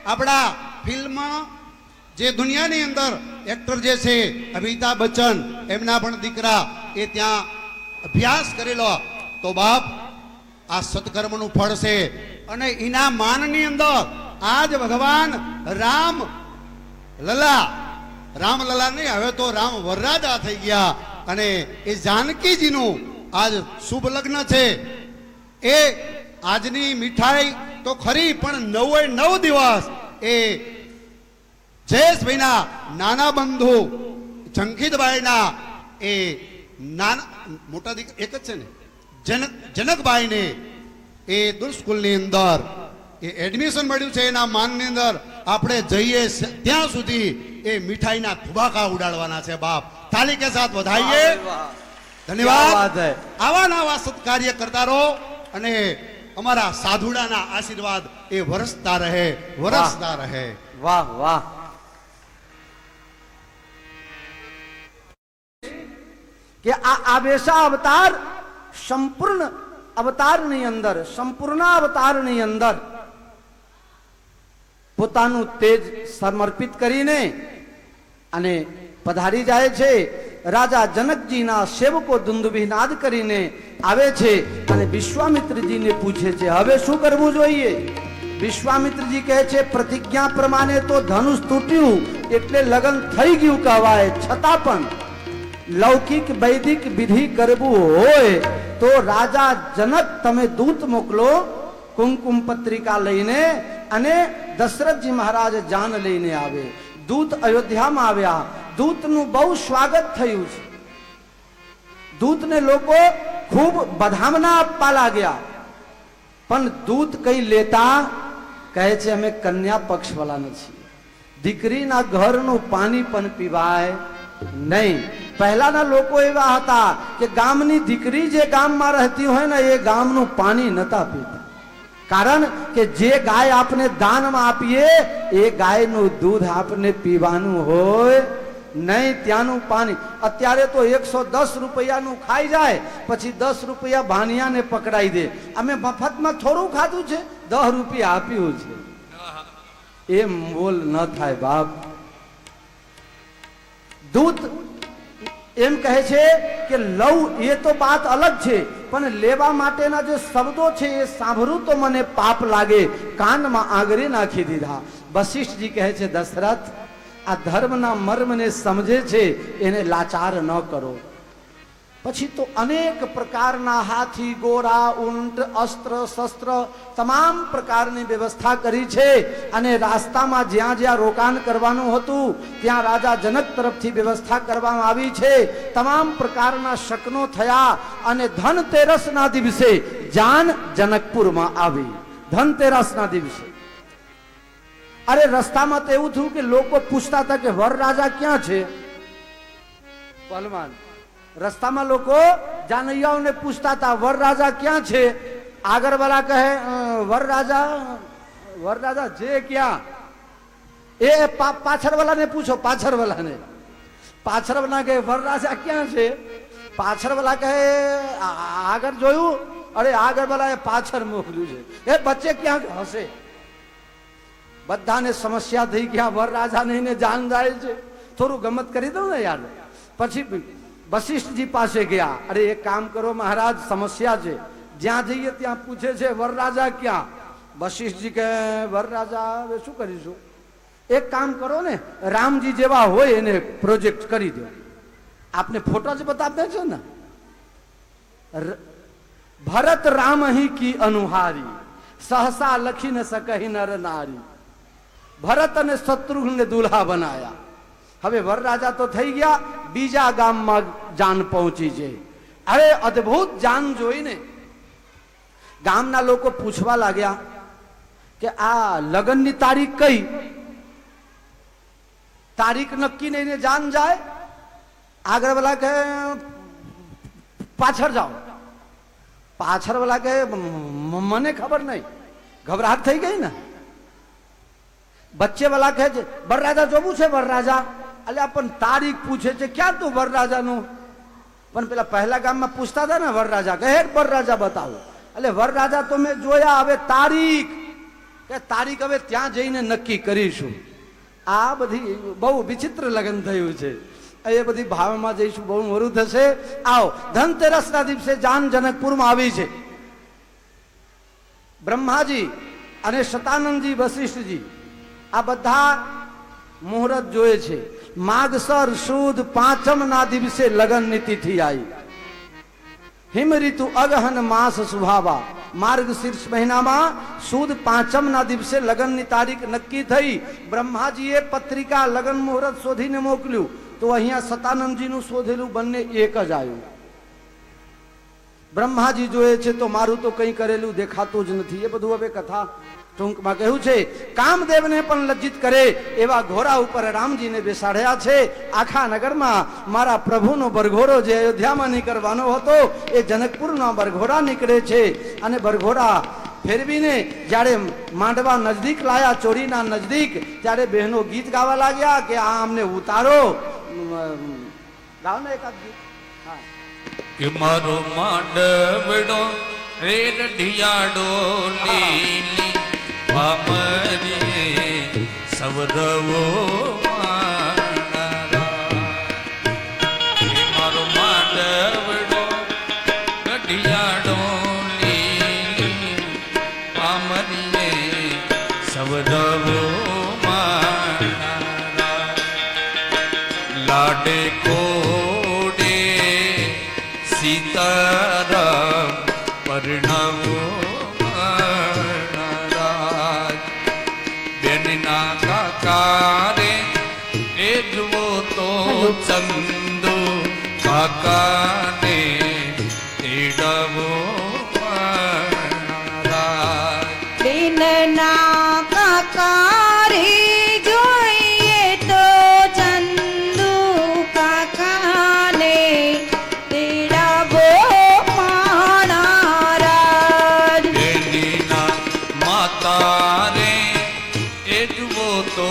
આપણા ફિલ્મ જે દુનિયાની અંદર એક્ટર જે છે અમિતાભ બચ્ચન, એમના પણ દીકરા એ ત્યાં અભ્યાસ કરેલો. તો બાપ, આ સત્કર્મનું ફળ છે. અને એના માનની અંદર આજ ભગવાન રામ લલા નહીં, હવે તો રામ વરરાજા થઈ ગયા. અને એ જાનકીજીનું આજ શુભ લગ્ન છે. એ આજની મીઠાઈ તો ખરી, પણ 9 દિવસ એ જયેશભાઈના નાના બંધુ જંખીદભાઈના એ નાના મોટા દીકરા એક જ છે ને, જનકભાઈને એ દુર્સ્કૂલની અંદર એ એડમિશન મળ્યું છે. એના માનની અંદર આપણે જઈએ ત્યાં સુધી એ મીઠાઈના ધુબાકા ઉડાડવાના છે. બાપ, તાલી કે સાથ વધાઈએ. ધન્યવાદ. क्या बात है. આવા નવા સત્કાર્ય કરતા રહો અને અમારા સાધુડાના આશીર્વાદ એ વરસતા રહે. વાહ વાહ. કે આ આવેશા અવતાર સંપૂર્ણ અવતારની અંદર, સંપૂર્ણ અવતારની અંદર પોતાનું તેજ સમર્પિત કરીને અને પધારી જાય છે. રાજા જનકજીના સેવકો દુંદુભિનાદ કરીને આવે છે અને વિશ્વામિત્રજીને પૂછે છે હવે શું કરવું જોઈએ. વિશ્વામિત્રજી કહે છે પ્રતિજ્ઞા પ્રમાણે તો ધનુષ તૂટ્યું એટલે લગ્ન થઈ ગયું કહેવાય, છતાં પણ લૌકિક વૈદિક વિધિ કરવું હોય તો રાજા જનક તમે દૂત મોકલો કુમકુમ પત્રિકા લઈને, અને દશરથજી મહારાજ જાન લઈને આવે. દૂત અયોધ્યામાં આવ્યા. દૂતનું બહુ સ્વાગત થયું છે. દૂતને લોકો ખૂબ વધામણા આપવા લાગ્યા. પણ દૂત કઈ લેતા કહે છે અમે કન્યા પક્ષ વાળા નથી, દીકરીના ઘરનું પાણી પણ પીવાય નહીં. પહેલાના લોકો એવા હતા કે ગામની દીકરી જે ગામમાં રહેતી હોય ને એ ગામનું પાણી નતા પીતા. કારણ કે જે ગાય આપને દાનમાં આપીએ એ ગાયનું દૂધ આપને પીવાનું હોય નહીં, ત્યાંનું પાણી. અત્યારે તો 110 રૂપિયાનું ખાઈ જાય, પછી 10 રૂપિયા ભાનિયાને પકડાઈ દે. અમે મફતમાં થોડું ખાધું છે, 10 રૂપિયા આપ્યું છે. એમ બોલ ન થાય બાપ. દૂત એમ કહે છે કે લવ એ તો વાત અલગ છે, પણ લેવા માટેના જે શબ્દો છે એ સાંભળું તો મને પાપ લાગે. કાનમાં આંગળી નાખી દીધા. વશિષ્ઠજી કહે છે દશરથ આ ધર્મના મર્મને સમજે છે એને લાચાર ન કરો. પછી તો અનેક પ્રકારના હાથી, ગોરા, ઊંટ, અસ્ત્ર શસ્ત્ર તમામ પ્રકારની વ્યવસ્થા કરી છે. અને રાસ્તામાં જ્યાં જ્યાં રોકાણ કરવાનું હતું ત્યાં રાજા જનક તરફથી વ્યવસ્થા કરવામાં આવી છે. તમામ પ્રકારના શકનો થયા અને ધનતેરસના દિવસે જાન જનકપુરમાં આવી. ધનતેરસના દિવસે અરે રસ્તામાં તો એવું થયું કે લોકો પૂછતા હતા કે વરરાજા ક્યાં છે. પહેલવાન રસ્તામાં લોકો જાનૈયાઓને પૂછતા હતા વરરાજા ક્યાં છે. આગળવાળા કહે વરરાજા છે ક્યાં. એ પાછળવાળાને પૂછો. પાછળવાળા કહે વરરાજા ક્યાં છે. પાછળવાળા કહે આગળ જોયું. અરે આગળવાળાએ પાછળ મોકલ્યું છે. એ બચ્ચે ક્યાંક હશે. બધાને સમસ્યા થઈ ગયા. વરરાજા ને જાન જાય છે. થોડું ગમત કરી દઉં ને યાર. પછી વશિષ્ઠજી પાસે ગયા. અરે એક કામ કરો મહારાજ, સમસ્યા છે. જ્યાં જઈએ ત્યાં પૂછે છે વરરાજા ક્યાં. વશિષ્ઠજી કહે વરરાજા હવે શું કરીશું. એક કામ કરો ને, રામજી જેવા હોય એને પ્રોજેક્ટ કરી દો. આપને ફોટો જ બતાવે છે ને. ભરત રામ હી કી અનુહારી, સહસા લખી ન શકહી નર નારી. ભરત અને શત્રુઘ્નને દુલ્હા બનાયા. હવે વરરાજા તો થઈ ગયા. બીજા ગામમાં જાન પહોંચી છે. અરે અદ્ભુત જાન જોઈને ગામના લોકો પૂછવા લાગ્યા કે આ લગ્નની તારીખ કઈ. તારીખ નક્કી નહીં ને જાન જાય. આગળ વાળા કહે પાછળ જાઓ. પાછળ વાળા કહે મને ખબર નહીં. ઘબરાહટ થઈ ગઈ ને. બચ્ચે વાળા કહે છે વરરાજા જોવું છે. વરરાજા અલ્યા પણ તારીખ પૂછે છે. ક્યાં તું વરરાજાનું. પણ પેલા પહેલા ગામમાં પૂછતા હતા ને વરરાજા કહે વરરાજા બતાવો. એટલે વરરાજા તો મેં જોયા. હવે તારીખ કે તારીખ હવે ત્યાં જઈને નક્કી કરીશું. આ બધી બહુ વિચિત્ર લગ્ન થયું છે. એ બધી ભાવમાં જઈશું. બહુ મોડું થશે. આવો ધનતેરસના દિવસે જાન જનકપુરમાં આવી છે. બ્રહ્માજી અને શતાનંદજી, વશિષ્ઠજી આ બધા મુહૂર્ત જોયે છે. માગસર સુદ પાંચમના દિવસે લગ્નની તિથિ આવી. હિમ ઋતુ અગહન માસ સુહાવા. માર્ગશીર્ષ મહિનામાં સુદ પાંચમના દિવસે લગ્નની તારીખ નક્કી થઈ. બ્રહ્માજીએ પત્રિકા લગ્ન મુહૂર્ત શોધીને મોકલ્યું તો અહીંયા શતાનંદજીનું શોધેલું બંને એક જ આવ્યું. બ્રહ્માજી જોયે છે તો મારું તો કંઈ કરેલું દેખાતું જ નથી. એ બધું હવે કથા ટૂંકમાં કહ્યું છે. કામદેવને પણ લજ્જિત કરે એવા ઘોડા ઉપર રામજીને બેસાડ્યા છે. આખા નગરમાં મારા પ્રભુનો બરઘોડો જે અયોધ્યામાં નીકળવાનો હતો એ જનકપુરનો બરઘોડા નીકળે છે. અને બરઘોડા ફેરવીને જ્યારે માંડવા નજદીક લાયા, ચોરીના નજદીક, ત્યારે બહેનો ગીત ગાવા લાગ્યા કે આ અમને ઉતારો. ગાવ ને એકાદ ગીત. હા. કે મારો માંડવડો રે રઢિયાડો લીલી પામરીએ સવરવો મારો માંડવડો રઢિયાડો લીલી પામરીએ સવરવો લાડે કોડે સીતારામ પરણવો બેનના કાકારે એ જુઓ તો ચંદુ કાકાને તેડવો બેનના કાકારે જોઈએ તો ચંદુ કાકાને તેડવો માણારાજ. બેનના માતારે એ જુઓ તો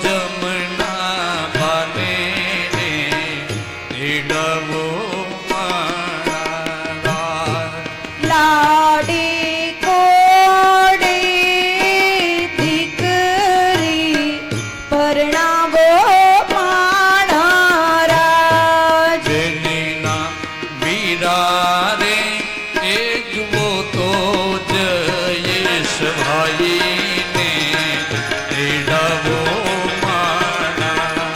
જમના બાને રે તેડવો લાડી કોડે દીકરી પરણાવો માણારાજ. બેનના વીરારે એ જુઓ તો જયેશ ભાઈને તેડવો માણા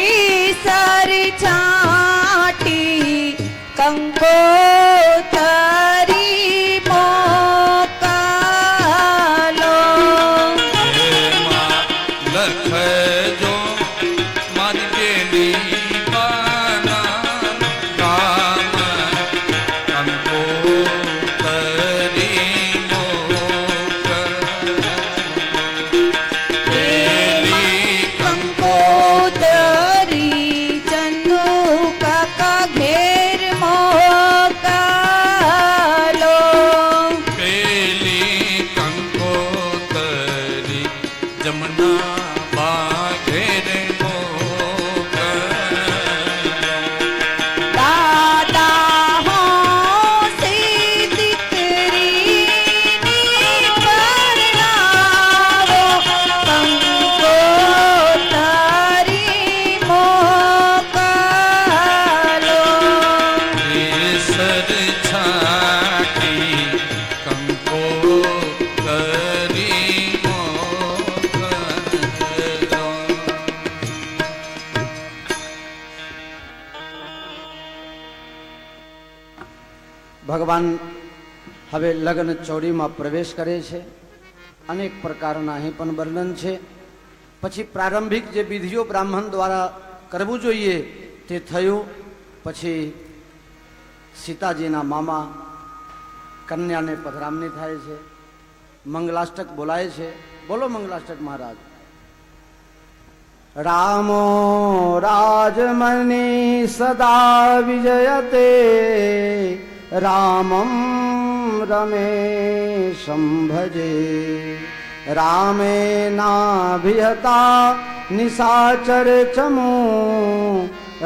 કેસર છાટી કંકોતરી મોકલો એમાં લખજો મારી બેની બાના નામ કંકોતરી મોકલી કંકોતરી ચંદુ કાકા ઘેર મોકલો પેલી કંકોતરી જમના બાઘેર દાદા હોંસી દીકરીની પરણાવો કંકોતરી મોકલો કેસર છાટી કંકોતરી મોકલો. ભગવાન હવે લગ્ન ચોરીમાં પ્રવેશ કરે છે. અનેક પ્રકારના અહીં પણ વર્ણન છે. પછી પ્રારંભિક જે વિધિઓ બ્રાહ્મણ દ્વારા કરવું જોઈએ તે થયું. પછી સીતાજીના મામા કન્યાને પધરામણી થાય છે. મંગલાષ્ટક બોલાય છે. બોલો મંગલાષ્ટક મહારાજ. રામો રાજમણી સદા વિજયતે રામં રમેશં ભજે રામેનાભિહતા નિશાચર ચમો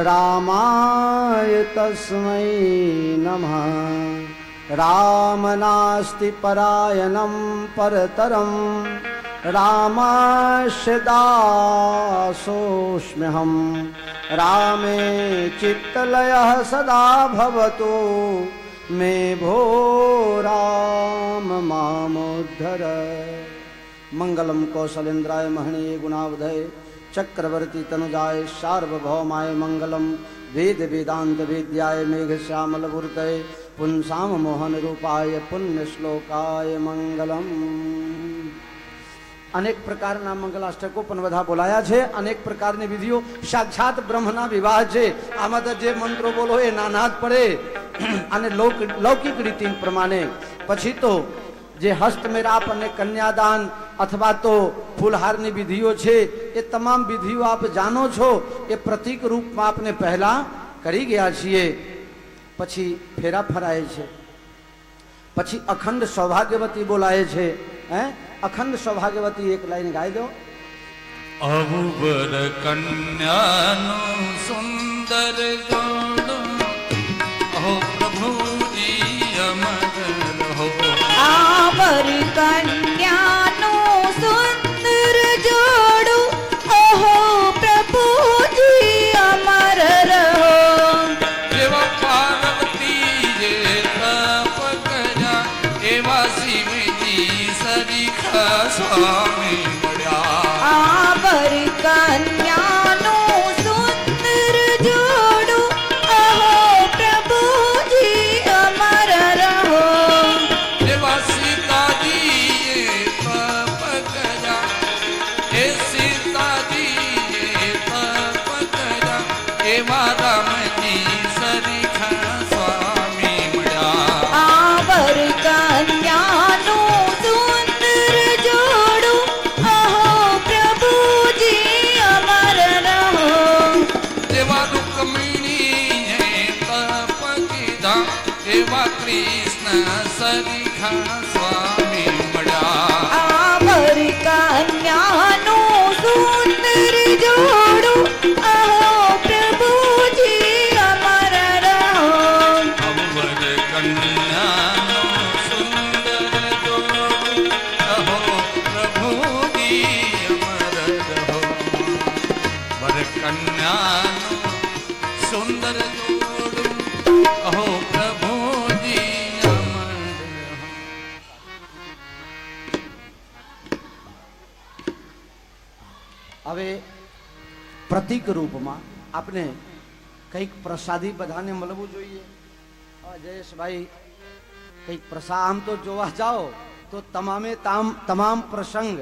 રામાય તસ્મૈ નમઃ રામ નાસ્તિ પરાયણં પરતરં રામાસ્ય દાસોસ્મ્યહં રામે ચિત્તલયઃ સદા ભવતો મે ભો રામ મામોદ્ધર. મંગલમ કૌશલેન્દ્રાય મહનીય ગુણાવધય ચક્રવર્તી તનુજાય સાર્વભૌમાય મંગલમ વેદ વેદાંત વેદ્યાય મેઘશ્યામલવૃતય પુંસામ મોહન રૂપાય પુણ્ય શ્લોકાય મંગલમ. અનેક પ્રકારના મંગલાષ્ટકો પણ બધા બોલાયા છે. અનેક પ્રકારની વિધિઓ સાક્ષાત બ્રહ્મના વિવાહ છે. આમાં તો જે મંત્રો બોલો એ નાના જ પડે. અને લૌકિક રીતિ પ્રમાણે પછી તો જે હસ્તમેળાપ અને કન્યાદાન અથવા તો ફૂલહારની વિધિઓ છે એ તમામ વિધિઓ આપ જાણો છો. એ પ્રતીક રૂપમાં આપને પહેલા કરી ગયા છીએ. પછી ફેરા ફરાય છે. પછી અખંડ સૌભાગ્યવતી બોલાય છે. અખંડ સૌભાગ્યવતી એક લાઈન ગાઈ દો. અવર કન્યાનું સુંદર જોડું અહો પ્રભુજી અમર રહો. આવર કન્યાનું સુંદર જોડું ઓહો પ્રભુજી અમર રહો. એવા પાર્વતી જે તપ કર્યા એવા શિવજી સરીખા સ્વામી મળ્યા. આવર કન્યાનું સુંદર જોડું ઓહો પ્રભુજી અમર રહો. એવા સીતાજીએ તપ કર્યા એ સીતાજીએ તપ કર્યા એવા રામજી સરીખા સ્વામી મળ્યા. આવર કન્યાનું સુંદર જોડું ઓહો પ્રભુજી અમર રહો. એવા રૂકમિણીએ તપ કીધા એવા કૃષ્ણ સરીખા સ્વામી મળ્યા. આવર કન્યાનું સુંદર જોડું ઓહો પ્રભુજી અમર રહો. અવર કન્યાનો સુંદર જોડું અહો પ્રભુજી અમર રહો. વર કન્યાનો સુંદર જોડું અહો પ્રભુજી અમર રહો. હવે પ્રતીક રૂપમાં આપણે કંઈક પ્રસાદી બધાને મળવું જોઈએ. જયેશભાઈ કંઈક પ્રસાદ, આમ તો જોવા જાઓ તો તમામ પ્રસંગ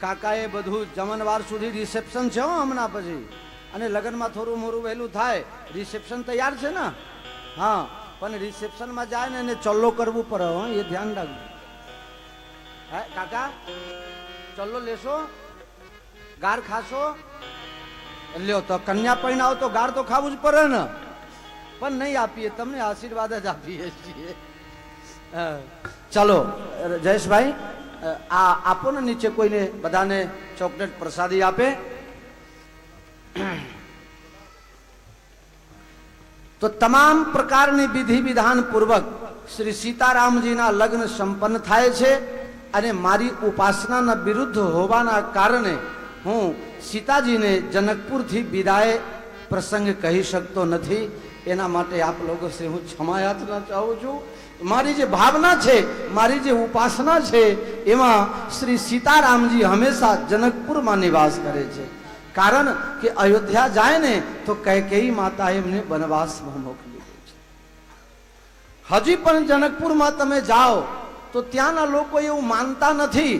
કાકાએ બધું જમણવાર સુધી રિસેપ્શન છે હો હમણાં પછી, અને લગ્નમાં થોડું મોરું વહેલું થાય, રિસેપ્શન તૈયાર છે ને. હા, પણ રિસેપ્શનમાં જાય ને એને ચલ્લો કરવું પડે હો, એ ધ્યાન રાખજો. હે કાકા, ચલ્લો લેશો? ગાર ખાશો? લ્યો તો કન્યા પરિણાવ તો ગાર તો ખાવું જ પડે ને, પણ નહીં આપીએ તમને, આશીર્વાદ જ આપીએ છીએ. ચલો જયેશભાઈ, આ આપો ને નીચે કોઈને બધાને ચોકલેટ પ્રસાદી આપે. તો તમામ પ્રકારની વિધિ વિધાન પૂર્વક શ્રી સીતારામજીના લગ્ન સંપન્ન થાય છે. અને મારી ઉપાસનાના વિરુદ્ધ હોવાના કારણે હું સીતાજીને જનકપુરથી વિદાય પ્રસંગ કહી શકતો નથી. એના માટે આપ લોકો સે હું ક્ષમા યાચના ચાહું છું. મારી જે ભાવના છે, મારી જે ઉપાસના છે, એમાં શ્રી સીતારામજી હંમેશા જનકપુરમાં નિવાસ કરે છે. કારણ કે અયોધ્યા જાય ને તો કૈકેયી માતા એમને વનવાસમાં મોકલી દે છે. હજી પણ જનકપુરમાં તમે જાઓ તો ત્યાંના લોકો એવું માનતા નથી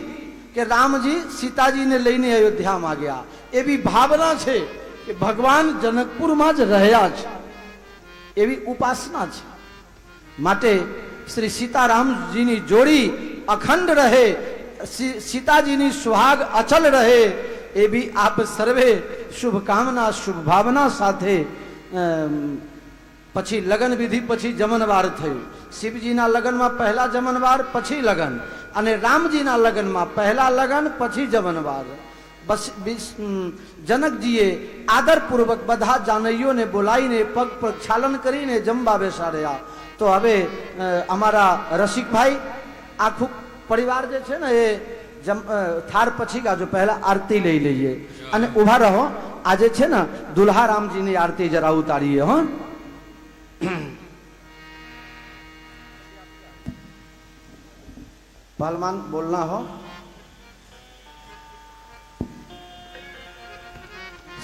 કે રામજી સીતાજીને લઈને અયોધ્યામાં ગયા. એવી ભાવના છે કે ભગવાન જનકપુરમાં જ રહ્યા છે, એવી ઉપાસના છે. માટે શ્રી સીતારામજીની જોડી અખંડ રહે, સીતાજીની સુહાગ અચલ રહે, એ બી આપ સર્વે શુભકામના શુભ ભાવના સાથે પછી લગ્ન વિધિ પછી જમણવાર થયું. શિવજીના લગ્નમાં પહેલા જમણવાર પછી લગ્ન, અને રામજીના લગ્નમાં પહેલા લગ્ન પછી જમણવાર. બસ જનકજીએ આદરપૂર્વક બધા જાનૈયોને બોલાવીને પગ પ્રક્ષાલન કરીને જમવા બેસાડ્યા. તો હવે અમારા રસિકભાઈ આખું પરિવાર જે છે ને એ થાર પછી ગાજો, પહેલા આરતી લઈ લઈએ અને ઉભા રહો. આજે છે ને દુલ્હા રામજીની આરતી જરા ઉતારીએ. હો पालमान बोलना हो.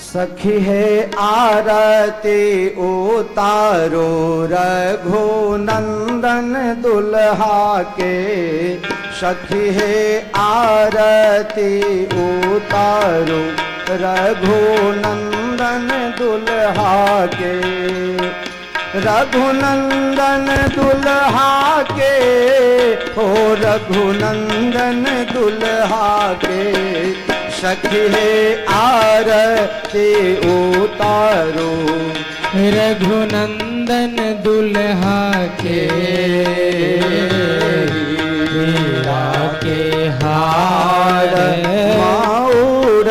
सखी है आरती उतारो रघुनंदन दुल्हा के, सखी है आरती उतारो रघुनंदन दुल्हा के, रघुनंदन दुल्हा के, हो रघुनंदन दुल्हा के, सखी है आरती उतारो रघुनंदन दुल्हा के, हीरा के हार माउर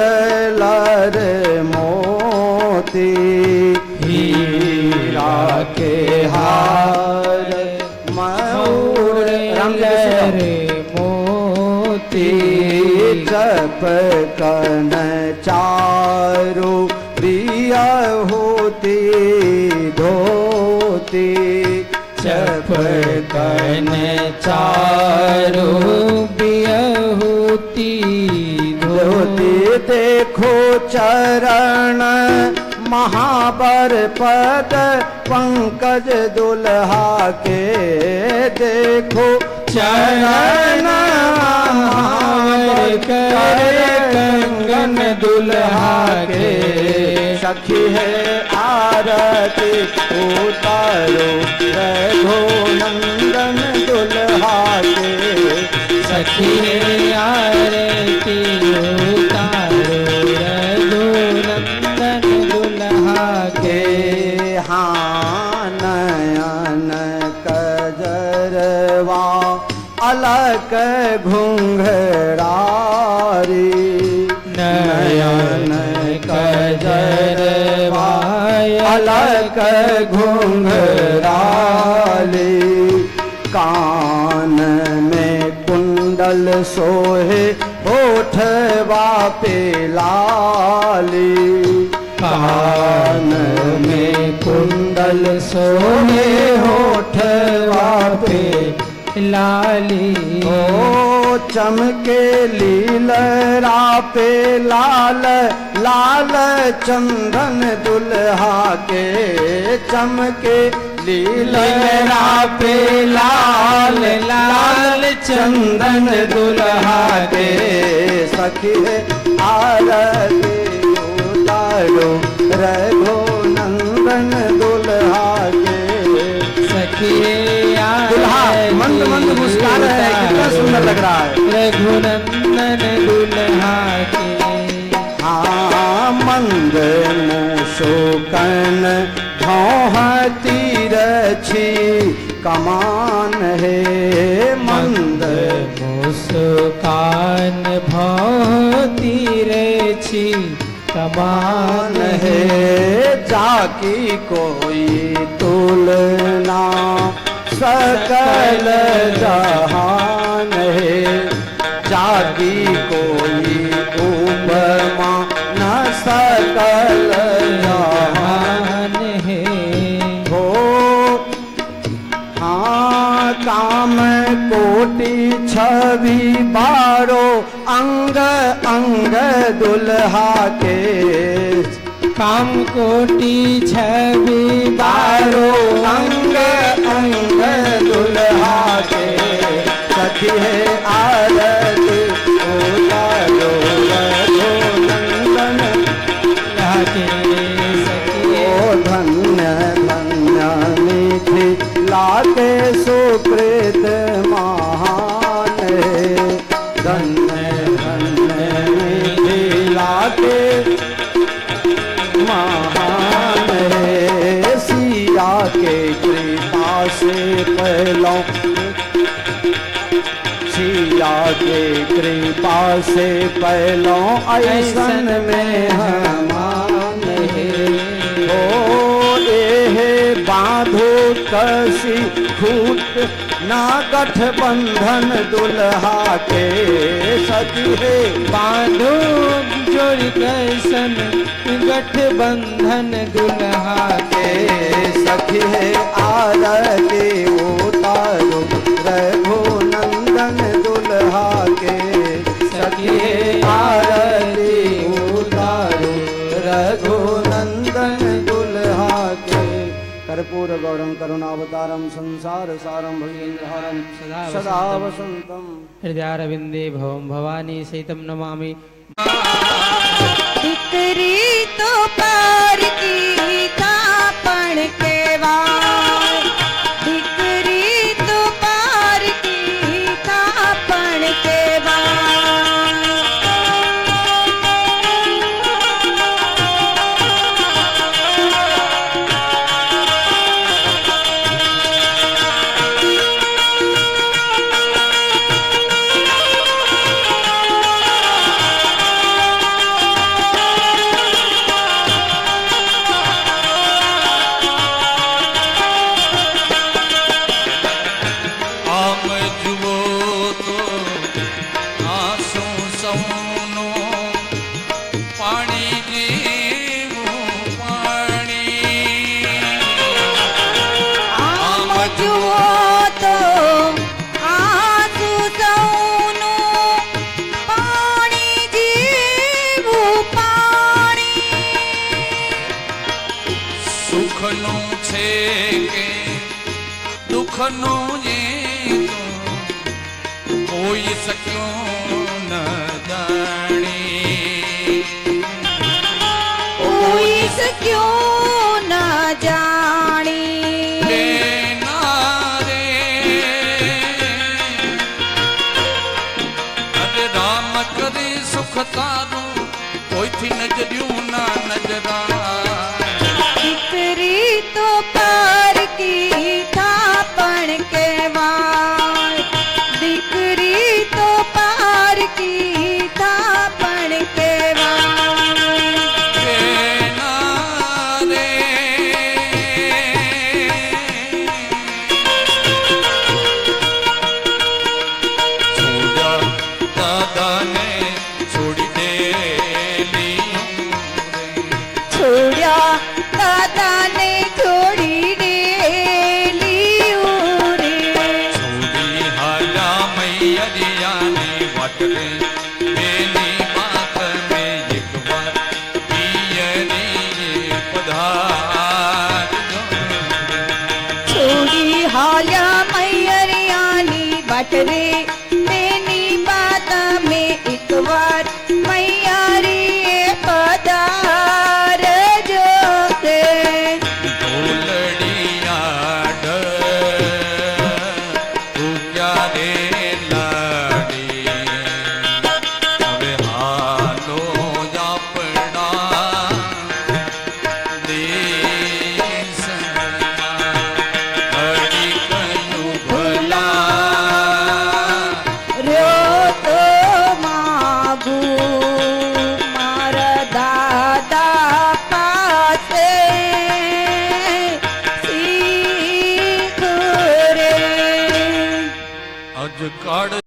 लर मोती, हीरा के हार माउर मोती, जप कन चारु प्रिय होती धोती, जप कन चारु प्रिय होती धोती। देखो चरण महाबर पद पंकज दुल्हा के, देखो चरण कर कंगन दुल्हा के, सखी है आरती उतारो रघुनंदन दुल्हा के, सखी है आरती उतारो रघुनंदन दुल्हा के। हाँ नयन कजरवा अलक घुंघरारी, नयन कजरवा अलक घुंघराली, कान में कुंडल सोहे होठवा पे लाली, कान में कुंडल सोहे होठवा पे लाली, ओ चमके लीलरा पे लाल लाल चंदन दुल्हा के चमके लीलरा पे लाल लाल चंदन दुल्हा के सखी आरती उतारो रघुनंदन दुल्हा के सखी दुल्हा मंद मंद मुस्कान है, कितना सुंदर लग रहा है। रघुनंदन दुल्हा के हाँ मंद मुशोकन भौहती रछी कमान है मंद मुस्कान भौती रछी कमान है जाकी कोई तुलना सकल जहान है जाकी कोई उपमा न सकल जहान है हो हाँ काम कोटि छवि बारो अंग अंग दुल्हा के काम कोटि छवि बारो अंग अंग दुल्हा के सखी है आरती उतारो रघुनंदन दुल्हा के सखी ओ धन्य धन्य निधि लाके सुकृत महान है धन्य धन्य निधि लाके महान है सिया के कृपा से पहलों सिया के कृपा से पहलों ऐसन में हमान है ओ हे बांधो कसी खूट ना गठबंधन दुल्हा के सखी है बांधो जोड़ कैसन गठबंधन दुल्हा के सखी है आरती उतारो रघुनंदन दुल्हा के सखी है आरती उतारो रघुनंदन दुल्हा के कर्पूर गौरम करुणावतारम संसार सारम भगीन्द्रहारम सदा वसंतम हृदयारविंदे भवम भवानी सहितम नमामि दिकरी तो पार की कापण के वार दिकरी तो पार की कापण के આમ જુઓ તો આંસુ સૌનો પાણી જેવું પાણી આમ જુઓ તો આંસુ સૌનું પાણી જેવું પાણી સુખનું છે કે દુઃખનું એ તો કોઈ શક્યો ન જાણે कोई सक्यो न जानी રે નારે અરે રામ કરે સુખ તારું કોઈથી નજર્યું ના નજરા दिकरी तो पार की थापण के वार दिकरी तो पार की थापण के वार રે નારે છોડ્યા દાદાને છોડી દે આજ કાળ